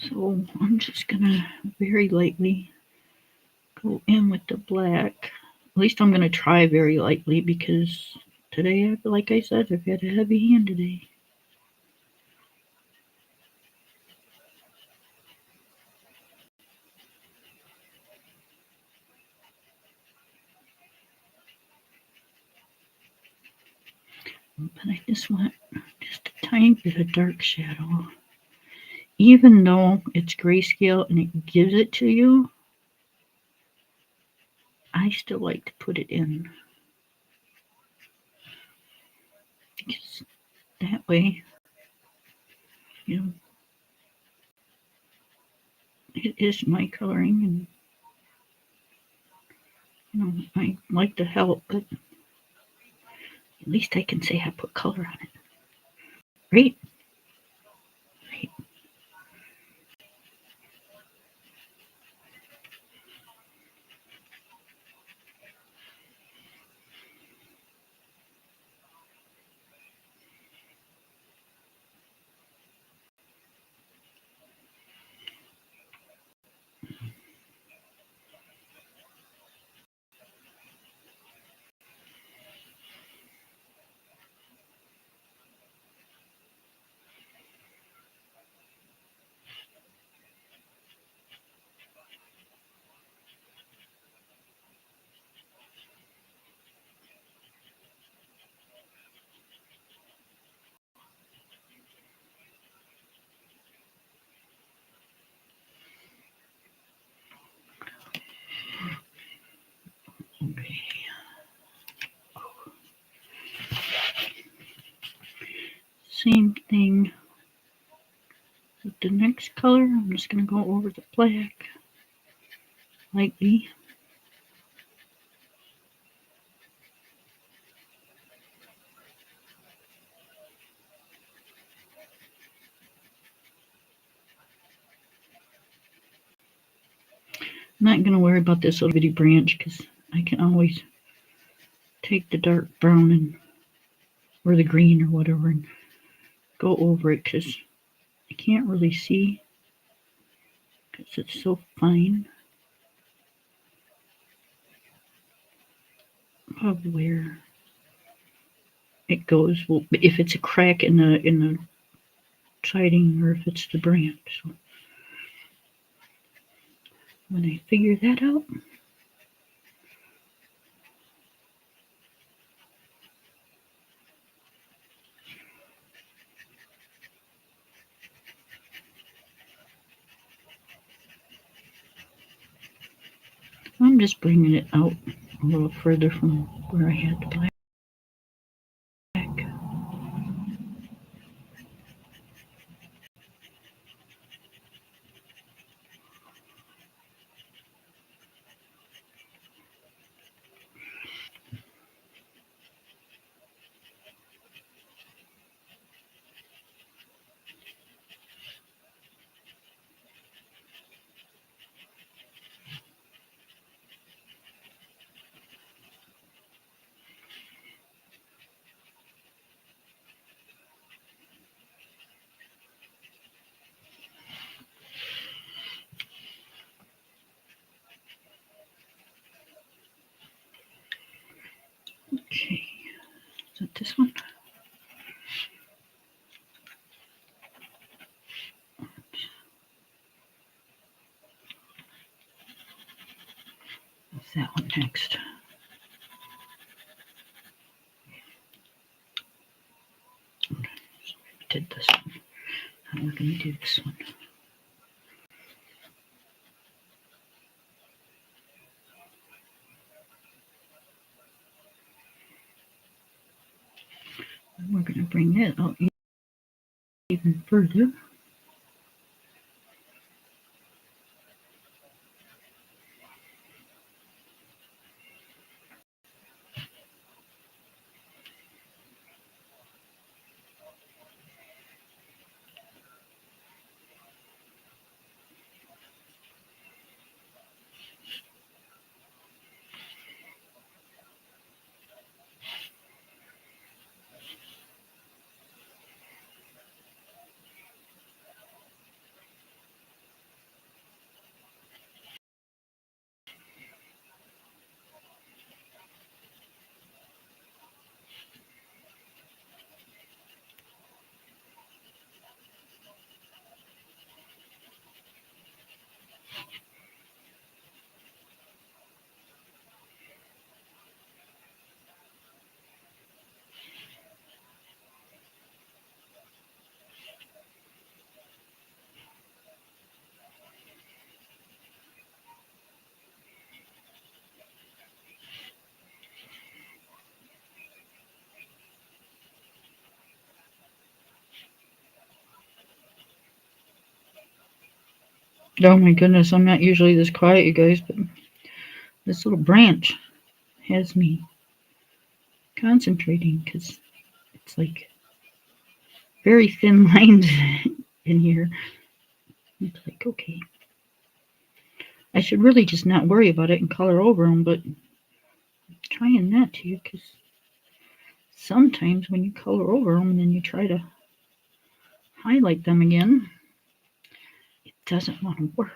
So I'm just gonna very lightly go in with the black. At least I'm gonna try very lightly because today, like I said, I've had a heavy hand today. But I just want just a tiny bit of dark shadow. Even though it's grayscale and it gives it to you, I still like to put it in. Because that way, you know, it is my coloring and, you know, I like to help, but at least I can say I put color on it. Right? Right. Okay. Same thing with the next color. I'm just going to go over the black lightly. I'm not going to worry about this little bitty branch because I can always take the dark brown and or the green or whatever and go over it because I can't really see because it's so fine of where it goes. Well, if it's a crack in the siding or if it's the branch. So when I figure that out, I'm just bringing it out a little further from where I had the black. that one next. Okay, so we did this one. Now we're going to do this one. And we're going to bring it out even further. Oh my goodness, I'm not usually this quiet, you guys, but this little branch has me concentrating because it's like very thin lines in here. It's like, okay. I should really just not worry about it and color over them, but I'm trying not to because sometimes when you color over them and then you try to highlight them again, it doesn't want to work.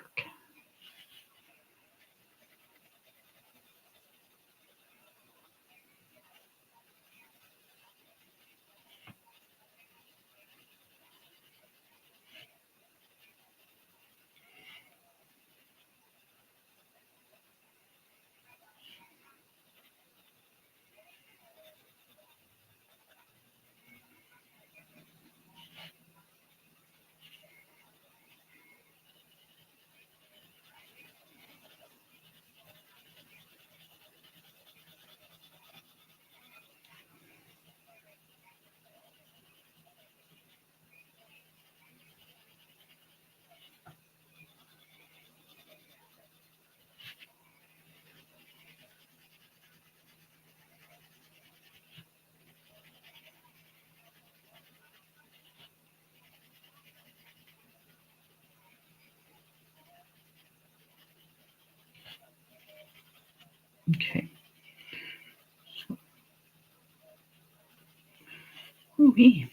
Okay. Ooh-wee.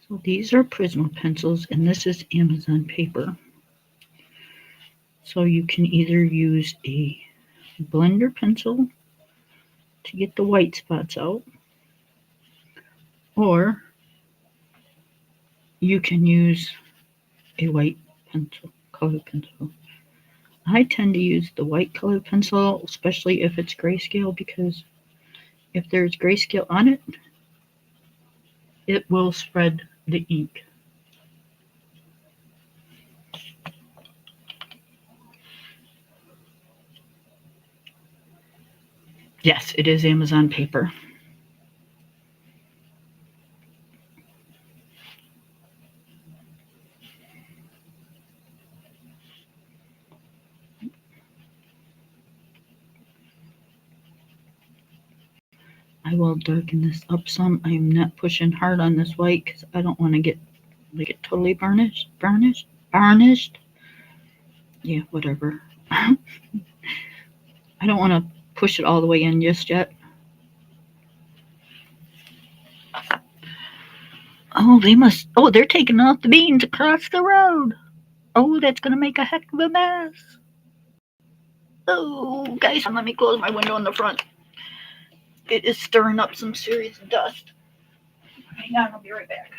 So these are Prisma pencils, and this is Amazon paper. So you can either use a blender pencil to get the white spots out, or you can use a white pencil, colored pencil. I tend to use the white colored pencil, especially if it's grayscale, because if there's grayscale on it, it will spread the ink. Yes, it is Amazon paper. I will darken this up some. I am not pushing hard on this white because I don't want to get it totally varnished. Yeah, whatever. I don't want to push it all the way in just yet. Oh, they're taking off the beans across the road. Oh, that's going to make a heck of a mess. Oh, guys, let me close my window in the front. It is stirring up some serious dust. Hang on, I'll be right back.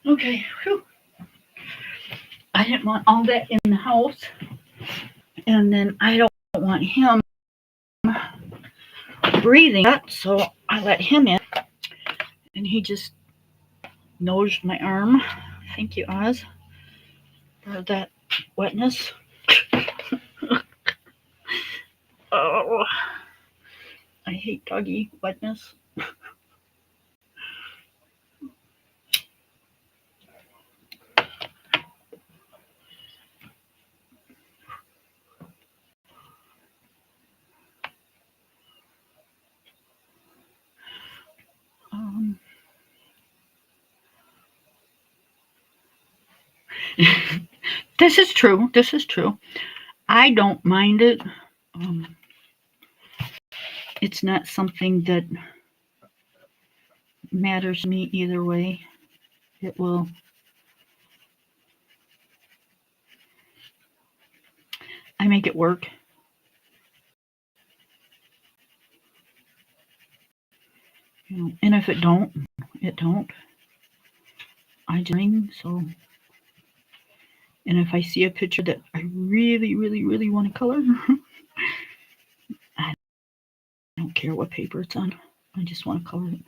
Okay, whew. I didn't want all that in the house. And then I don't want him breathing that, so I let him in. And he just nosed my arm. Thank you, Oz, for that wetness. Oh, I hate doggy wetness. Um, this is true. This is true. I don't mind it. Um, it's not something that matters to me either way. It will. I make it work. You know, and if it don't, it don't. I just so. And if I see a picture that I really, really, really want to color, I don't care what paper it's on. I just want to color it.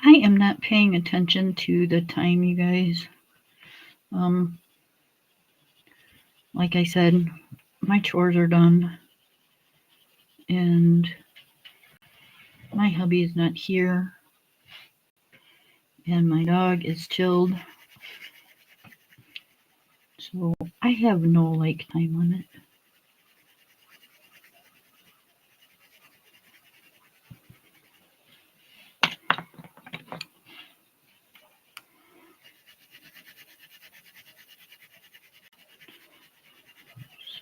I am not paying attention to the time, you guys. Like I said, my chores are done, and my hubby is not here, and my dog is chilled. So I have no like time limit.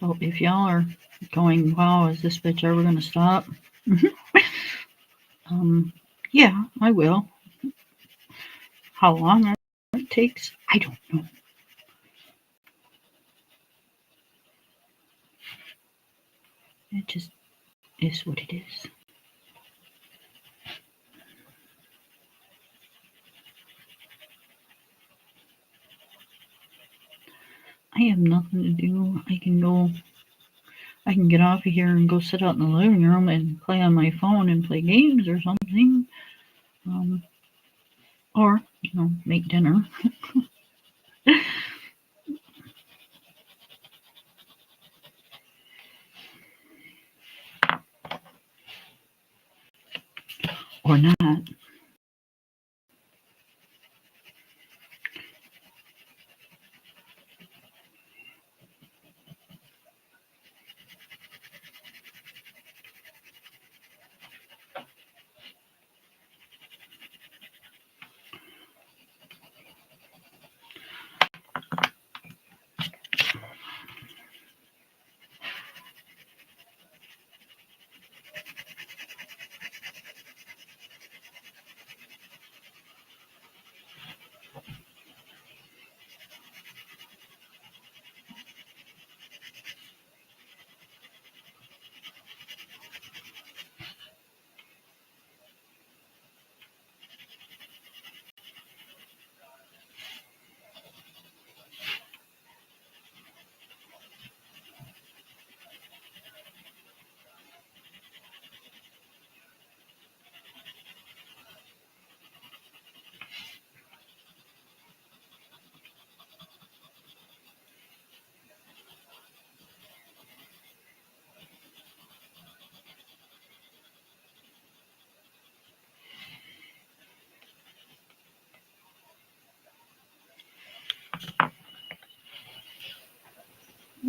So if y'all are going, wow, is this bitch ever gonna stop? Yeah, I will. How long it takes, I don't know. It just is what it is. I have nothing to do. I can get off of here and go sit out in the living room and play on my phone and play games or something. Or, make dinner. Or not.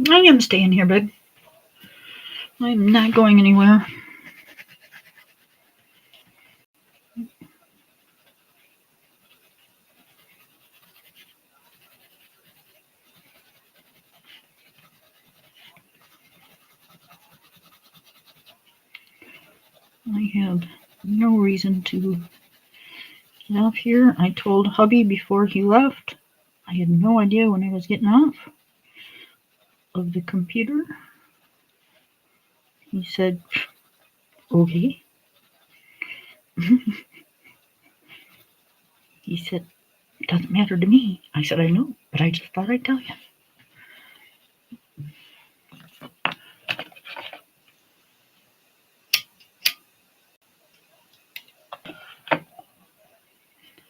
I am staying here, babe. I'm not going anywhere. I have no reason to get off here. I told hubby before he left. I had no idea when I was getting off of the computer. He said, okay. He said, it doesn't matter to me. I said, I know, but I just thought I'd tell you.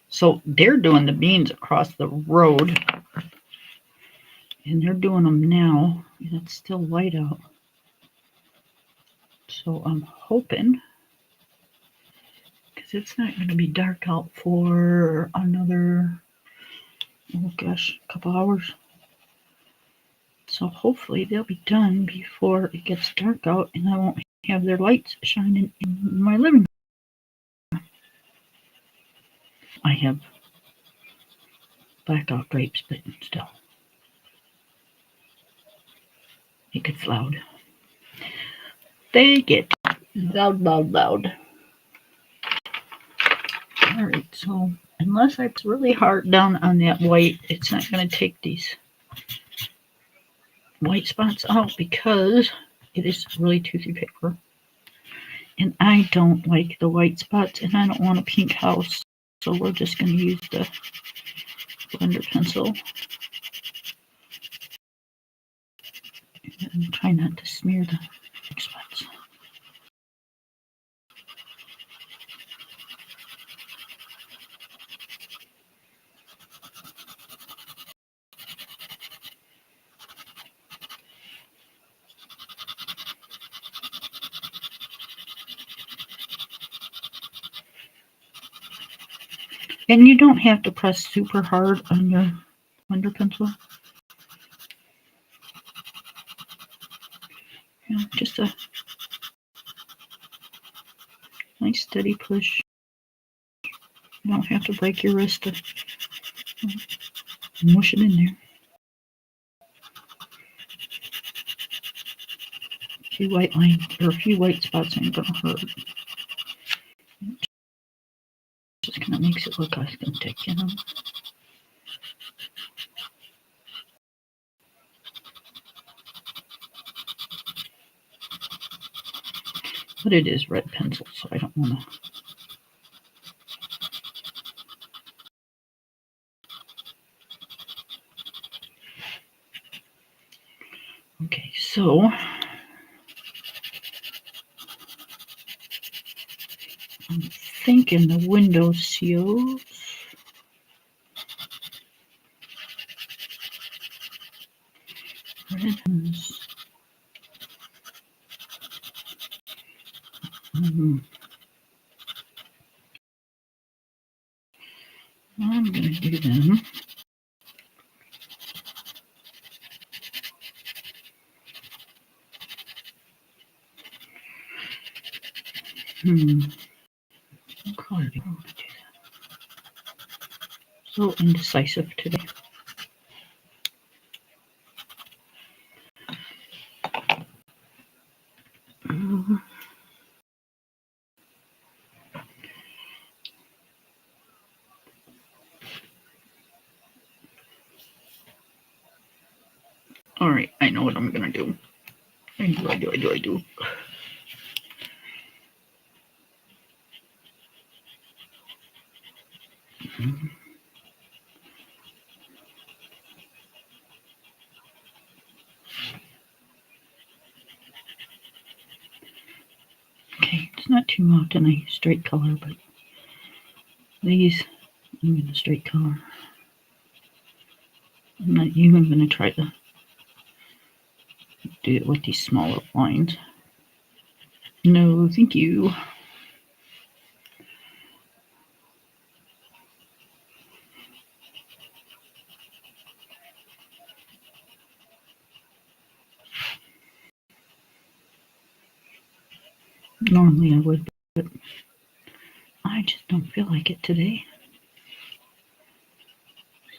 So they're doing the beans across the road. And they're doing them now. And it's still light out. So I'm hoping, because it's not going to be dark out for another, oh gosh, a couple hours. So hopefully they'll be done before it gets dark out and I won't have their lights shining in my living room. I have blackout drapes, but still. It gets loud. They get loud, loud, loud. Alright, so unless I press really hard down on that white, it's not going to take these white spots out because it is really toothy paper. And I don't like the white spots and I don't want a pink house. So we're just going to use the blender pencil. And try not to smear the spots. And you don't have to press super hard on your blender pencil. Just a nice steady push. You don't have to break your wrist to mush it in there. few white lines or a few white spots ain't gonna hurt. Just kind of makes it look authentic, you know. But it is red pencil, so I don't want to. Okay, so I'm thinking the window seals. Red ones. I'm going to do them. What color do I want to do that? So indecisive today. All right, I know what I'm going to do. I do. Okay, it's not too often I use straight color, but these I'm in a straight color. I'm not even going to try to do it with these smaller lines. No, thank you. Normally I would, but I just don't feel like it today.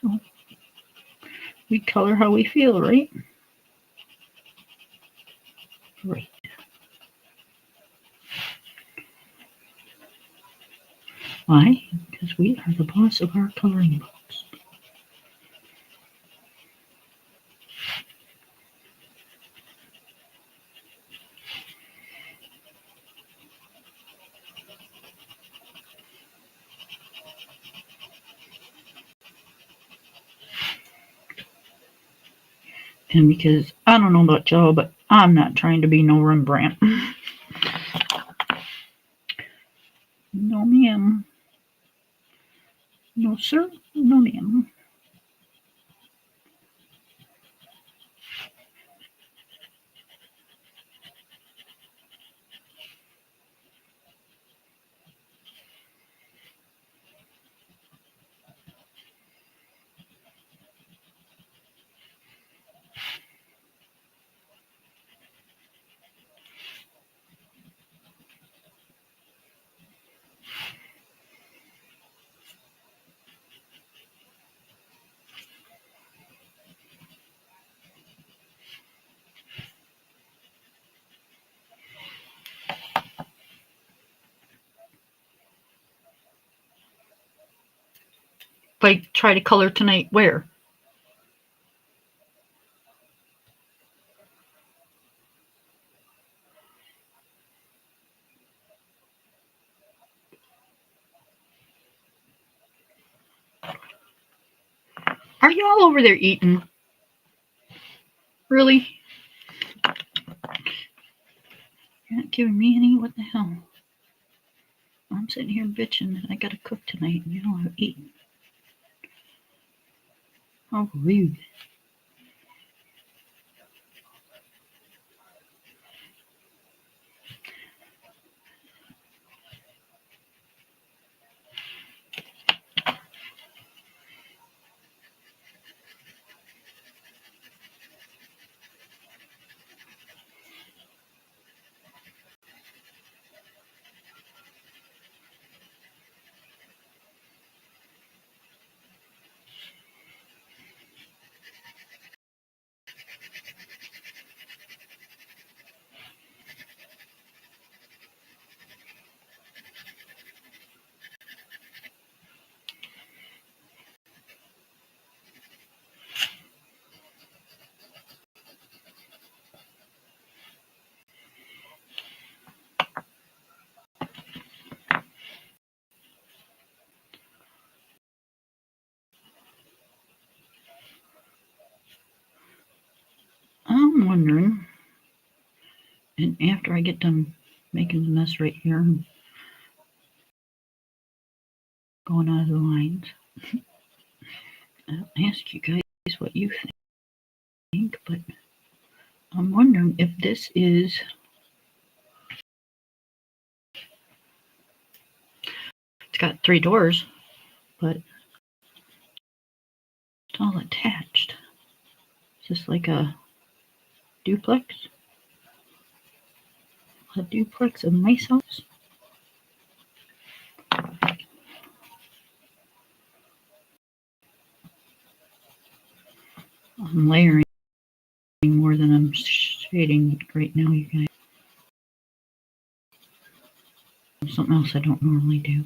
So we color how we feel, right? Right. Why? Because we are the boss of our coloring books. And because I don't know about y'all, but I'm not trying to be no Rembrandt. No, ma'am. No, sir. No, ma'am. If I try to color tonight, where? Are you all over there eating? Really? You're not giving me any? What the hell? I'm sitting here bitching that I gotta cook tonight and you don't have eaten. How rude. wondering, and after I get done making the mess right here and going out of the lines, I'll ask you guys what you think, but I'm wondering if this is, it's got 3 doors, but it's all attached. Just like a duplex. A duplex of my house. I'm layering more than I'm shading right now, you guys. Something else I don't normally do.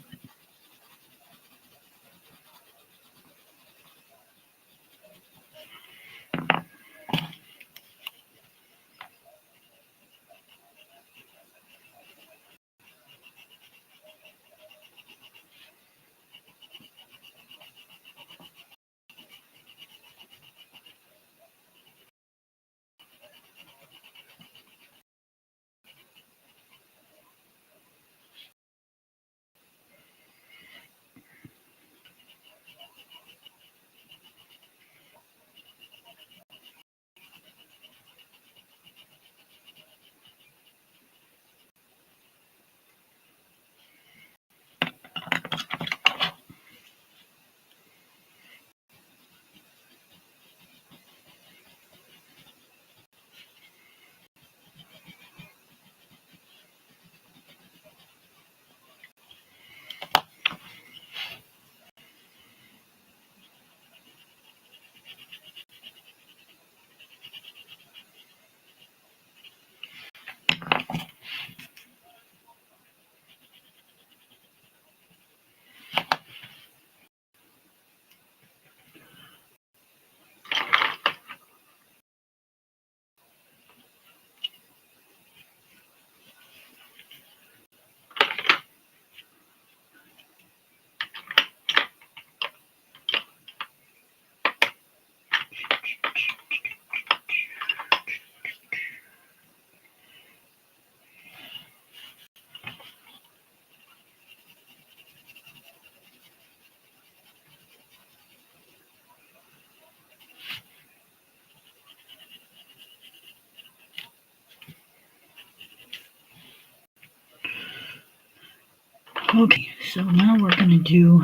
Okay, so now we're going to do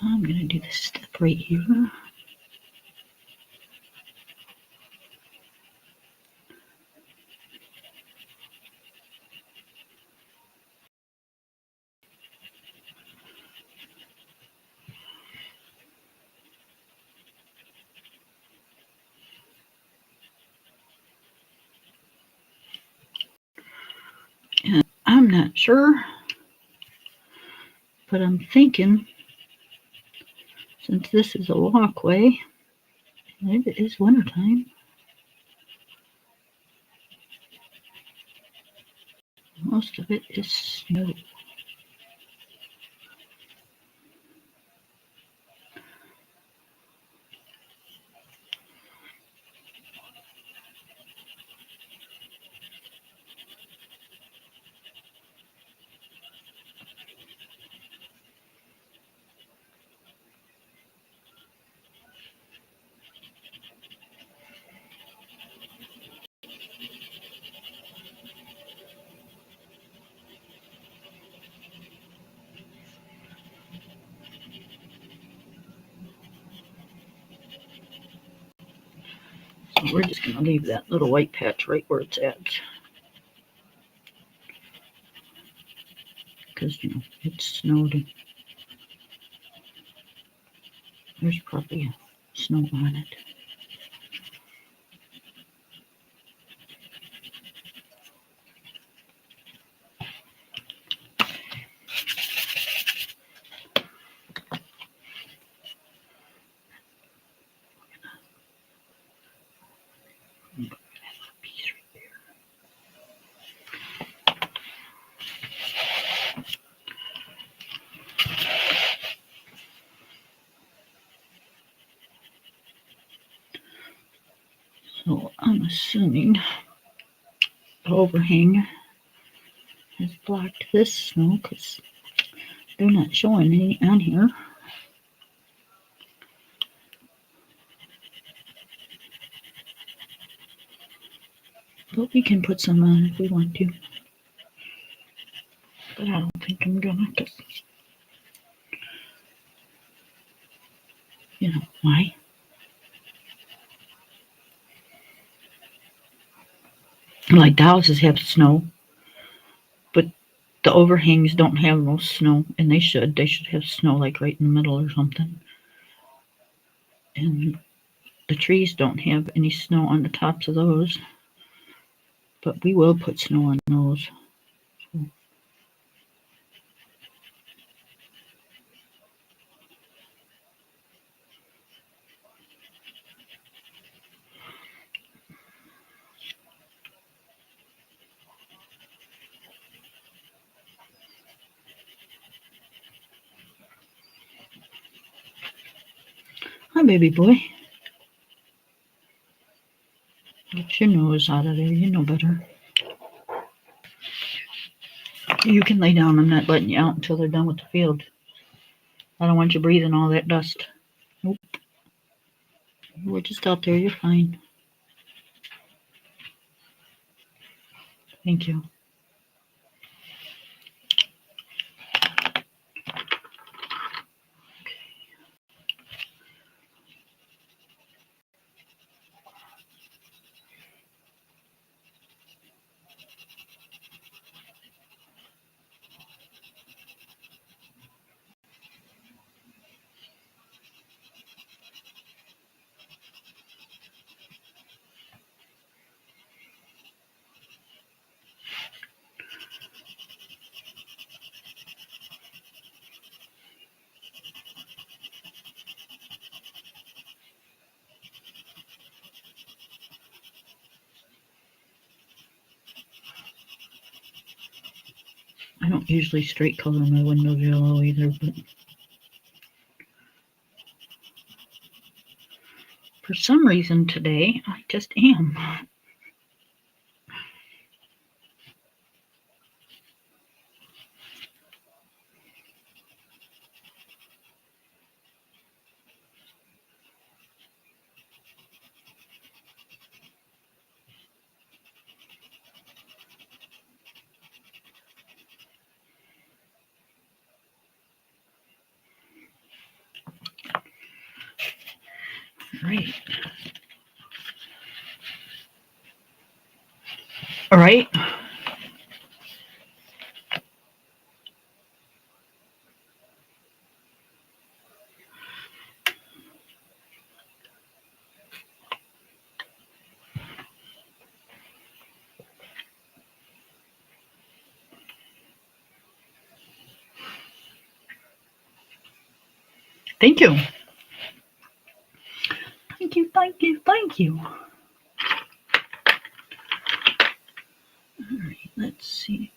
I'm going to do this step right here. And I'm not sure, but I'm thinking, since this is a walkway, and it is wintertime, most of it is snow. So we're just going to leave that little white patch right where it's at. Because, you know, it snowed and there's probably snow on it. So I'm assuming the overhang has blocked this snow because they're not showing any on here. But we can put some on if we want to. But I don't think I'm gonna, because you know why? Like the houses have snow, but the overhangs don't have no snow, and they should. They should have snow like right in the middle or something. And the trees don't have any snow on the tops of those, but we will put snow on those. So. Hi, baby boy. Get your nose out of there. You know better. You can lay down. I'm not letting you out until they're done with the field. I don't want you breathing all that dust. Nope. We're just out there. You're fine. Thank you. I don't usually straight color my windows yellow either, but for some reason today, I just am. Right. All right. Thank you. Thank you, thank you, thank you. All right, let's see.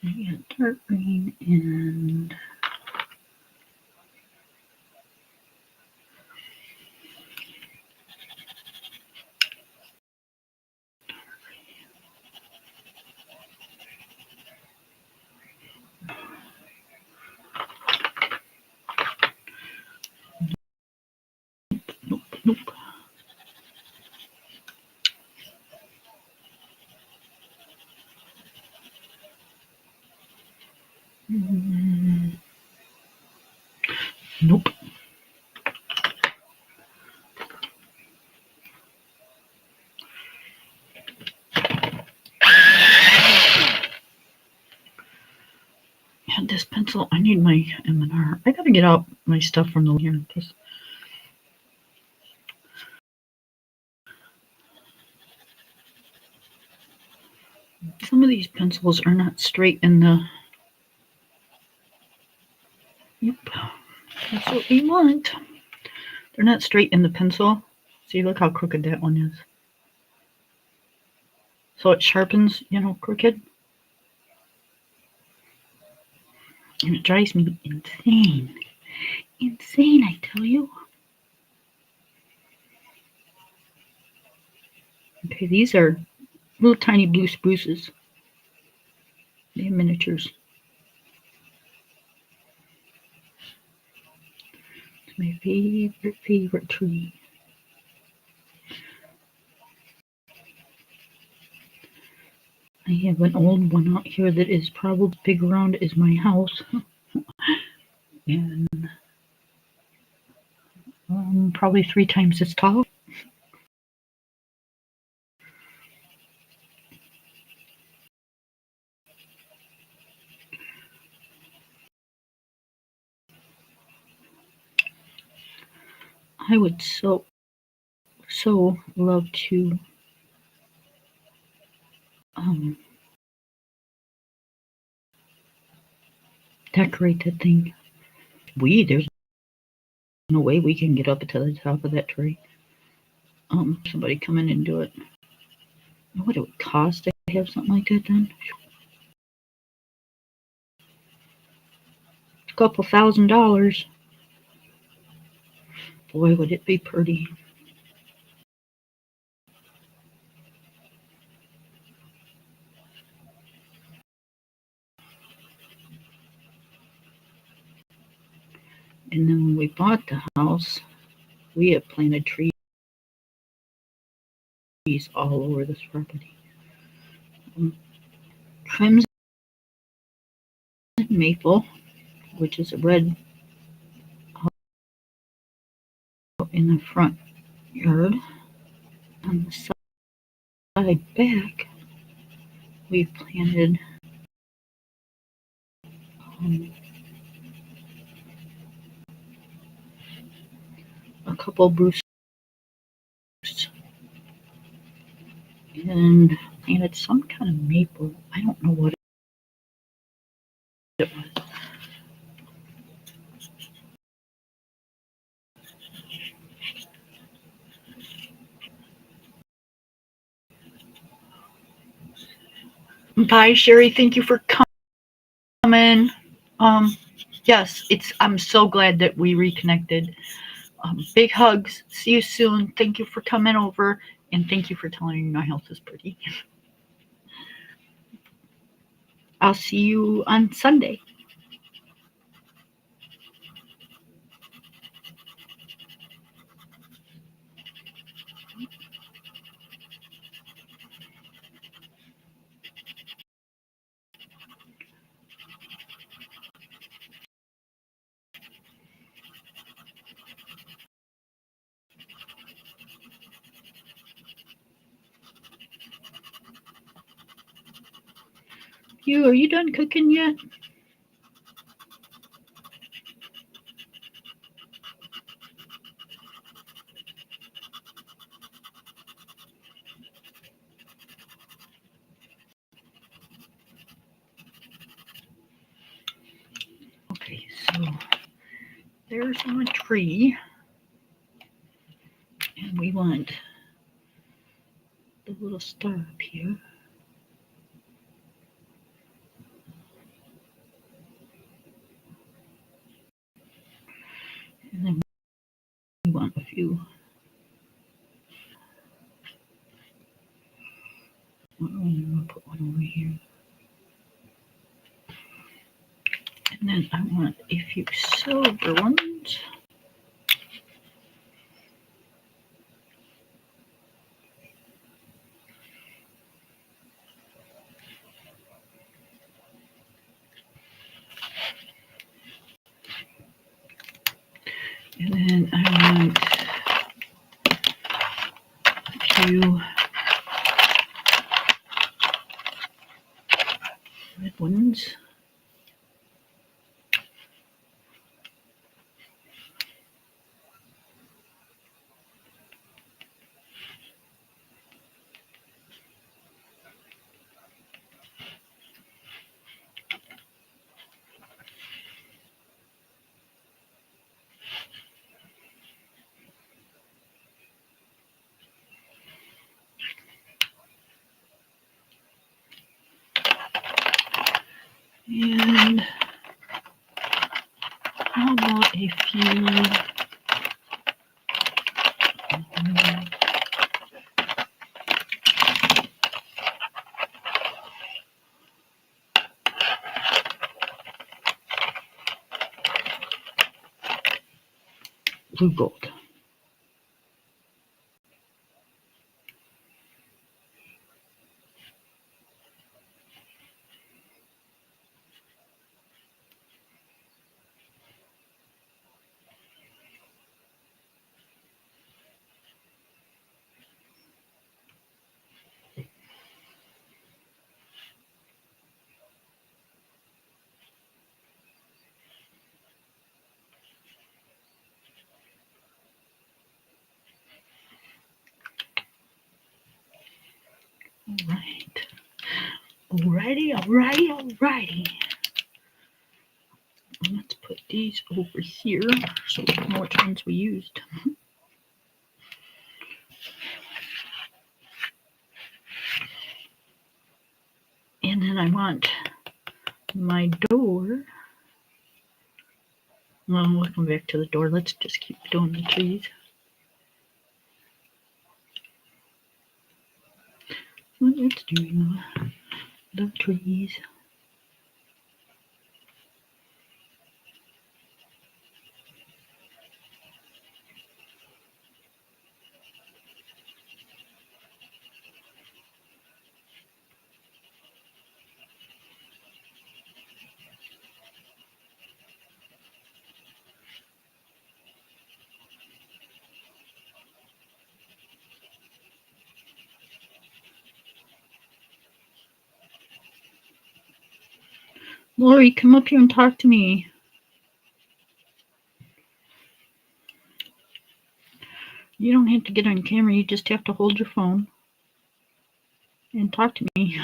We got dark green and nope, nope. Nope. And this pencil, I need my M&R. I gotta get out my stuff from the here. Some of these pencils are not straight in the. Yep, that's what we want. They're not straight in the pencil. See, look how crooked that one is. So it sharpens, crooked. And it drives me insane. Insane, I tell you. Okay, these are little tiny blue spruces. They're miniatures. It's my favorite tree. I have an old one out here that is probably as big around as my house. And probably 3 times as tall. I would so love to decorate that thing. There's no way we can get up to the top of that tree. Somebody come in and do it. You know what it would cost to have something like that done? A couple $1,000. Boy, would it be pretty. And then when we bought the house, we had planted trees all over this property. Crimson maple, which is a red in the front yard. On the side back, we planted a couple Bruce and planted some kind of maple. I don't know what it was. Bye, Sherry. Thank you for coming. Yes, I'm so glad that we reconnected. Big hugs. See you soon. Thank you for coming over, and thank you for telling me my house is pretty. I'll see you on Sunday. Are you done cooking yet? Okay, so there's our tree, and we want the little star up here. And then we want a few. I'm going to put one over here. And then I want a few silver ones. And then I want a few red ones. And how about a few blue gold. Alrighty. Let's put these over here so we know which ones we used. And then I want my door. Well, we'll come back to the door. Let's just keep doing the trees. Let's do the trees. Lori, come up here and talk to me. You don't have to get on camera. You just have to hold your phone and talk to me.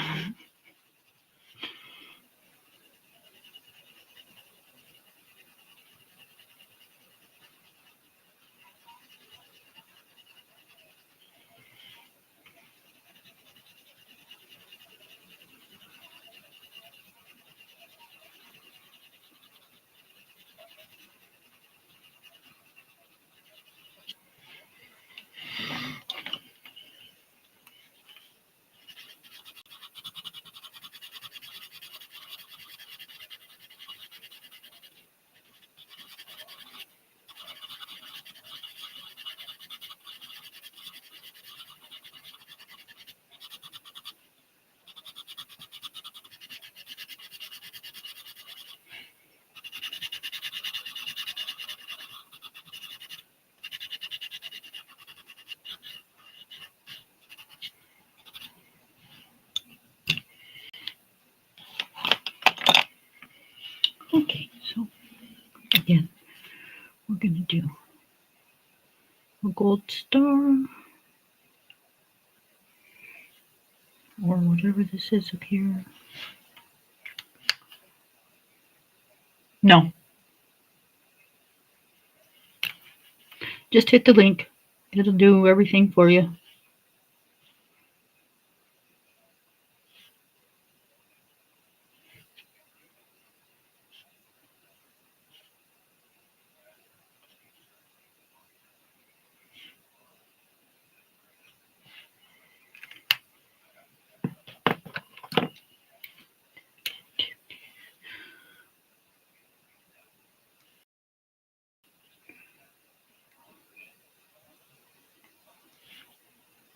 Okay, so again, we're going to do a gold star or whatever this is up here. No. Just hit the link. It'll do everything for you.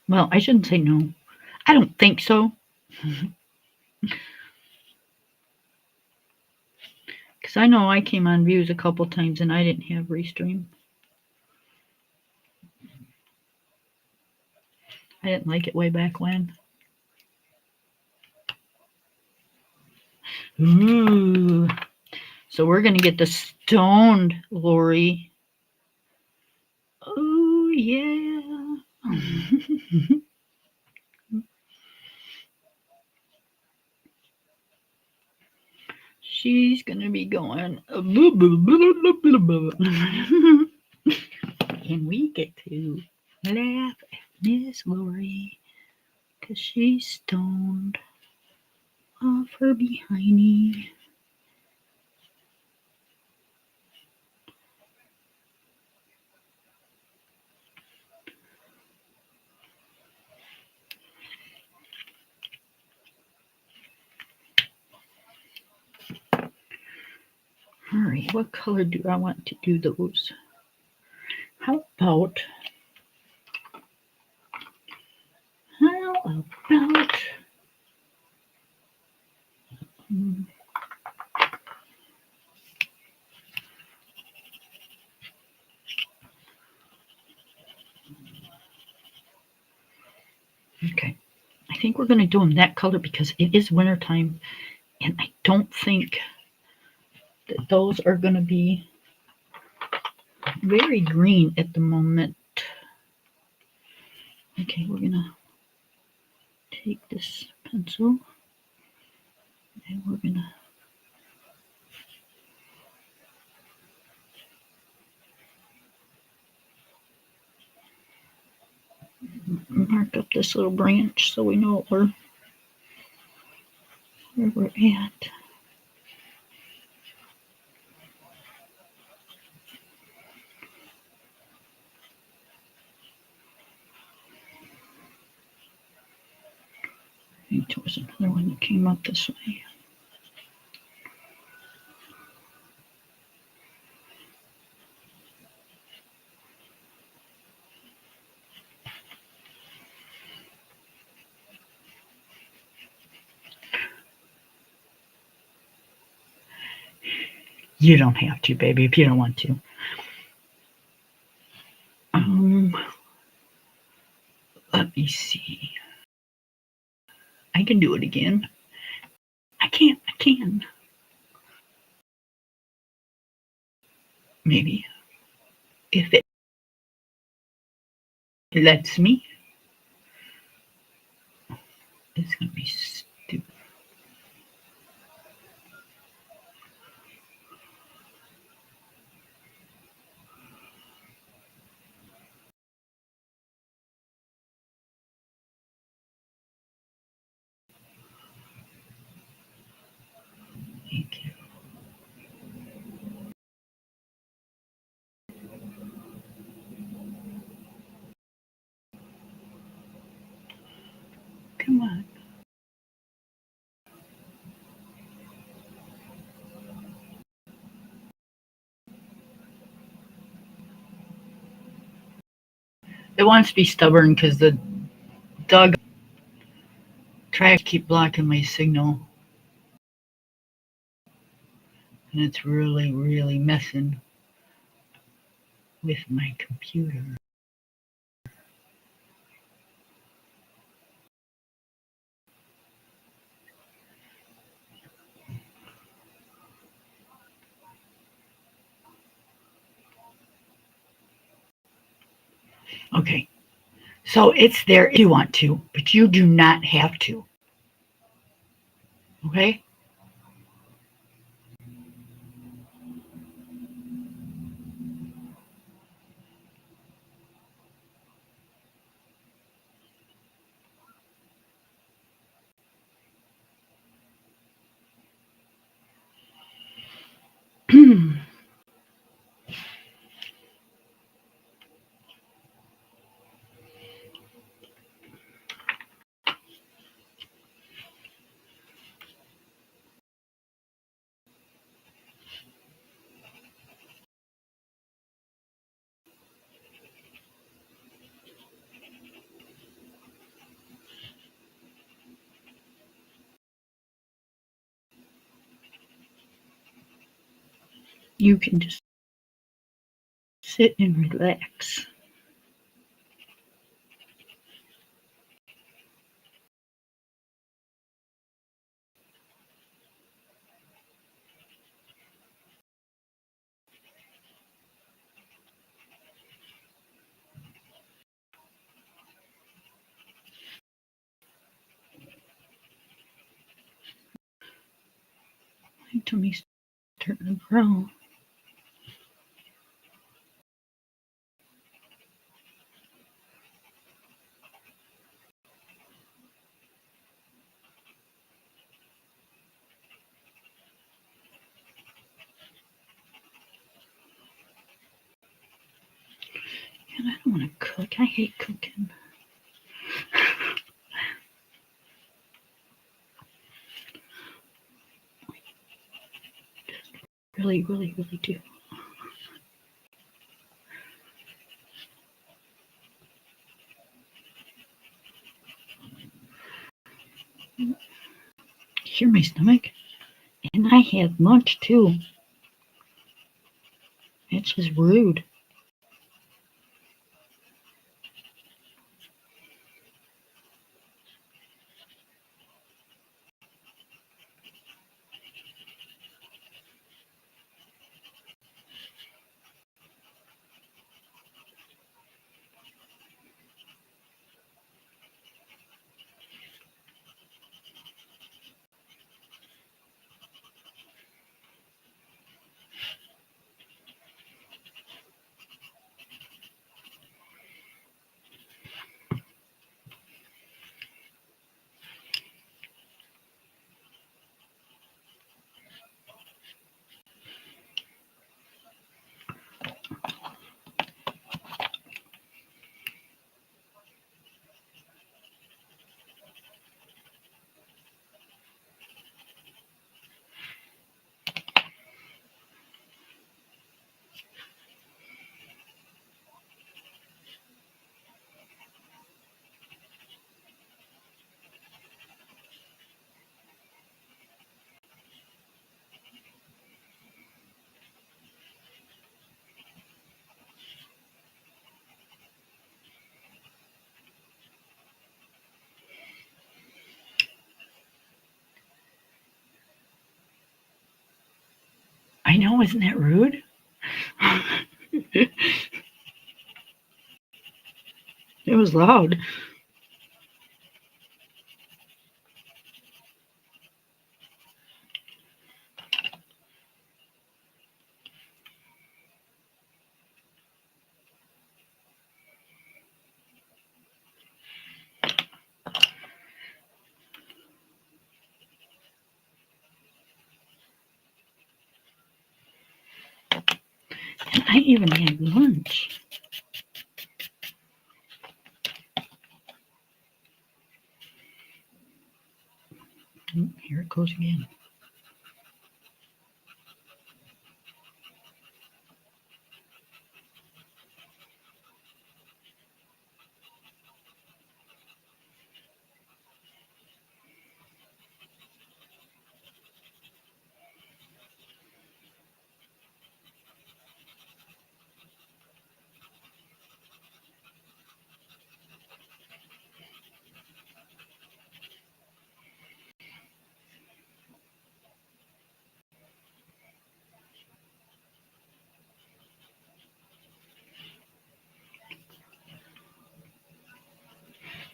Well, I shouldn't say no. I don't think so. Because I know I came on views a couple times and I didn't have Restream. I didn't like it way back when. Ooh. So we're going to get the stoned Lori. Oh, yeah. She's going to be going. And we get to laugh at Miss Lori because she's stoned off her behindy. Alright, what color do I want to do those? How about hmm, okay. I think we're going to do them that color because it is wintertime, and I don't think that those are going to be very green at the moment. Okay, we're going to take this pencil and we're going to mark up this little branch so we know where we're at. I think there was another one that came up this way. You don't have to, baby, if you don't want to. Let me see. I can do it again. I can't. I can. Maybe. If it lets me. It's going to be stupid. Thank you. Come on. It wants to be stubborn because the dog tries to keep blocking my signal. And it's really, really messing with my computer. Okay. So it's there if you want to, but you do not have to. Okay? You can just sit and relax. My tummy's starting to growl. And I don't want to cook. I hate cooking. Really, really, really do. Hear my stomach? And I had lunch too. It's just rude. I know, isn't that rude? It was loud. And I even had lunch. Here it goes again.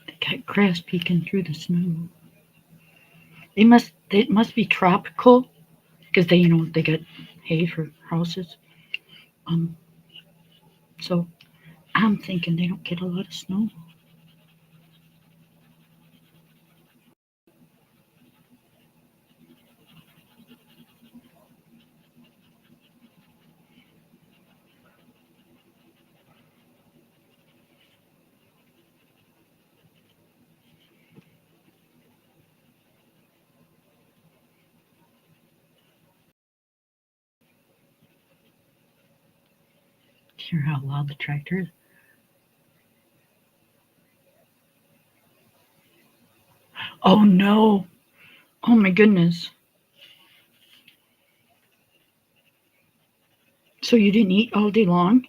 They got grass peeking through the snow. It must be tropical because they got hay for houses. Um, so I'm thinking they don't get a lot of snow. Hear how loud the tractor is? Oh no! Oh my goodness! So you didn't eat all day long?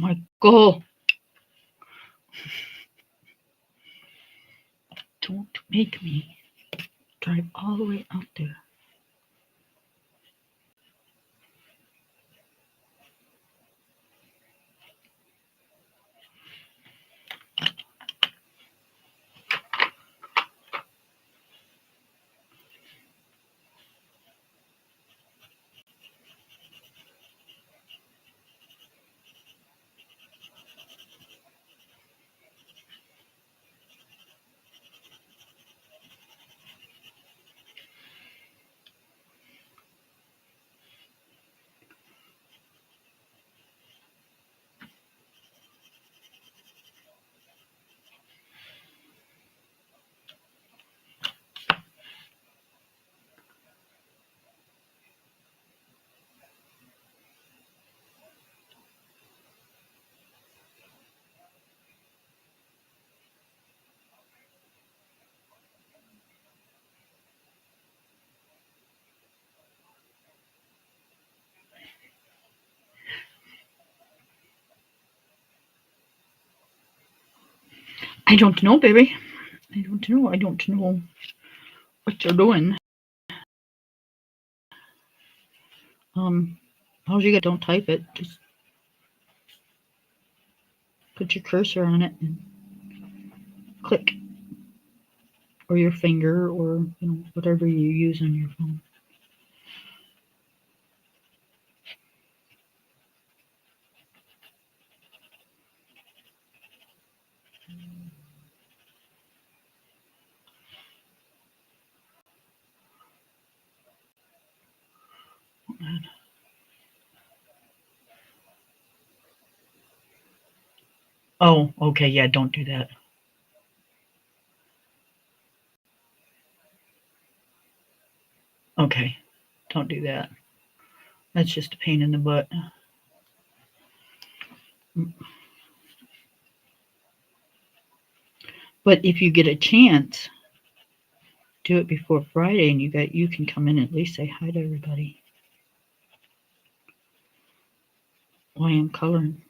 Michael, don't make me drive all the way out there. I don't know, baby. I don't know. I don't know what you're doing. All you got, don't type it. Just put your cursor on it and click, or your finger, or whatever you use on your phone. Oh, okay, yeah, don't do that. Okay, don't do that. That's just a pain in the butt. But if you get a chance, do it before Friday, and you can come in and at least say hi to everybody. Why I'm coloring.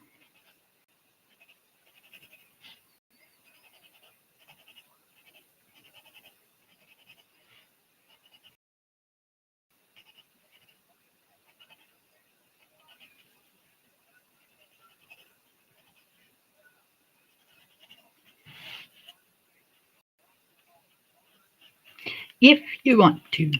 If you want to.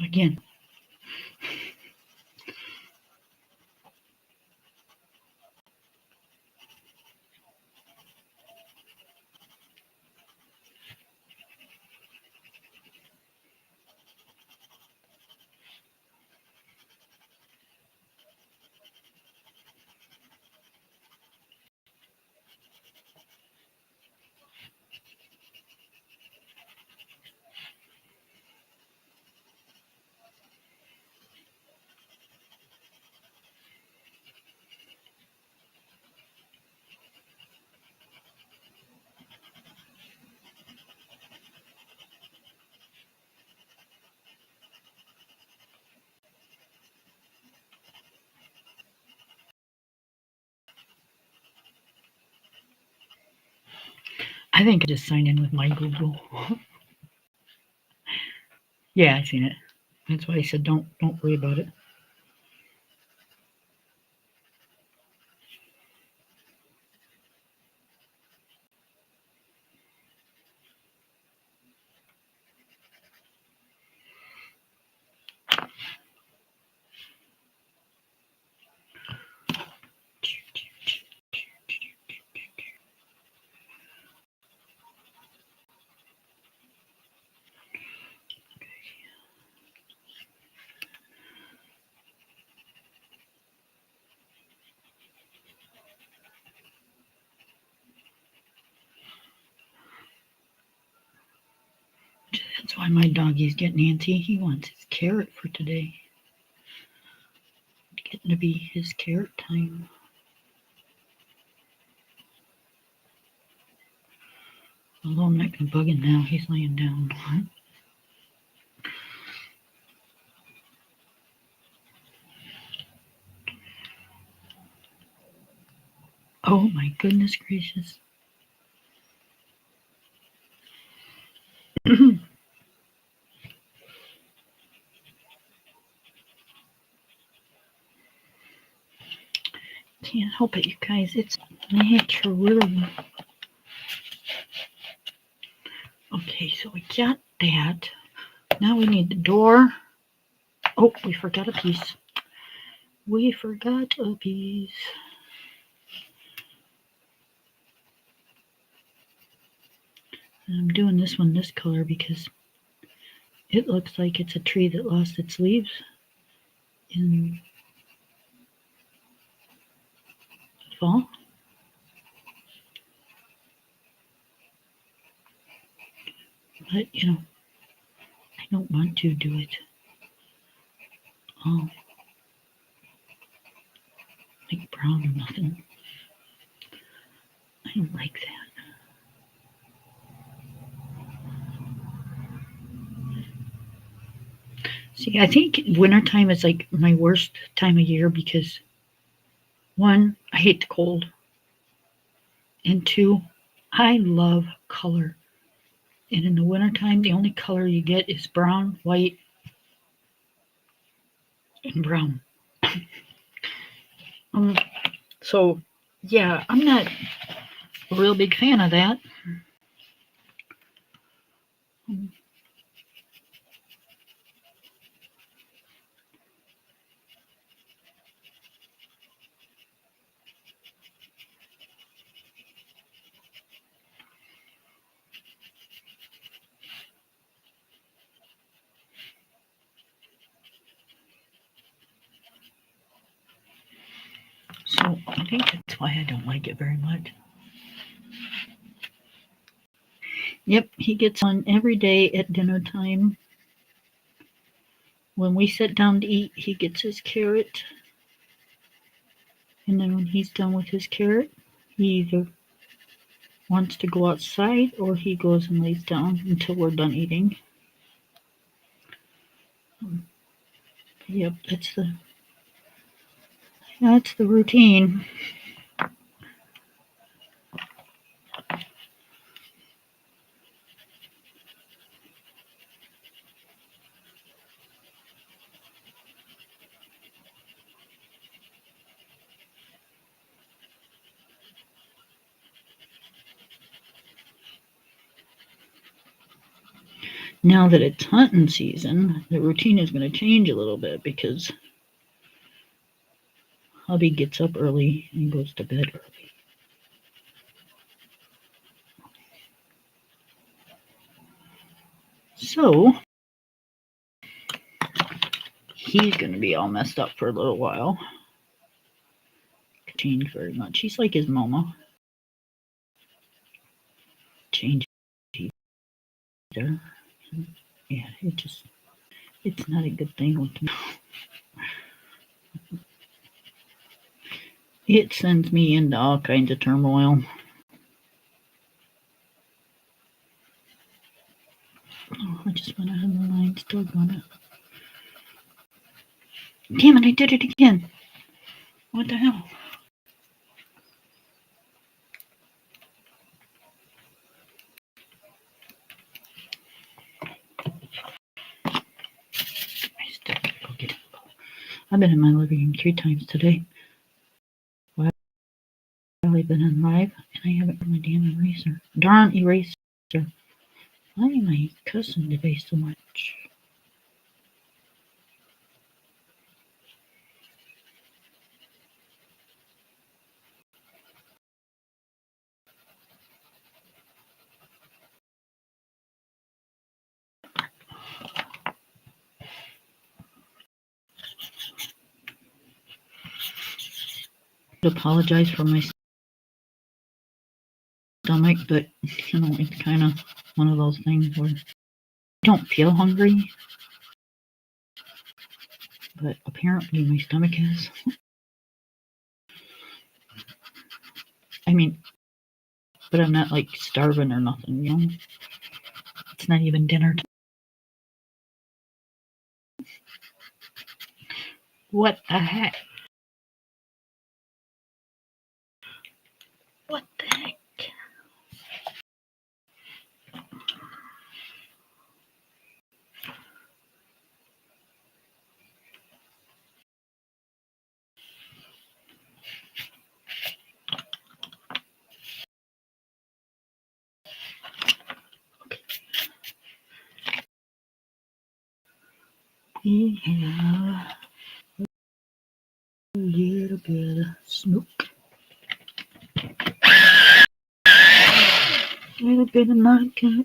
Again. I think I just signed in with my Google. Yeah, I seen it. That's why I said don't worry about it. That's why my doggy's getting antsy. He wants his carrot for today. It's getting to be his carrot time. Although I'm not going to bug him now. He's laying down. Oh my goodness gracious. Can't help it, you guys. It's natural. Okay, so we got that. Now we need the door. Oh, we forgot a piece. We forgot a piece. I'm doing this one this color because it looks like it's a tree that lost its leaves in the fall. But, I don't want to do it all like brown or nothing. I don't like that. See, I think wintertime is like my worst time of year because one, I hate the cold, and two, I love color. And in the wintertime, the only color you get is brown, white, and brown. Um, so, yeah, I'm not a real big fan of that. So, I think that's why I don't like it very much. Yep, he gets on every day at dinner time. When we sit down to eat, he gets his carrot. And then when he's done with his carrot, he either wants to go outside or he goes and lays down until we're done eating. Yep, that's the routine. Now that it's hunting season, the routine is going to change a little bit because hubby gets up early and goes to bed early. So he's going to be all messed up for a little while. Change very much. He's like his mama. Change either. Yeah, it's not a good thing with me. It sends me into all kinds of turmoil. Oh, I just went out of the line, still gonna. Damn it, I did it again. What the hell? I still gotta go get it. I've been in my living room 3 times today. While I've been in live, and I haven't got my damn eraser. Darn eraser. Why am I cussing today so much? I apologize for my stomach, but it's kind of one of those things where I don't feel hungry, but apparently my stomach is. I mean, but I'm not like starving or nothing, It's not even dinner time. What the heck? What the heck? We have a little bit of smoke. A little bit of vodka.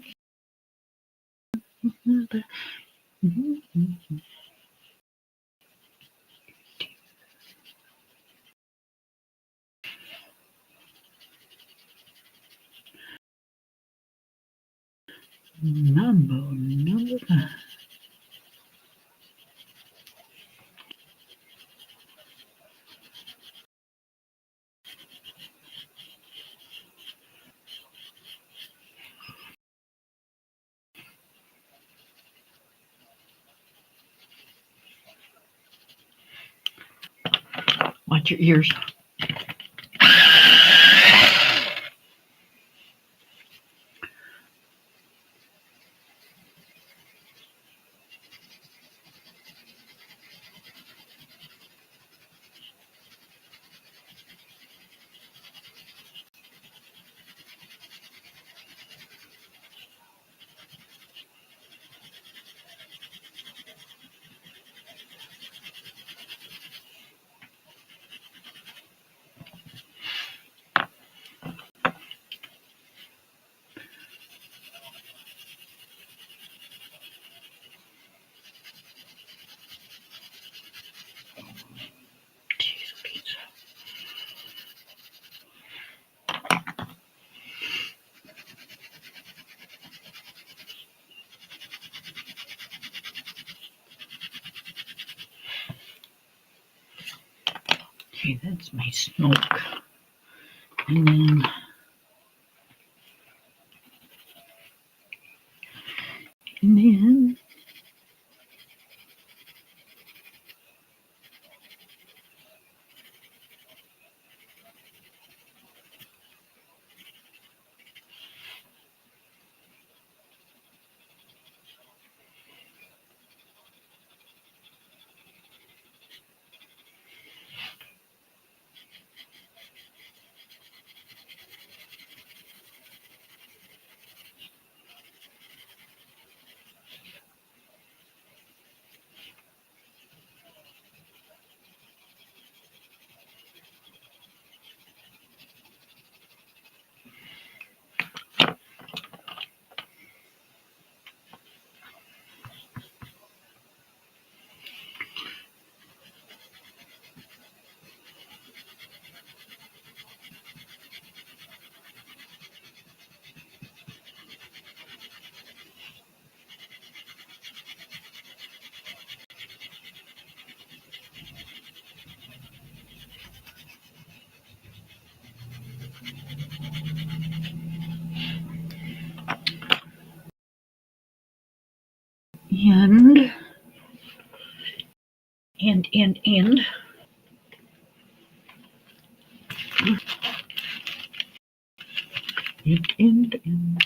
Mambo number 5. Watch your ears. Jeez, pizza. Okay, that's my smoke. And then and and and and and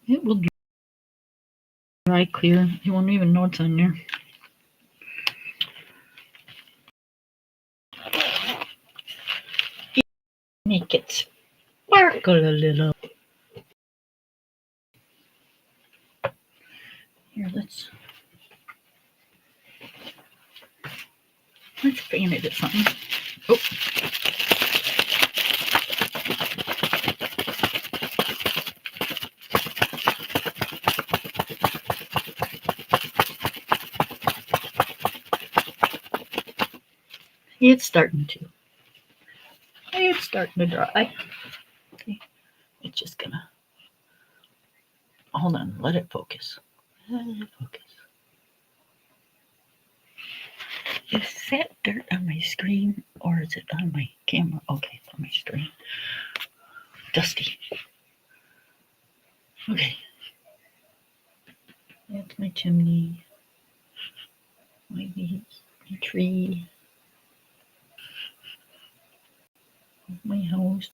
it will dry clear. You won't even know it's on there. Make it sparkle a little. Here, let's fan it at something. Oh. It's starting to. It's starting to dry. Okay. It's just gonna. Hold on. Let it focus. Let it focus. Is that dirt on my screen or is it on my camera? Okay, it's on my screen. Dusty. Okay. That's my chimney. My tree. My house.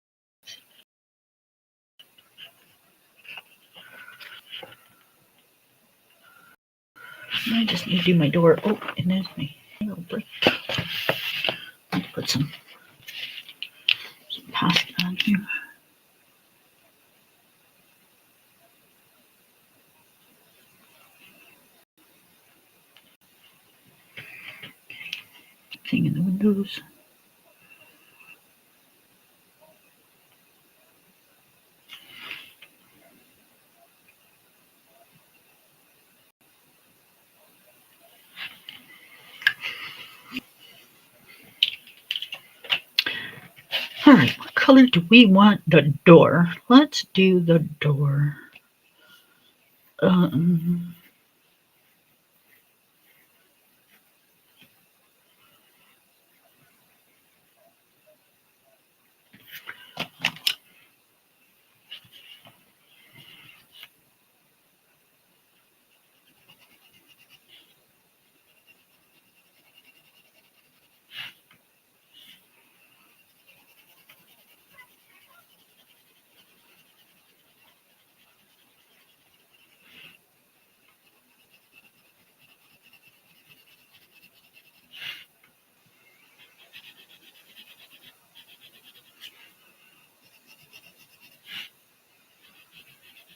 I just need to do my door. Oh, and there's my little brick. Let's put some pasta on here. Thing in the windows. right, what color do we want the door? Let's do the door. Um,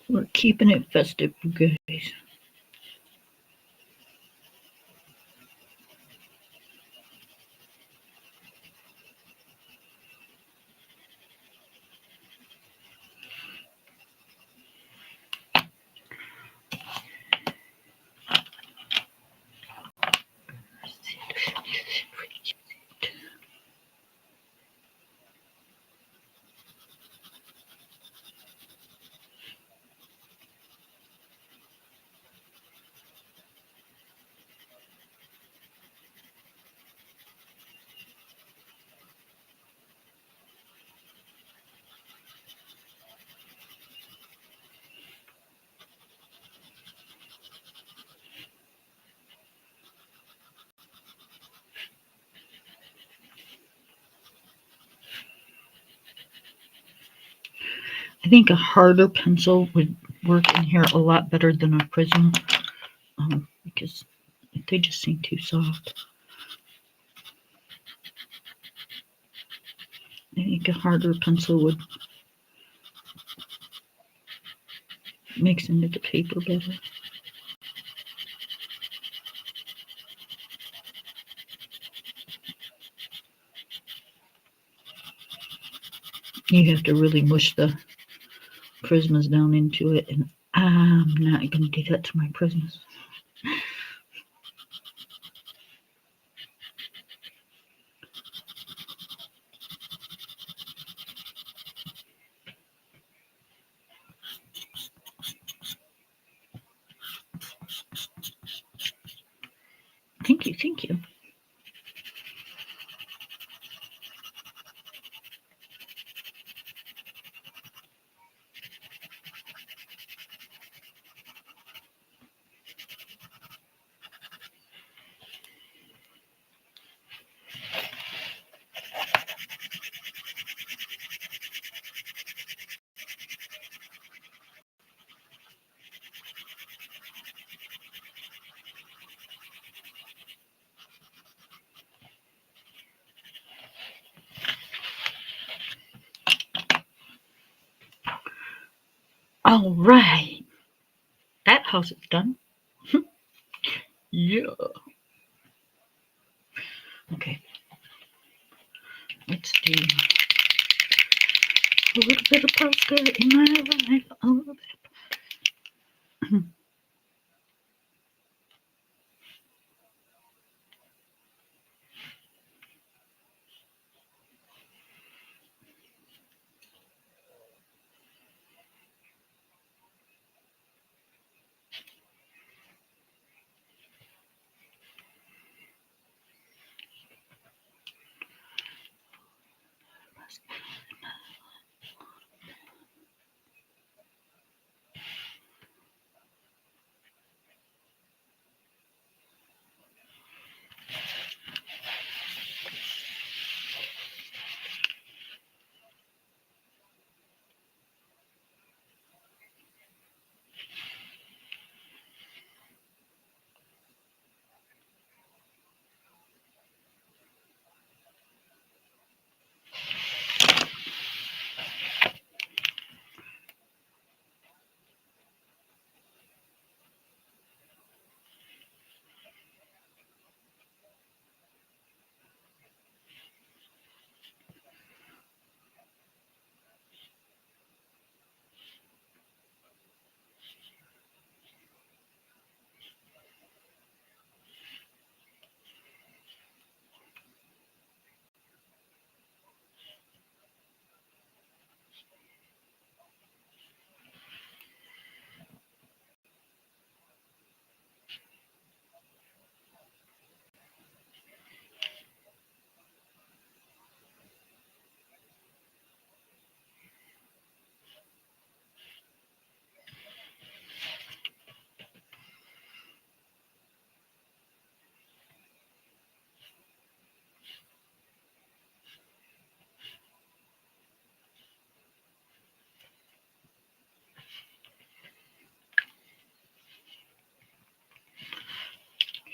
we're keeping it festive, you guys. I think a harder pencil would work in here a lot better than a prism, because they just seem too soft. I think a harder pencil would mix into the paper better. You have to really mush the prismas down into it, and I'm not going to do that to my prismas. Thank you, thank you. All right, that house is done. Yeah. Okay, let's do a little bit of Posca in my life. A little bit.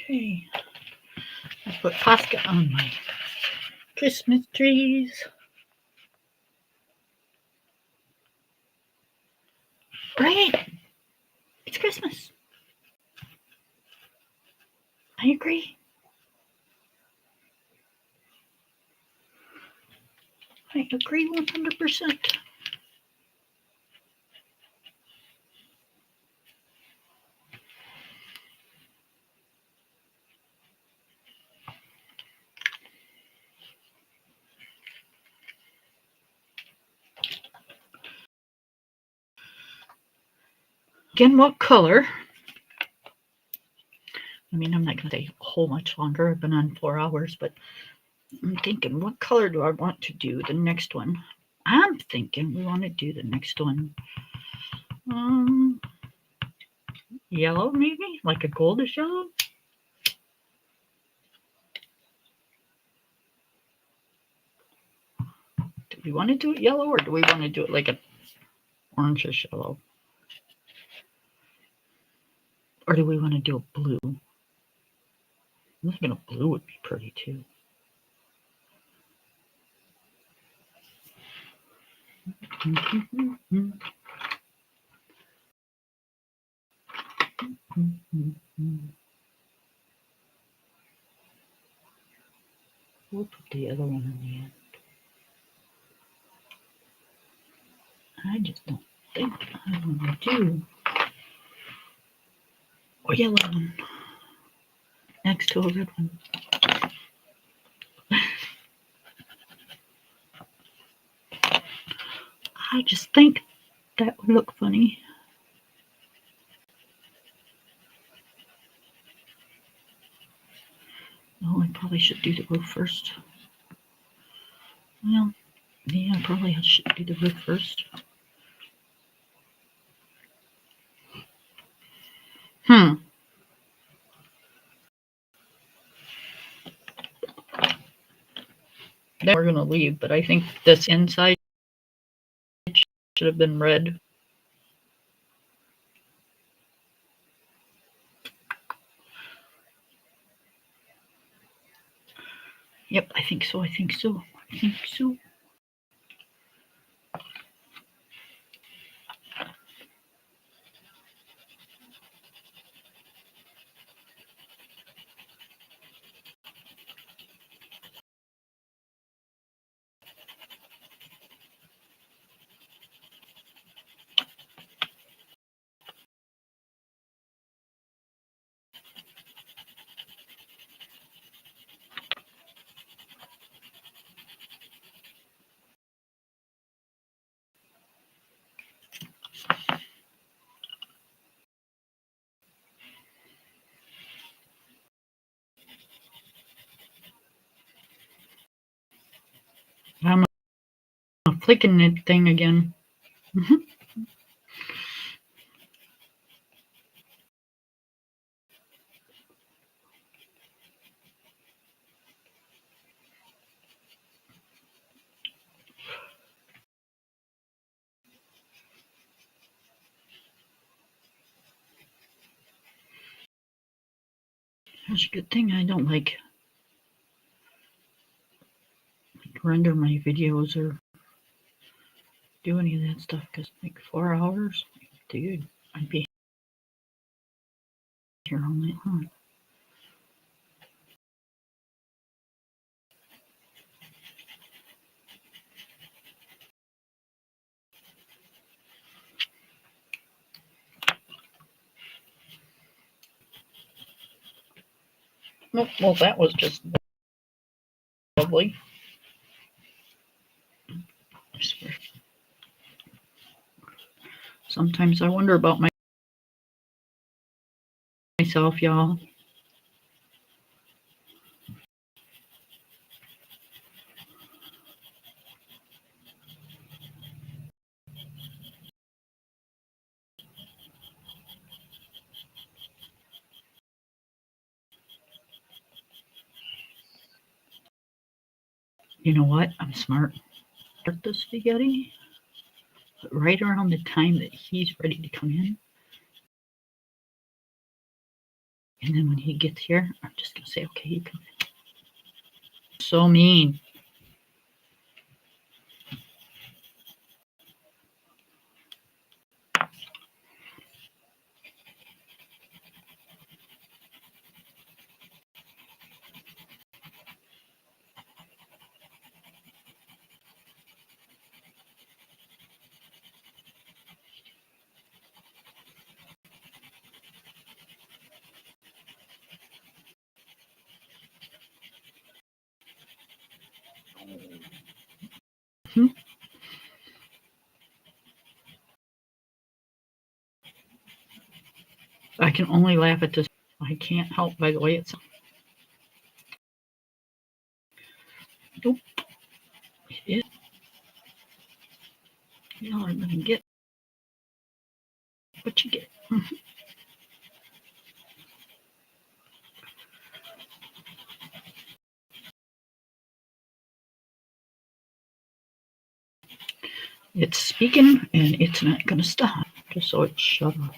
Okay. I put Posca on my Christmas trees. Right. It's Christmas. I agree. I agree 100%. Again, what color? I mean, I'm not going to stay a whole much longer. I've been on 4 hours, but I'm thinking, what color do I want to do the next one? I'm thinking we want to do the next one. Yellow, maybe? Like a goldish yellow? Do we want to do it yellow or do we want to do it like an orangish yellow? Or do we want to do a blue? I'm thinking a blue would be pretty too. We'll put the other one in the end. I just don't think I want to do a yellow one next to a red one. I just think that would look funny. Oh, I probably should do the roof first. Well, yeah, I probably should do the roof first. Then we're gonna leave, but I think this inside should have been red. Yep, I think so. I think so. I think so. I'm flicking that thing again. That's a good thing I don't like render my videos or do any of that stuff because like 4 hours, dude, I'd be here all night long. Well, that was just lovely. I swear. Sometimes I wonder about myself, y'all. You know what? I'm smart. Start the spaghetti right around the time that he's ready to come in. And then when he gets here, I'm just going to say, okay, you can. So mean. I can only laugh at this. I can't help by the way it's. Nope. It is. You know, I'm going to get what you get. It's speaking and it's not going to stop. Just so it shut up.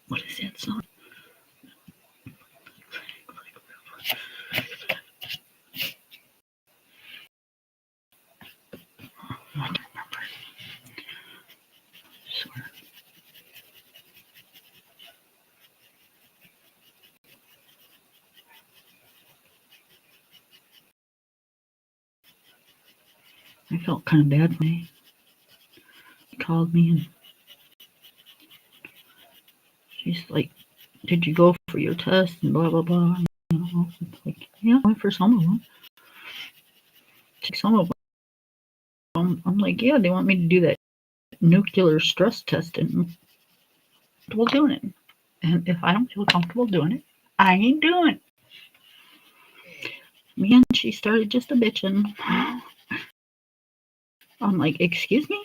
What is that song? I don't remember. I swear. I felt kind of bad when he called me and she's like, "Did you go for your test?" And blah blah blah. You know, it's like, yeah, I went for some of them. Some of them, I'm like, yeah, they want me to do that nuclear stress test, and we'll doing it. And if I don't feel comfortable doing it, I ain't doing it. Me and she started just a bitching. I'm like, excuse me?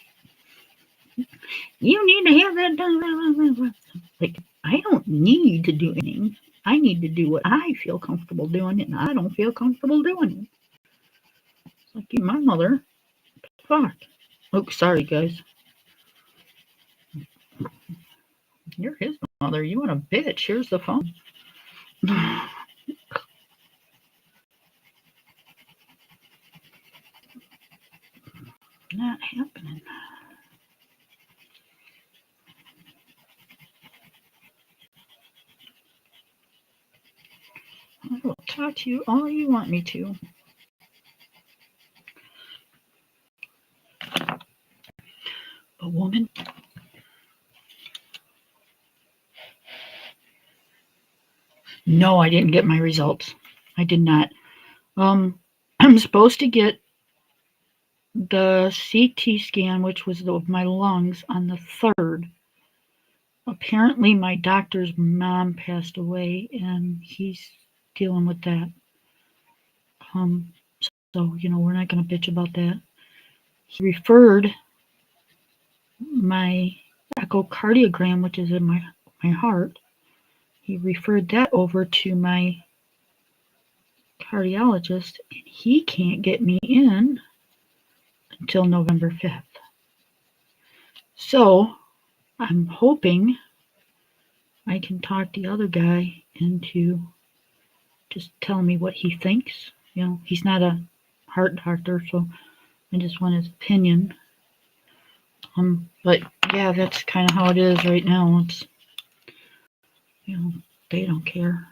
You need to have that done. Like, I don't need to do anything. I need to do what I feel comfortable doing, and I don't feel comfortable doing it. It's like, you, my mother. Fuck. Oh, sorry, guys. You're his mother. You want a bitch. Here's the phone. Not happening. I will talk to you all you want me to. A woman. No, I didn't get my results. I did not. I'm supposed to get the CT scan, which was of my lungs, on the 3rd. Apparently, my doctor's mom passed away, and he's dealing with that. So, you know, we're not going to bitch about that. He referred my echocardiogram, which is in my heart. He referred that over to my cardiologist, and he can't get me in until November 5th. So, I'm hoping I can talk the other guy into just telling me what he thinks. You know, he's not a heart doctor, so I just want his opinion. But yeah, that's kind of how it is right now. It's, you know, they don't care.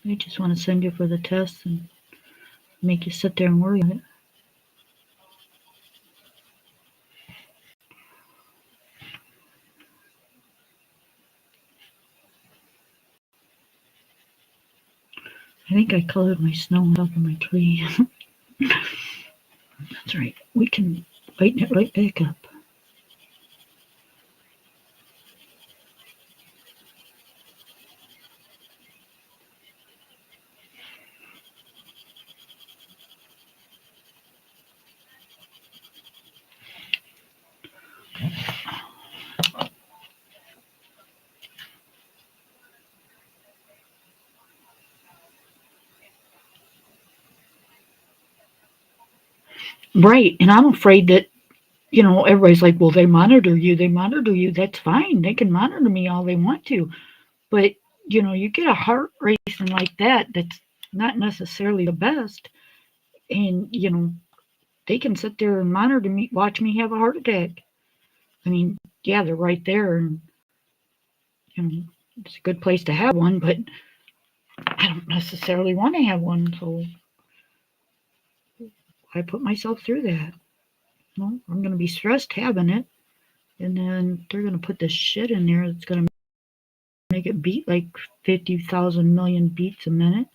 They just want to send you for the test and make you sit there and worry about it. I think I colored my snow on top of my tree. That's right. We can lighten it right back up. Right. And I'm afraid that, everybody's like, well, they monitor you. They monitor you. That's fine. They can monitor me all they want to. But, you get a heart racing like that, that's not necessarily the best. And, they can sit there and monitor me, watch me have a heart attack. I mean, yeah, they're right there. And, it's a good place to have one, but I don't necessarily want to have one. So I put myself through that. I'm going to be stressed having it. And then they're going to put this shit in there that's going to make it beat like 50,000 million beats a minute.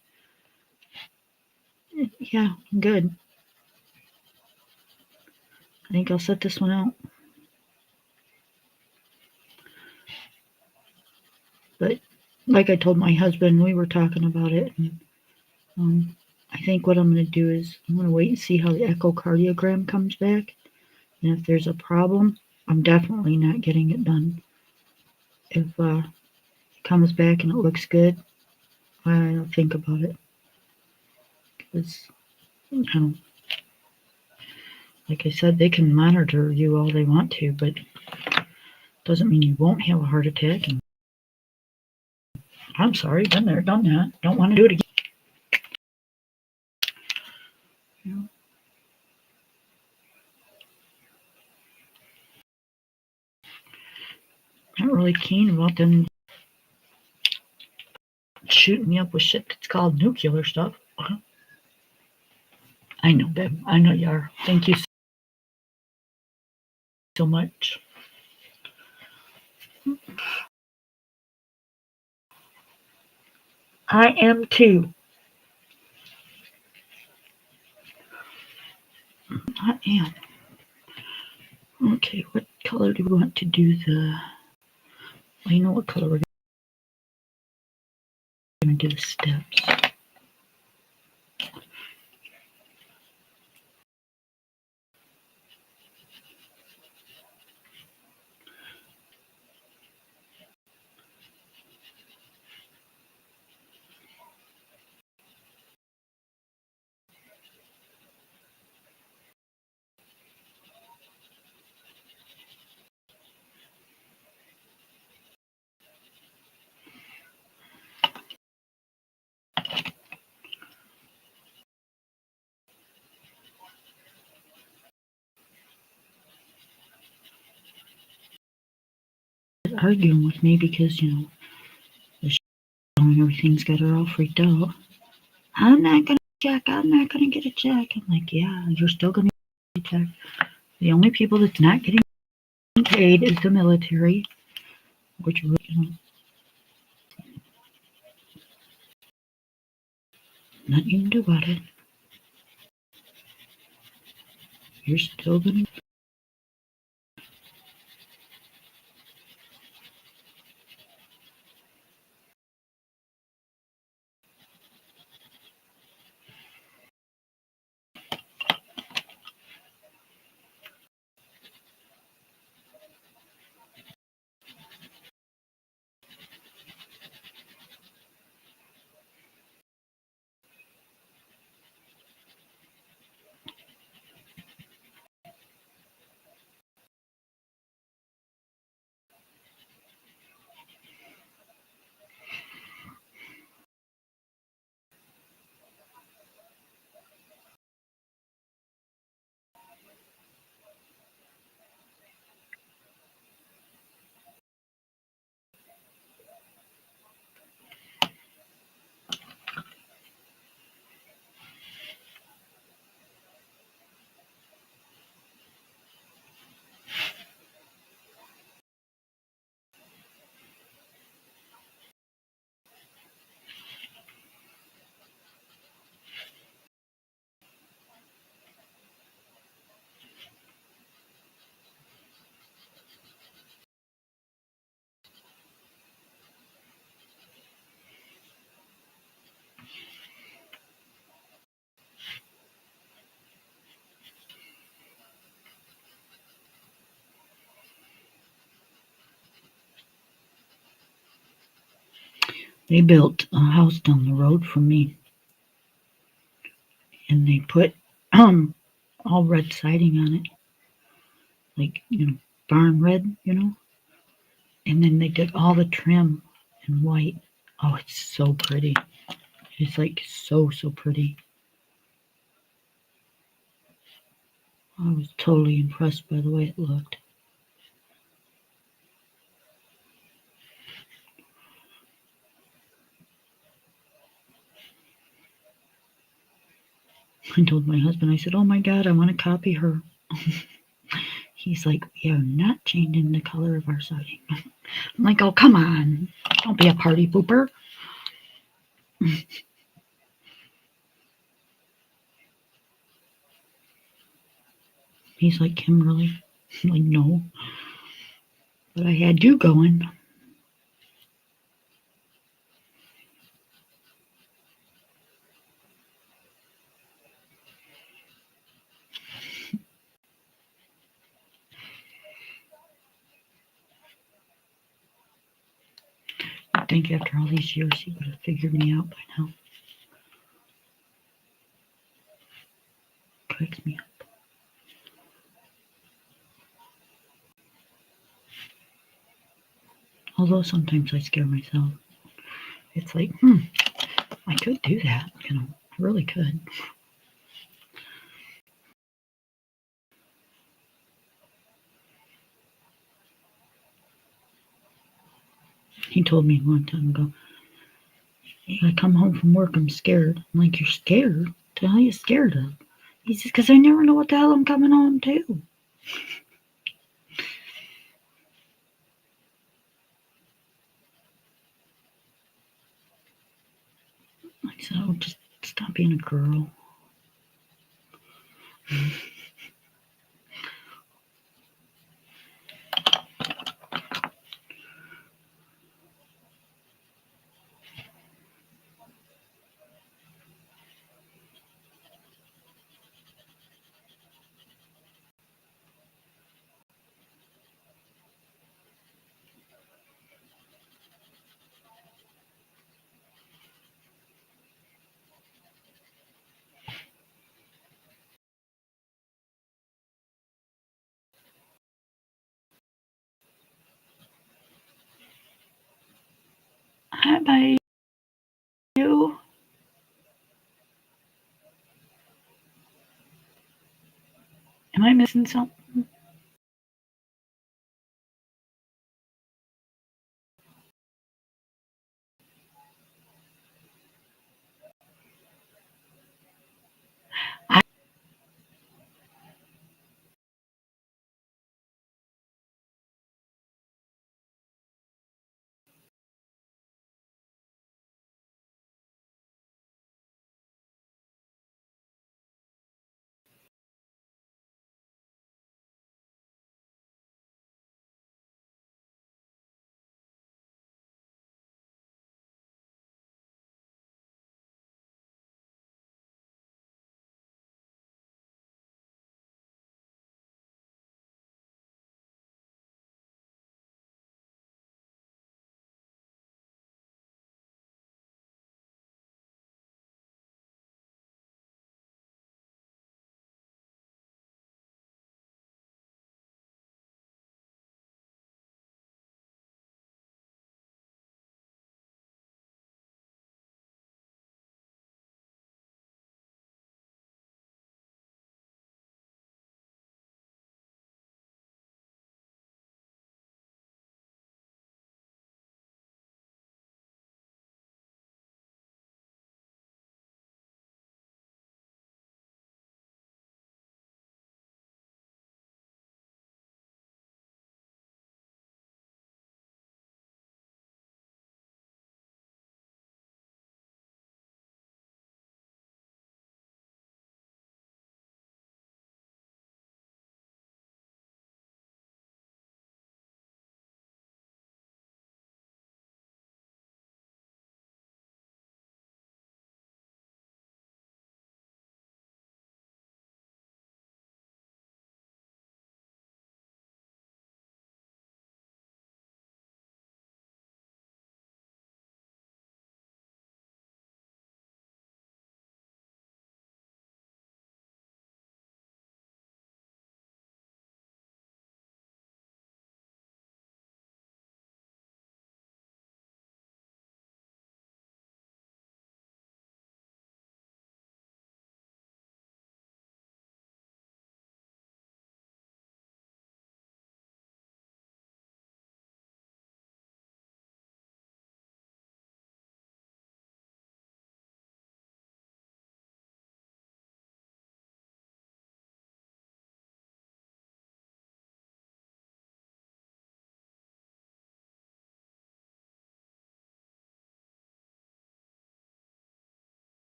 Yeah, I'm good. I think I'll set this one out. But like I told my husband, we were talking about it. And I think what I'm going to do is I'm going to wait and see how the echocardiogram comes back. And if there's a problem, I'm definitely not getting it done. If it comes back and it looks good, I'll think about it. Because, like I said, they can monitor you all they want to, but doesn't mean you won't have a heart attack. And I'm sorry, been there, done that. Don't want to do it again. Not really keen about them shooting me up with shit that's called nuclear stuff. I know, babe. I know you are. Thank you so much. I am too. I am. Okay, what color do we want to do the... I know what color we're going to do the steps. Arguing with me because, everything's got her all freaked out. I'm not going to check. I'm not going to get a check. I'm like, yeah, you're still going to get a check. The only people that's not getting paid is the military, which, nothing you can do about it. You're still going to... They built a house down the road from me, and they put all red siding on it, like barn red, and then they did all the trim in white. Oh, it's so pretty. It's like so pretty. I was totally impressed by the way it looked. I told my husband, I said, "Oh my God, I want to copy her." He's like, "We are not changing the color of our siding." I'm like, "Oh, come on. Don't be a party pooper." He's like, "Kimberly." I'm like, "No." But I had you going. I think after all these years, he would have figured me out by now. Cracks me up. Although sometimes I scare myself. It's like, I could do that. I really could. He told me one time ago, "I come home from work, I'm scared." I'm like, "You're scared? What the hell are you scared of?" He says, "Because I never know what the hell I'm coming home to." I said, "Oh, just stop being a girl." Hi, bye. You? Am I missing something?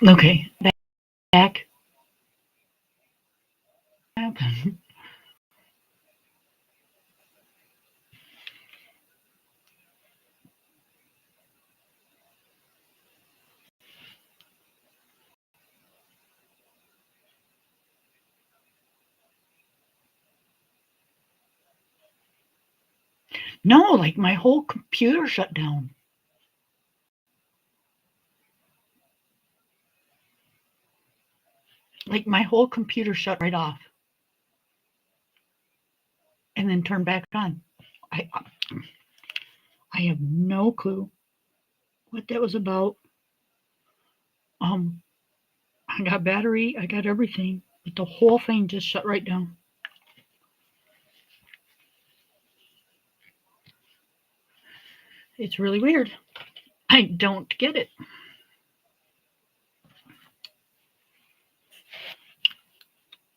Okay, back. What happened? No, like my whole computer shut down. Like my whole computer shut right off and then turned back on. I I have no clue what that was about. Um, I got battery, I got everything, but the whole thing just shut right down. It's really weird. I don't get it.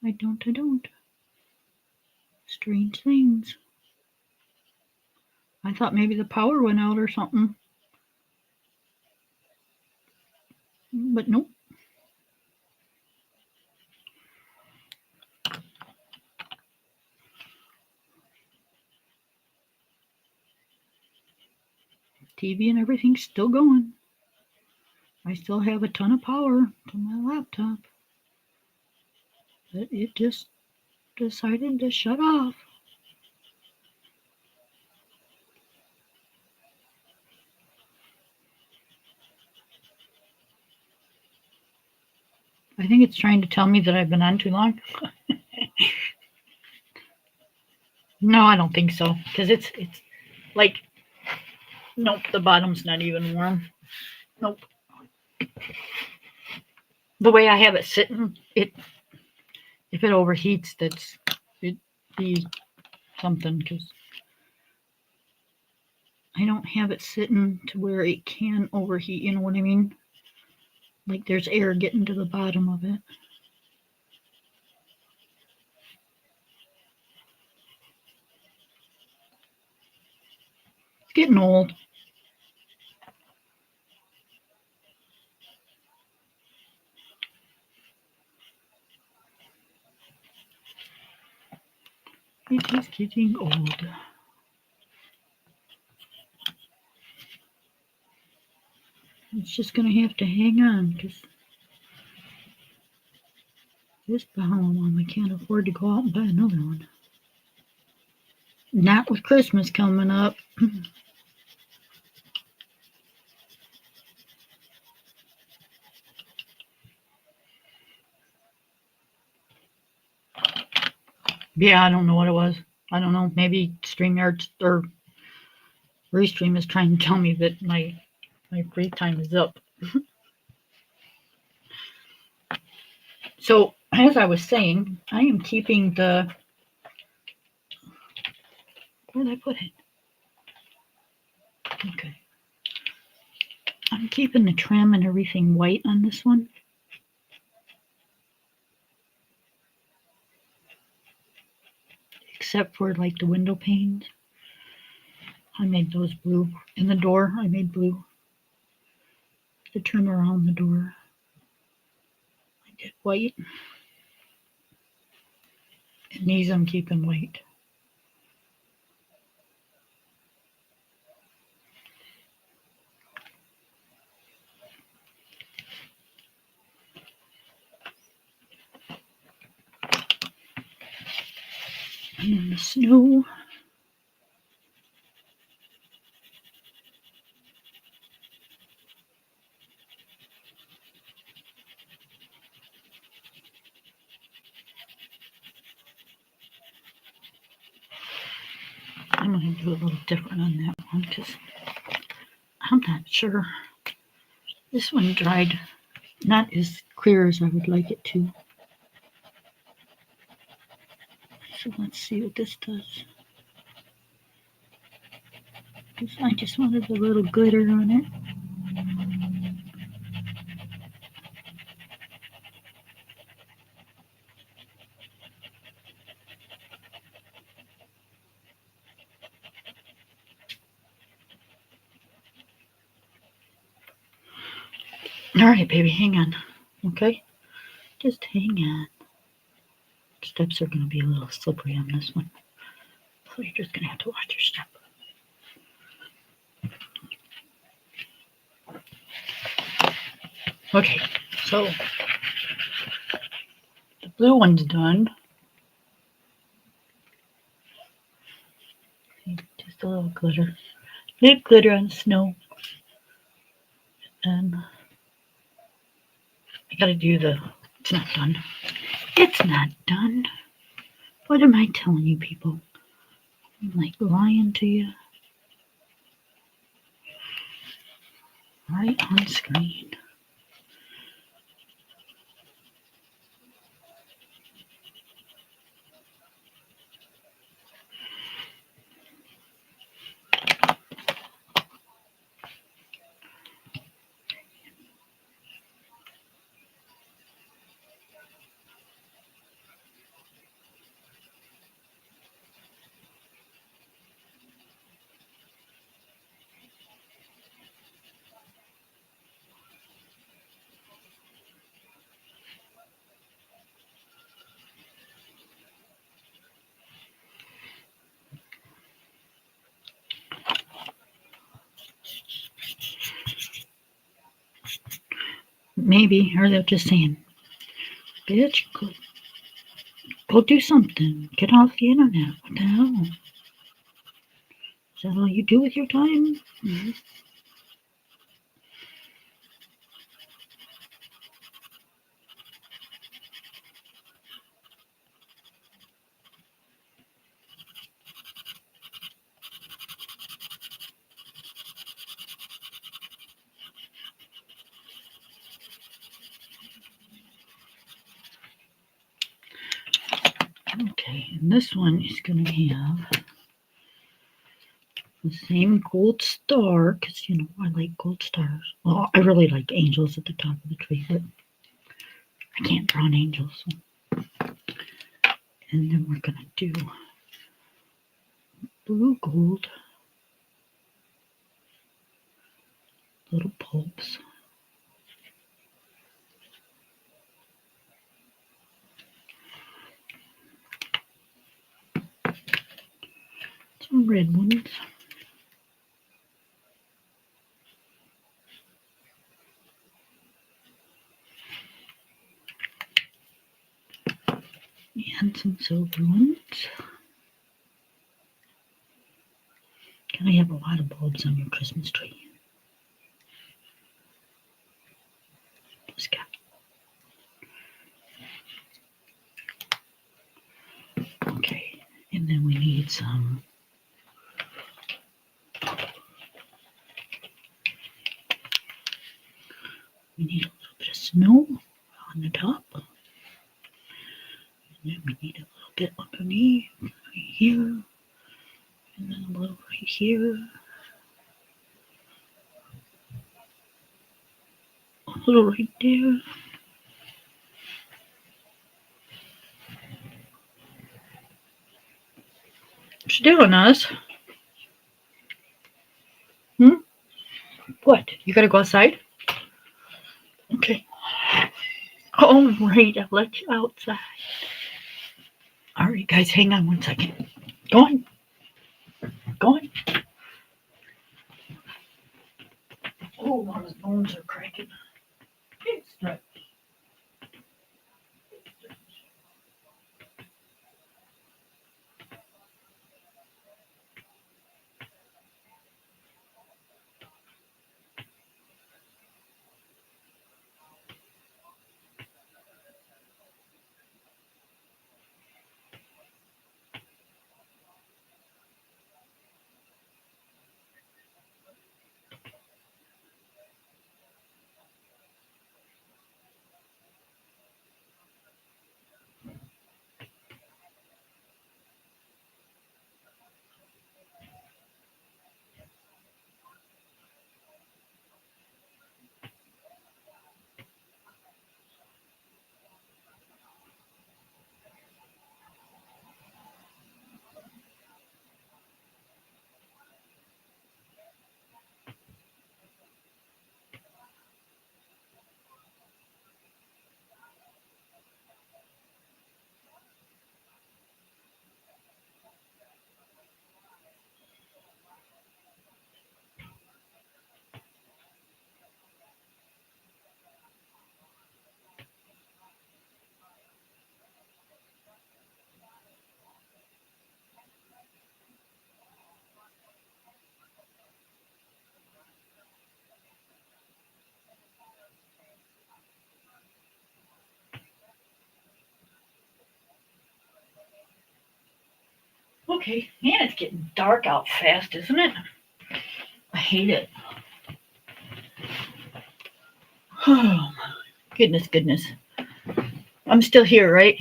I don't. Strange things. I thought maybe the power went out or something, but nope. TV and everything's still going. I still have a ton of power to my laptop, but it just decided to shut off. I think it's trying to tell me that I've been on too long. No, I don't think so, because it's like, nope, the bottom's not even warm. Nope. The way I have it sitting, it if it overheats, it'd be something, because I don't have it sitting to where it can overheat. You know what I mean? Like there's air getting to the bottom of it. It's getting old. It is getting old. It's just gonna have to hang on, because this Bahama, I can't afford to go out and buy another one. Not with Christmas coming up. Yeah, I don't know what it was. I don't know. Maybe StreamYard or Restream is trying to tell me that my free time is up. So, as I was saying, I am keeping the. Where did I put it? Okay. I'm keeping the trim and everything white on this one. Except for like the window panes. I made those blue. And the door, I made blue. The trim around the door, I did white. And these I'm keeping white. And then the snow. I'm going to do a little different on that one because I'm not sure. This one dried not as clear as I would like it to. So let's see what this does. I just wanted a little glitter on it. All right, baby, hang on. Okay? Just hang on. Steps are going to be a little slippery on this one. So you're just going to have to watch your step. Okay, so the blue one's done. Just a little glitter. Little glitter on snow. And I gotta do the, it's not done. It's not done. What am I telling you people? I'm like lying to you. Right on screen. Maybe, or they're just saying, bitch, go do something. Get off the internet. What the hell? Is that all you do with your time? Mm-hmm. Okay, and this one is going to have the same gold star, because, you know, I like gold stars. Well, I really like angels at the top of the tree, but I can't draw an angel. So. And then we're going to do blue gold, little bulbs. Some red ones. And some silver ones. Can I have a lot of bulbs on your Christmas tree? Just got. Okay, and then we need some. We need a little bit of snow on the top. And then we need a little bit underneath, right here. And then a little right here. A little right there. What you doing, Us? What? You gotta go outside? Okay. All right, I'll let you outside. All right, guys, hang on one second. Go on. Go on. Oh, my bones are cracking. Big stretch. Okay. Man, it's getting dark out fast, isn't it? I hate it. Oh, goodness. I'm still here, right?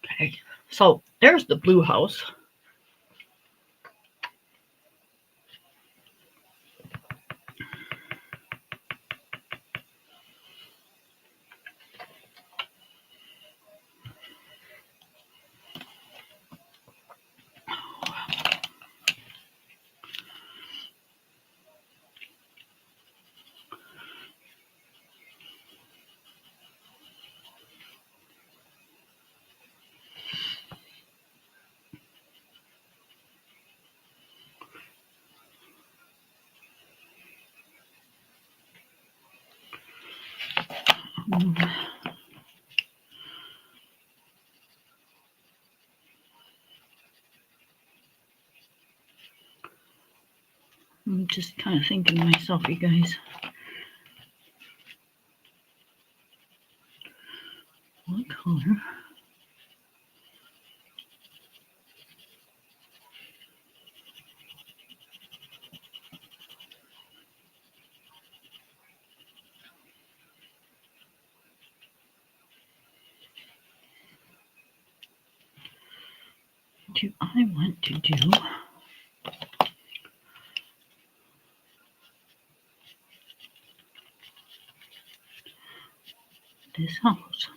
Okay. So there's the blue house. I'm just kind of thinking to myself, you guys. What color? Do I want to do this house?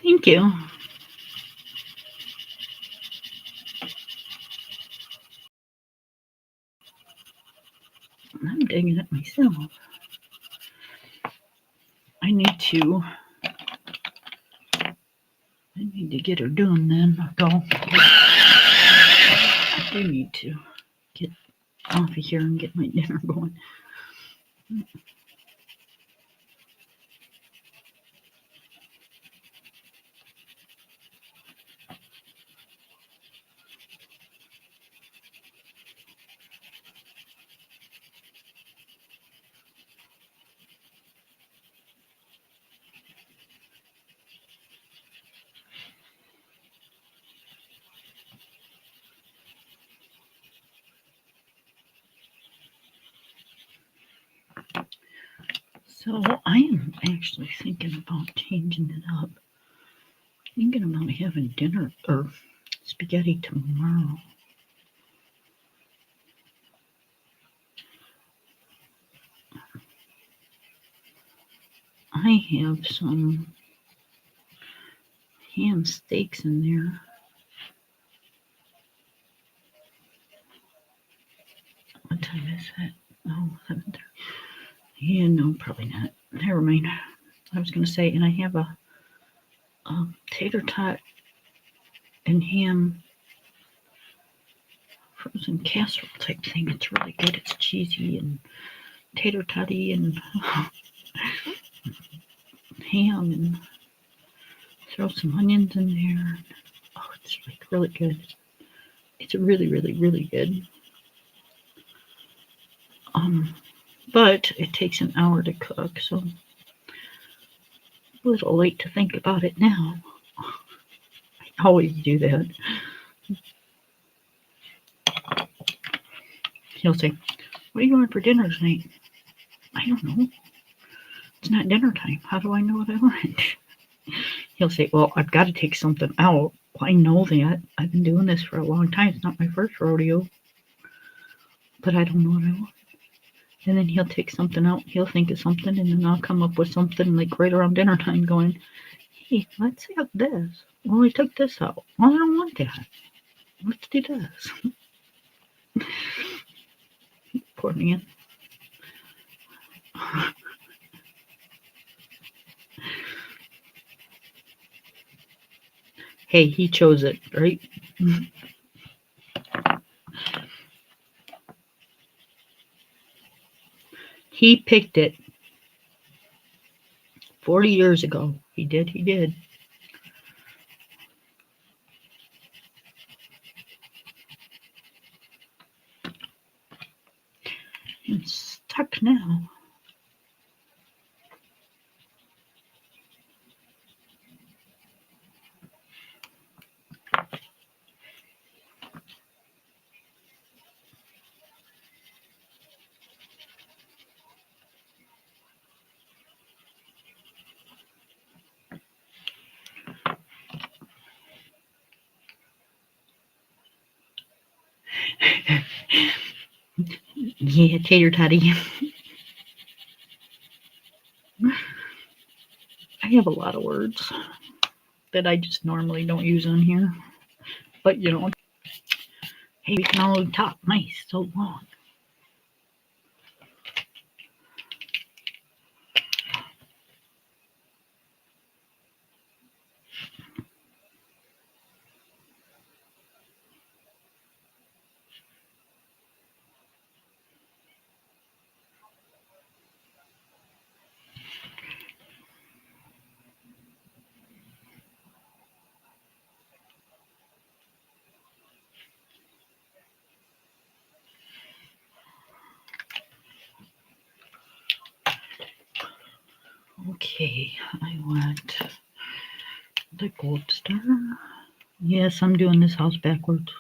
Thank you. I'm digging it myself. I need to get her done then. Go. I do need to get off of here and get my dinner going. So I am actually thinking about changing it up. Thinking about having dinner or spaghetti tomorrow. I have some ham steaks in there. What time is it? Oh, 7:30. Yeah, no, probably not. Never mind. I was going to say, and I have a tater tot and ham frozen casserole type thing. It's really good. It's cheesy and tater totty and ham and throw some onions in there. Oh, it's like really good. It's really good. But it takes an hour to cook, so a little late to think about it now. I always do that. He'll say, "What are you going for dinner tonight?" "I don't know. It's not dinner time. How do I know what I want?" He'll say, "Well, I've got to take something out." "Well, I know that. I've been doing this for a long time. It's not my first rodeo, but I don't know what I want." And then he'll take something out. He'll think of something, and then I'll come up with something like right around dinner time going, "Hey, let's have this. Well, I took this out. Well, I don't want that. Let's do this." Poor man. Hey, he chose it, right? He picked it 40 years ago. He did. It's stuck now. Yeah, tater toddy. I have a lot of words that I just normally don't use on here. But hey, we can all talk nice so long. Okay, I want the gold star. Yes, I'm doing this house backwards.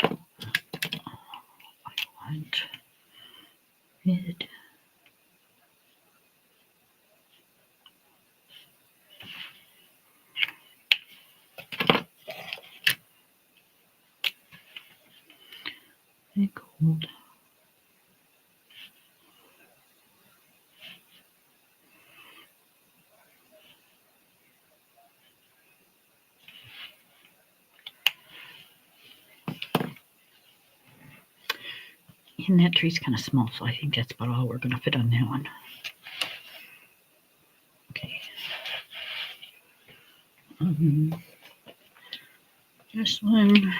I want it. Gold. And that tree's kind of small, so I think that's about all we're going to fit on that one. Okay. This one.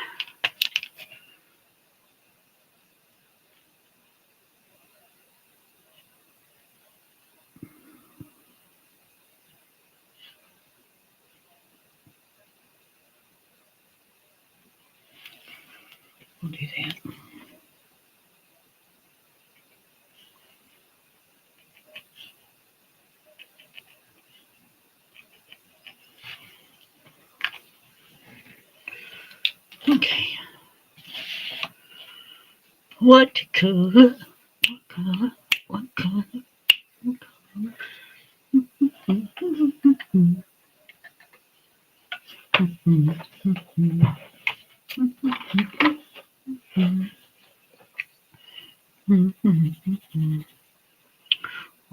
We'll do that. Okay. What color? What color? What color? What color?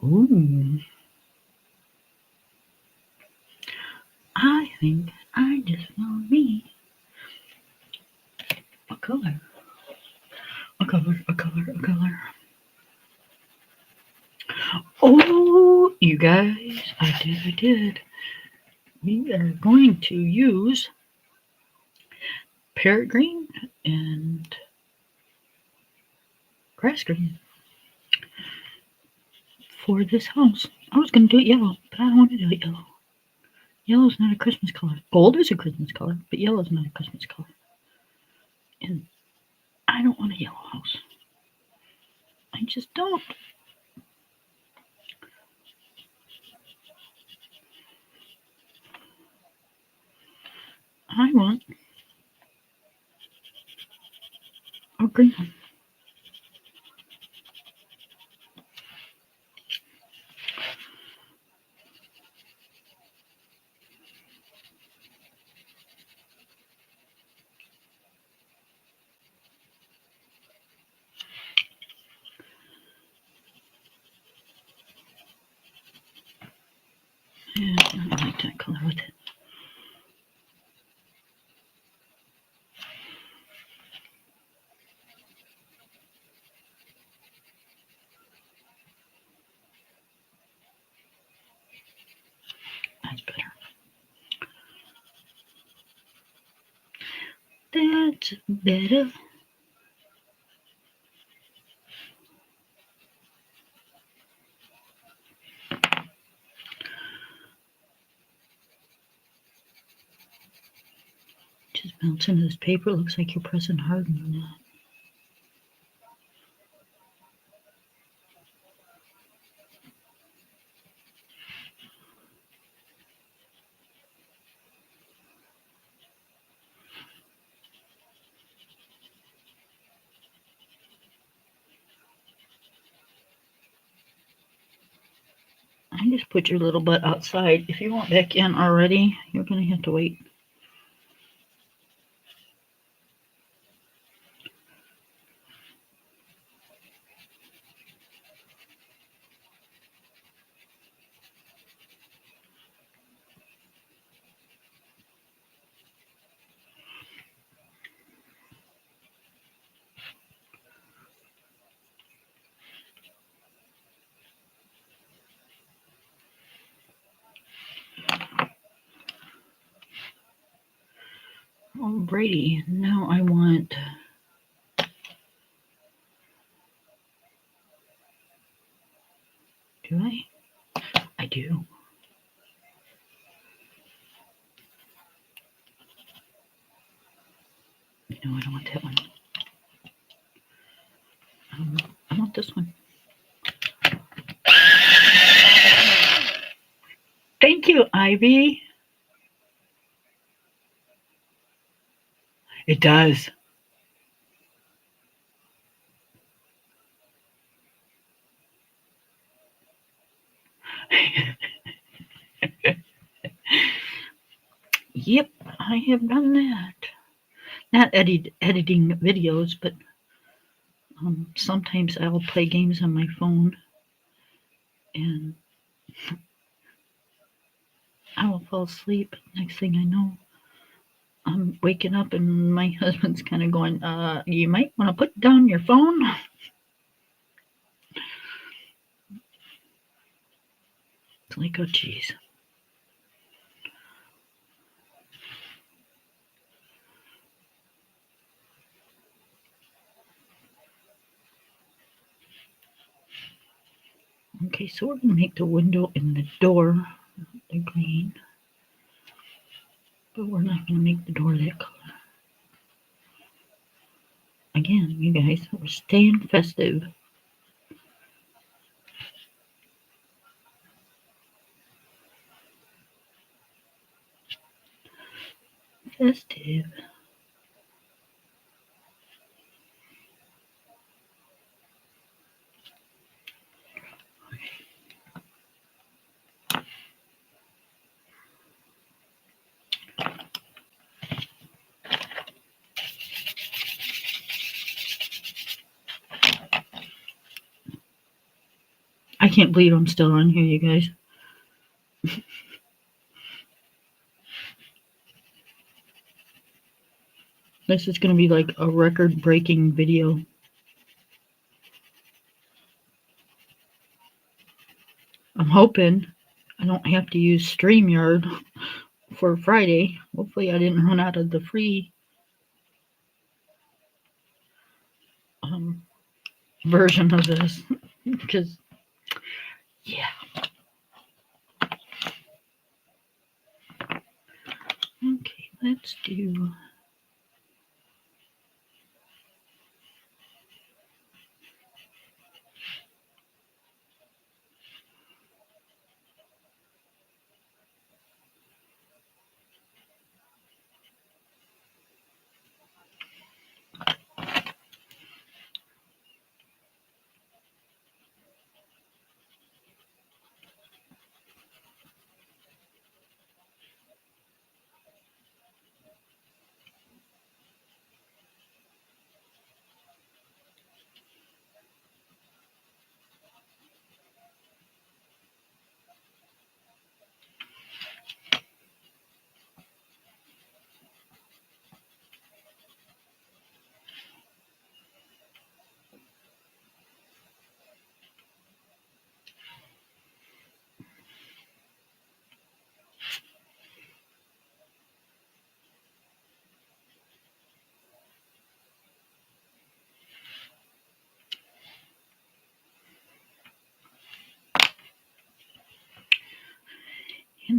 Ooh. I think I just found me a color. A color, a color, a color. Oh, you guys, I did. We are going to use parrot green and grass green for this house. I was going to do it yellow, but I don't want to do it yellow. Yellow is not a Christmas color. Gold is a Christmas color, but yellow is not a Christmas color. And I don't want a yellow house. I just don't. I want or green. Yeah, I like that color with it. That's better. That's better. Just bounce into this paper. Looks like you're pressing hard on that. I just put your little butt outside. If you want back in already, you're going to have to wait. Alrighty, now I want... Do I? I do. No, I don't want that one. I want this one. Thank you, Ivy. It does. Yep, I have done that. Not editing videos, but sometimes I'll play games on my phone and I will fall asleep. Next thing I know, I'm waking up and my husband's kind of going, you might want to put down your phone. It's like, oh, geez. Okay, so we're going to make the window and the door the green. But we're not going to make the door that color. Again, you guys, we're staying festive. Festive. I can't believe I'm still on here, you guys. This is going to be like a record-breaking video. I'm hoping I don't have to use StreamYard for Friday. Hopefully I didn't run out of the free version of this. Because, yeah. Okay, let's do...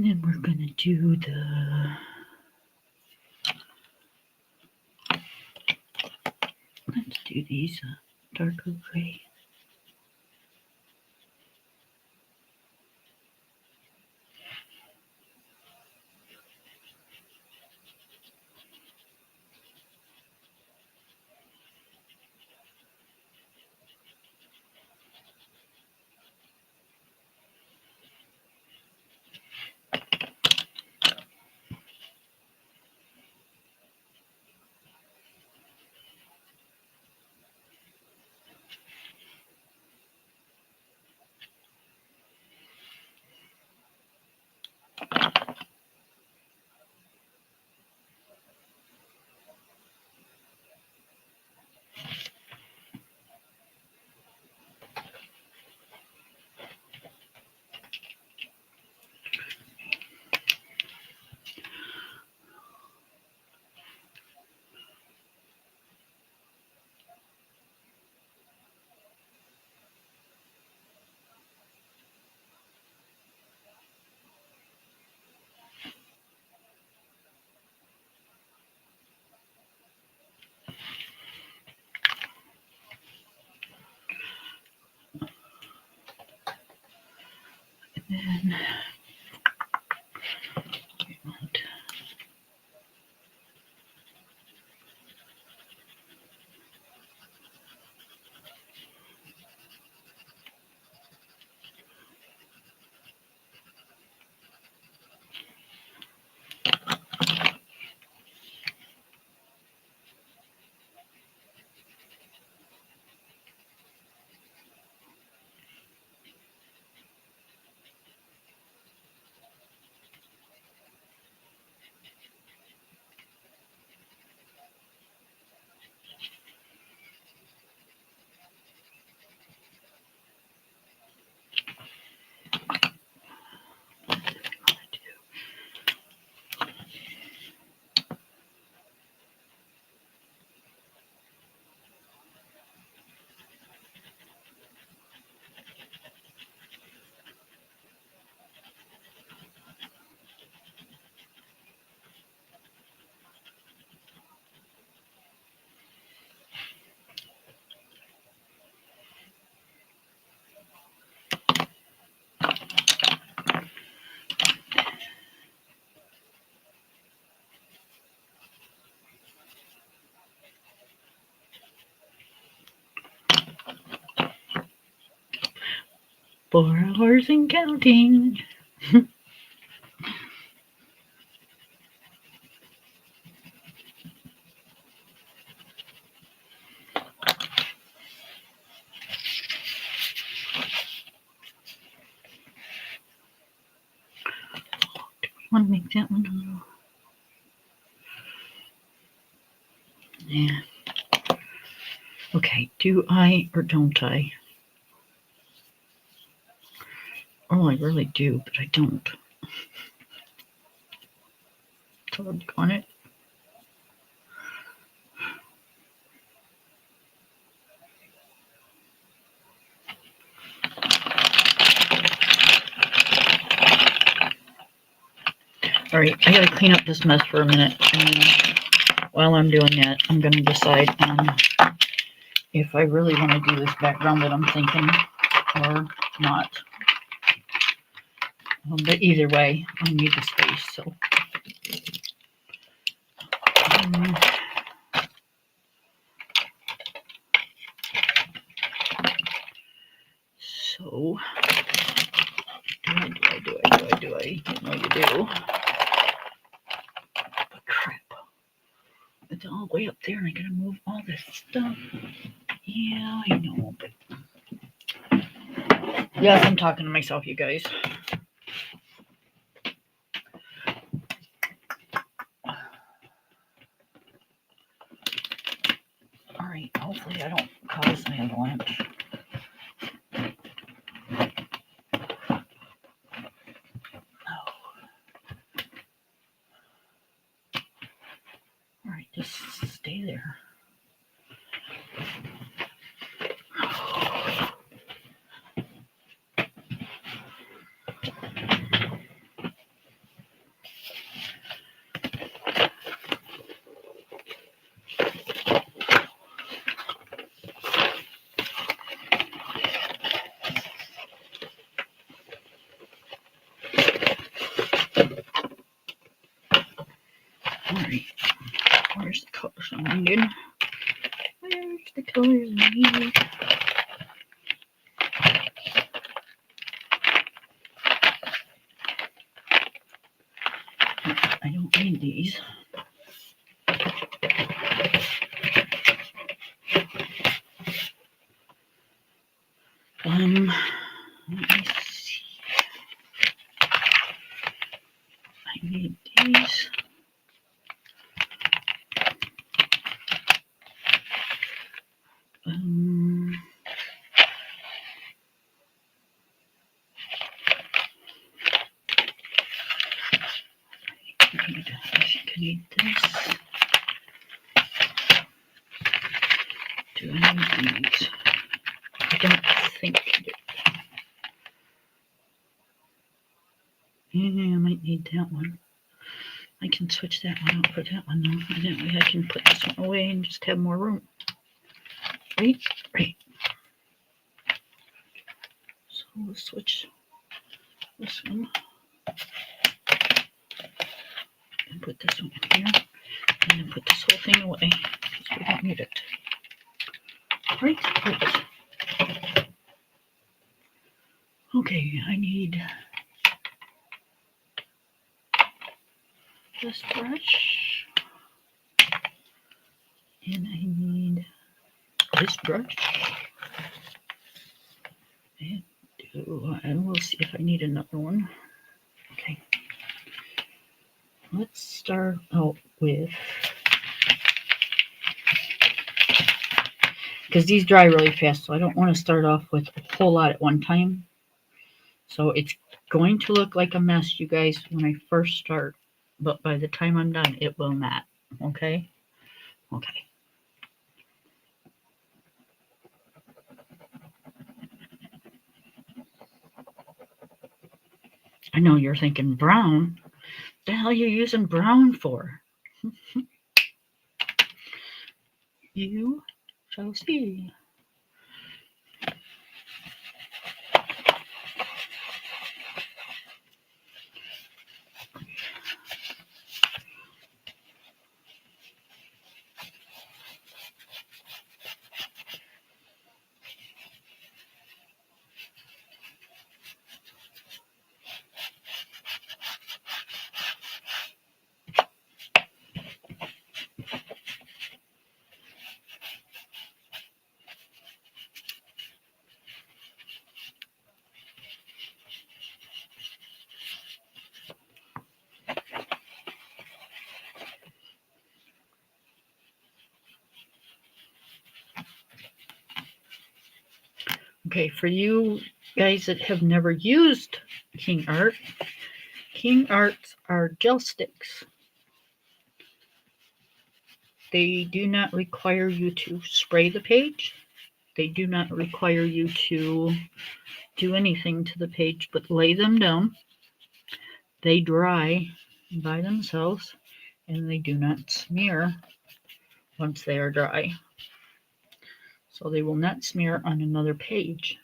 And then we're going to do let's do these darker gray. And four hours and counting. Want to make that one a little. Yeah. Okay, do I or don't I? Oh, I really do, but I don't. On it. All right, I gotta clean up this mess for a minute, and while I'm doing that, I'm gonna decide on if I really want to do this background that I'm thinking or not. But either way, I need the space, so. So, do I? You know you do. But crap. It's all the way up there and I gotta move all this stuff. Yeah, I know, but. Yes, I'm talking to myself, you guys. Alright, hopefully I don't cause an avalanche. Alright, just stay there. need? Where's the colors I need? I don't need these. Let me see. I need these. I think I need this. Do I need these? I don't think I do. Yeah, I might need that one. I can switch that one out for that one though. And that way I can put this one away and just have more room. Right? Right. So we'll switch this one. And put this one in here. And then put this whole thing away. Because we don't need it. Right? Right. Okay, I need this brush. And I need this brush. And we'll see if I need another one. Okay. Let's start out with, because these dry really fast, so I don't want to start off with a whole lot at one time. So it's going to look like a mess, you guys, when I first start, but by the time I'm done, it will not. Okay? Okay. I know you're thinking brown. What the hell are you using brown for? You shall see. Okay, for you guys that have never used King Art are gel sticks. They do not require you to spray the page. They do not require you to do anything to the page, but lay them down. They dry by themselves, and they do not smear once they are dry. So they will not smear on another page.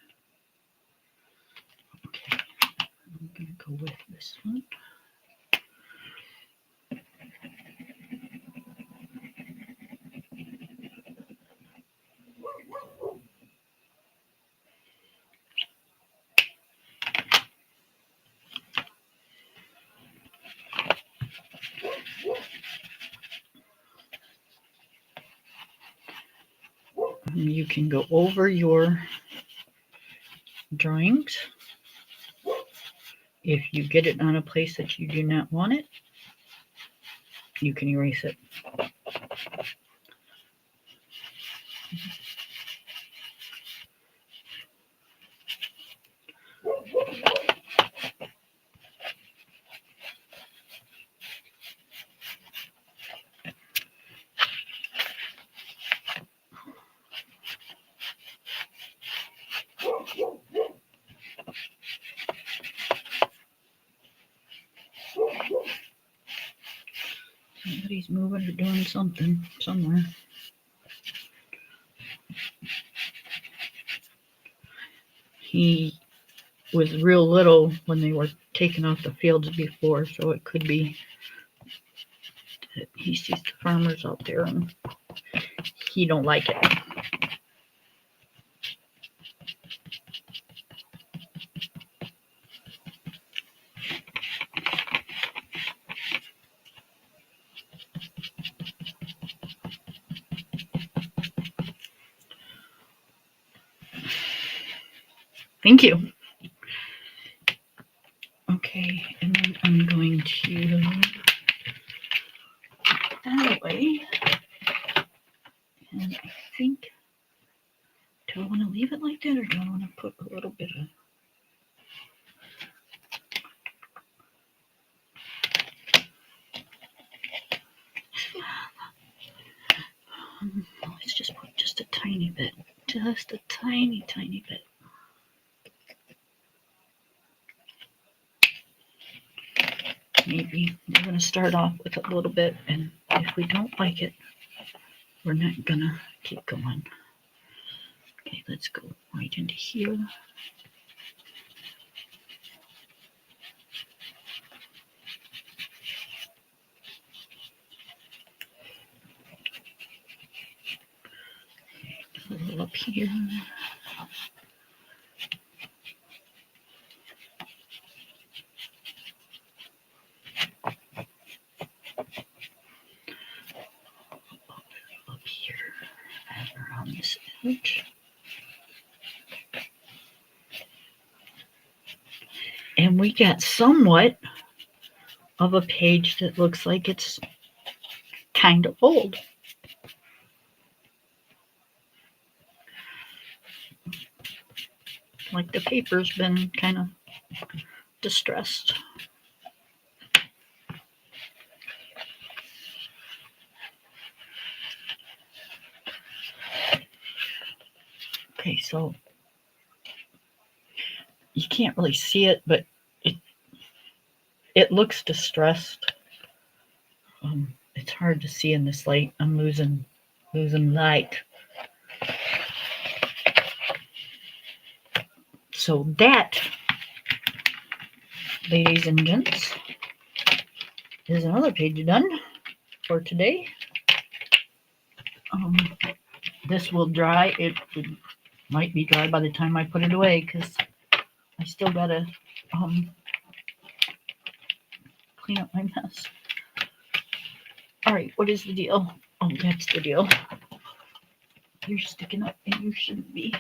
Okay, I'm going to go with this one. And you can go over your drawings. If you get it on a place that you do not want it, you can erase it. Somebody's moving or doing something somewhere. He was real little when they were taken off the fields before, so it could be that he sees the farmers out there and he don't like it. Thank you. Okay, and then I'm going to that way. And I think, do I want to leave it like that or do I want to put a little bit of let's just put just a tiny bit. Just a tiny, tiny bit. Maybe we're going to start off with a little bit, and if we don't like it, we're not going to keep going. Okay, let's go right into here. A little up here. Up here and around this edge. And we got somewhat of a page that looks like it's kind of old. Like the paper's been kind of distressed. Okay, so you can't really see it, but it looks distressed. It's hard to see in this light. I'm losing light. So that, ladies and gents, is another page done for today. This will dry. It might be dry by the time I put it away because I still gotta clean up my mess. All right, what is the deal? Oh, that's the deal. You're sticking up and you shouldn't be.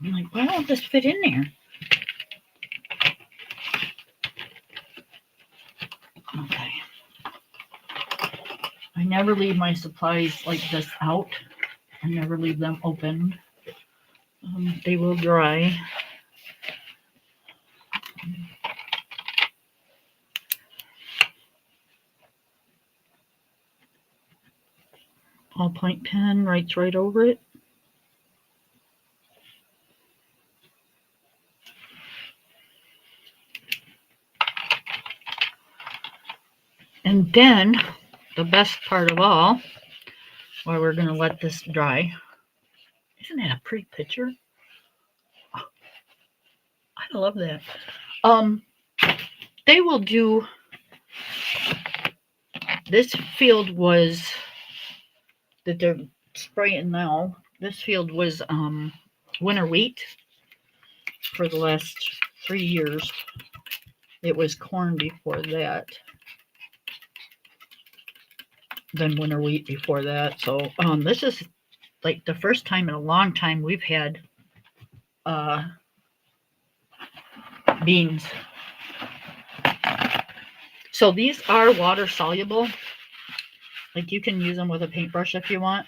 I'm like, why won't this fit in there? Okay. I never leave my supplies like this out. I never leave them open. They will dry. Ballpoint pen writes right over it. And then the best part of all, while we're going to let this dry, isn't that a pretty picture? Oh, I love that. They will do, this field was, that they're spraying now, this field was winter wheat for the last 3 years. It was corn before that. Then winter wheat before that. So this is like the first time in a long time we've had beans. So these are water soluble. Like you can use them with a paintbrush if you want.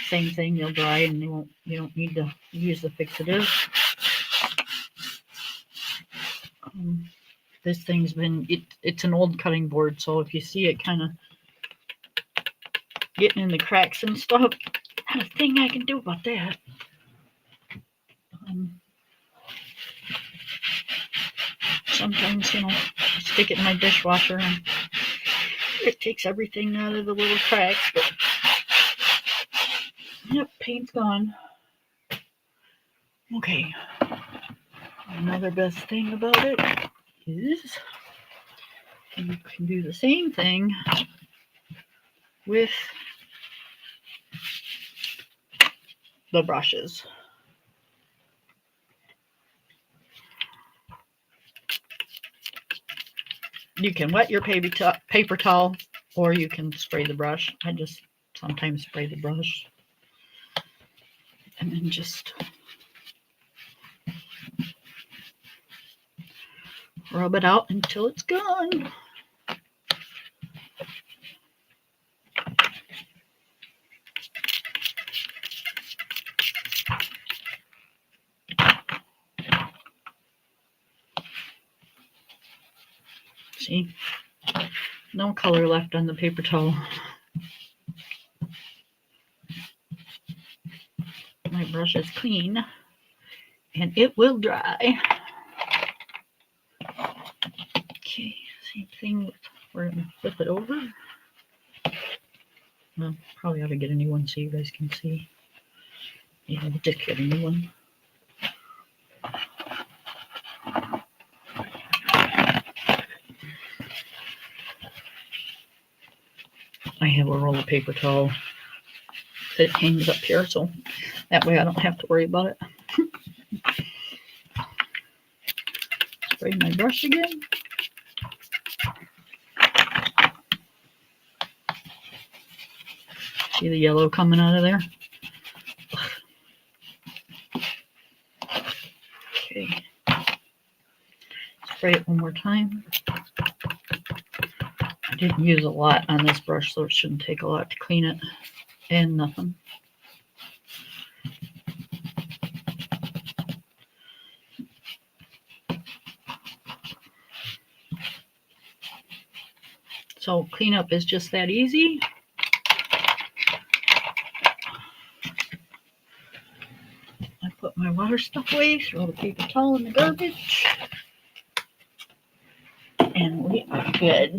Same thing, you'll dry and you don't need to use the fixative. This thing's been, it's an old cutting board, so if you see it kind of getting in the cracks and stuff, not a thing I can do about that. Sometimes, I stick it in my dishwasher and it takes everything out of the little cracks, but yep, paint's gone. Okay. Another best thing about it is you can do the same thing with the brushes. You can wet your paper towel, or you can spray the brush. I just sometimes spray the brush. And then just rub it out until it's gone. See? No color left on the paper towel. My brush is clean and it will dry. Okay, same thing. We're going to flip it over. Well, probably ought to get a new one so you guys can see. Yeah, we'll just get a new one. I have a roll of paper towel that hangs up here, so that way I don't have to worry about it. Spray my brush again. See the yellow coming out of there? Okay. Spray it one more time. I didn't use a lot on this brush, so it shouldn't take a lot to clean it. And nothing. So cleanup is just that easy. I put my water stuff away, throw the paper towel in the garbage. And we are good.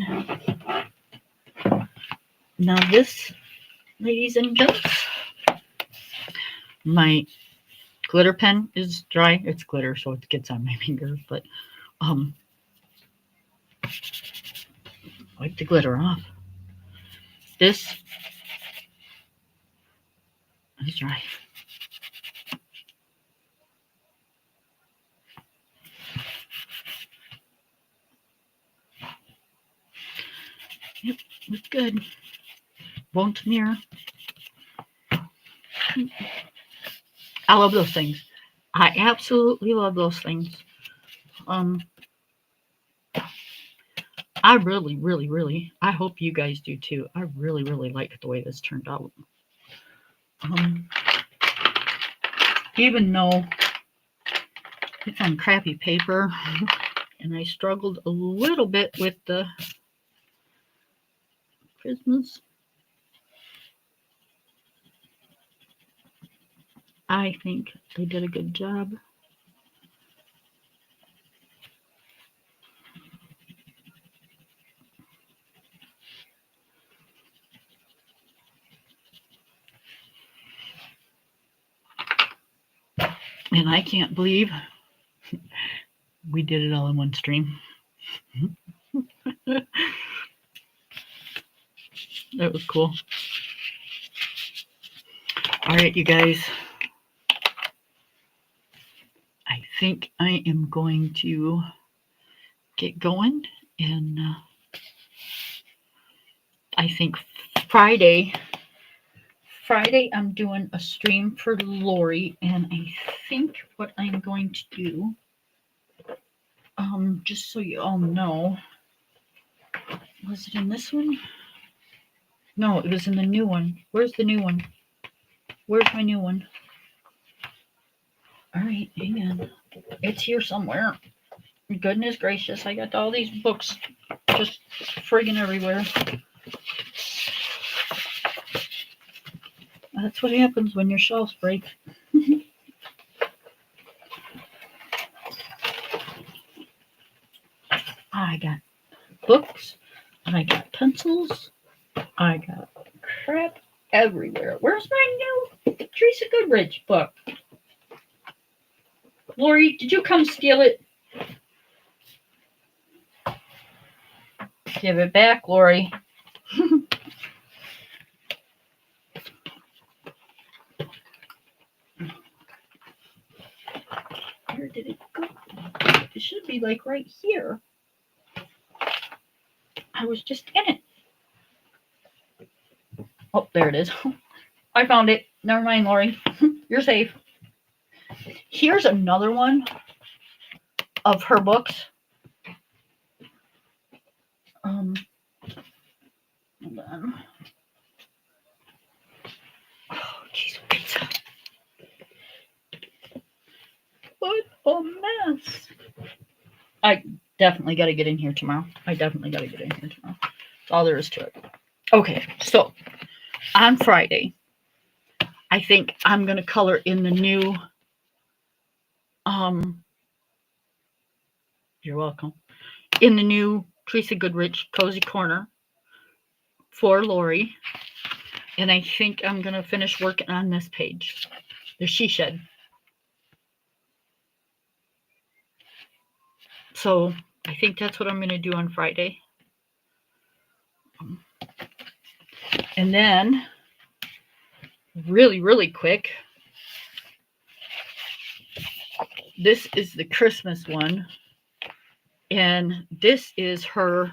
Now this, ladies and gents, my glitter pen is dry. It's glitter, so it gets on my finger, but wipe the glitter off. This is dry. Yep, looks good. Won't smear. I love those things. I absolutely love those things. I really, I hope you guys do too. I really like the way this turned out. Even though it's on crappy paper, and I struggled a little bit with the Christmas, I think they did a good job. And I can't believe we did it all in one stream. That was cool. All right, you guys. I think I am going to get going, and I think Friday I'm doing a stream for Lori, and I think what I'm going to do, just so you all know, was it in this one? No, it was in the new one. Where's the new one? Where's my new one? All right, hang on. It's here somewhere. Goodness gracious, I got all these books just friggin' everywhere. That's what happens when your shelves break. I got books, I got pencils, I got crap everywhere. Where's my new Teresa Goodrich book? Lori, did you come steal it? Give it back, Lori. did it go? It should be like right here. I was just in it. Oh, there it is. I found it. Never mind, Lori. You're safe. Here's another one of her books. Hold on. Oh, jeez, pizza. What a mess. I definitely got to get in here tomorrow. That's all there is to it. Okay, so on Friday, I think I'm going to color in the new, you're welcome, in the new Teresa Goodrich Cozy Corner for Lori. And I think I'm going to finish working on this page, the She Shed. So I think that's what I'm going to do on Friday. And then, really, really quick, this is the Christmas one. And this is her,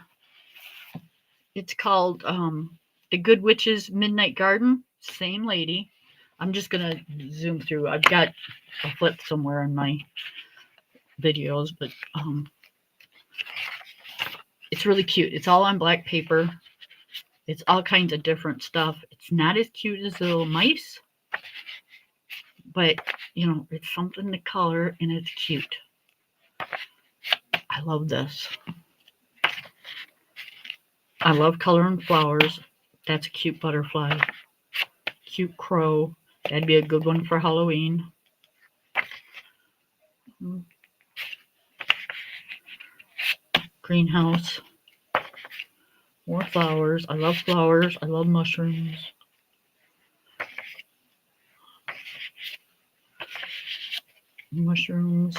it's called The Good Witch's Midnight Garden. Same lady. I'm just going to zoom through. I've got a flip somewhere in my videos, but it's really cute. It's all on black paper. It's all kinds of different stuff. It's not as cute as the little mice, but, you know, it's something to color, and it's cute. I love this. I love coloring flowers. That's a cute butterfly. Cute crow. That'd be a good one for Halloween. Greenhouse. More flowers. I love flowers. I love mushrooms. Mushrooms.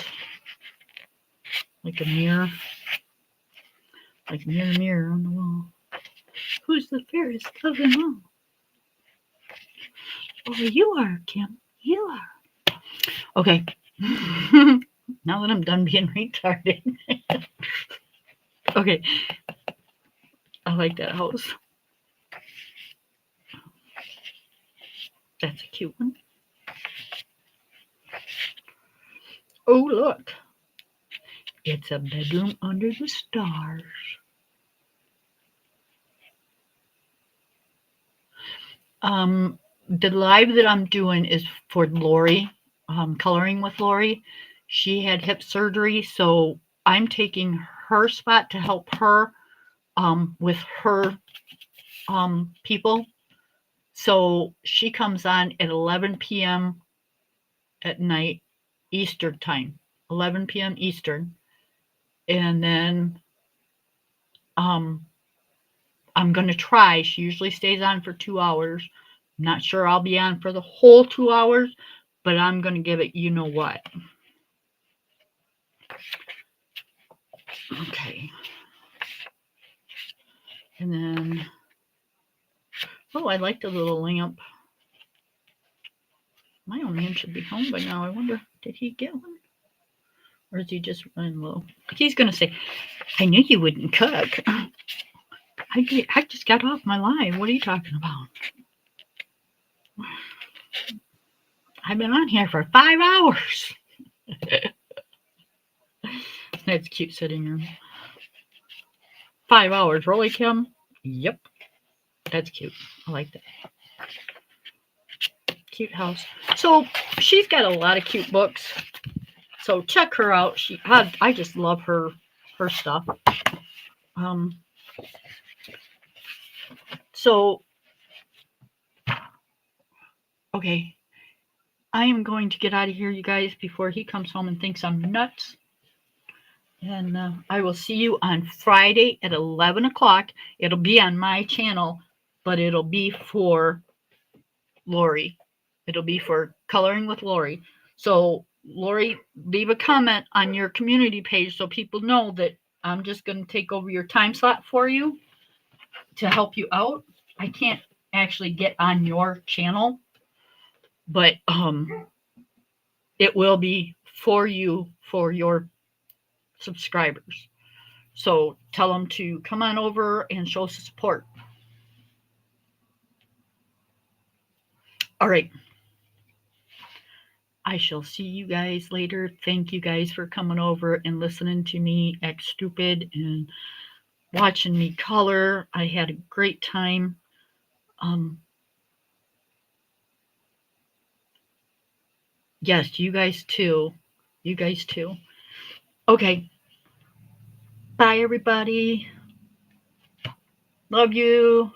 Like a mirror. Like mirror, mirror on the wall. Who's the fairest of them all? Oh, you are, Kim. You are. Okay. Now that I'm done being retarded. Okay. I like that house. That's a cute one. Oh, look. It's a bedroom under the stars. The live that I'm doing is for Lori, coloring with Lori. She had hip surgery, so I'm taking her spot to help her with her people. So she comes on at 11 p.m. at night, Eastern time, 11 p.m. Eastern. And then I'm going to try. She usually stays on for 2 hours. I'm not sure I'll be on for the whole 2 hours, but I'm going to give it you know what. Okay. And then, oh, I like the little lamp. My old man should be home by now. I wonder, did he get one? Or is he just running low? He's going to say, I knew you wouldn't cook. I just got off my live. What are you talking about? I've been on here for 5 hours. That's a cute sitting room. 5 hours. Really, Kim? Yep. That's cute. I like that. Cute house. So she's got a lot of cute books. So check her out. I just love her stuff. So okay. I am going to get out of here, you guys, before he comes home and thinks I'm nuts. And I will see you on Friday at 11 o'clock. It'll be on my channel, but it'll be for Lori. It'll be for Coloring with Lori. So, Lori, leave a comment on your community page so people know that I'm just going to take over your time slot for you to help you out. I can't actually get on your channel, but it will be for you, for your subscribers. So tell them to come on over and show support. All right. I shall see you guys later. Thank you guys for coming over and listening to me act stupid and watching me color. I had a great time. Yes, you guys too. You guys too. Okay. Bye, everybody. Love you.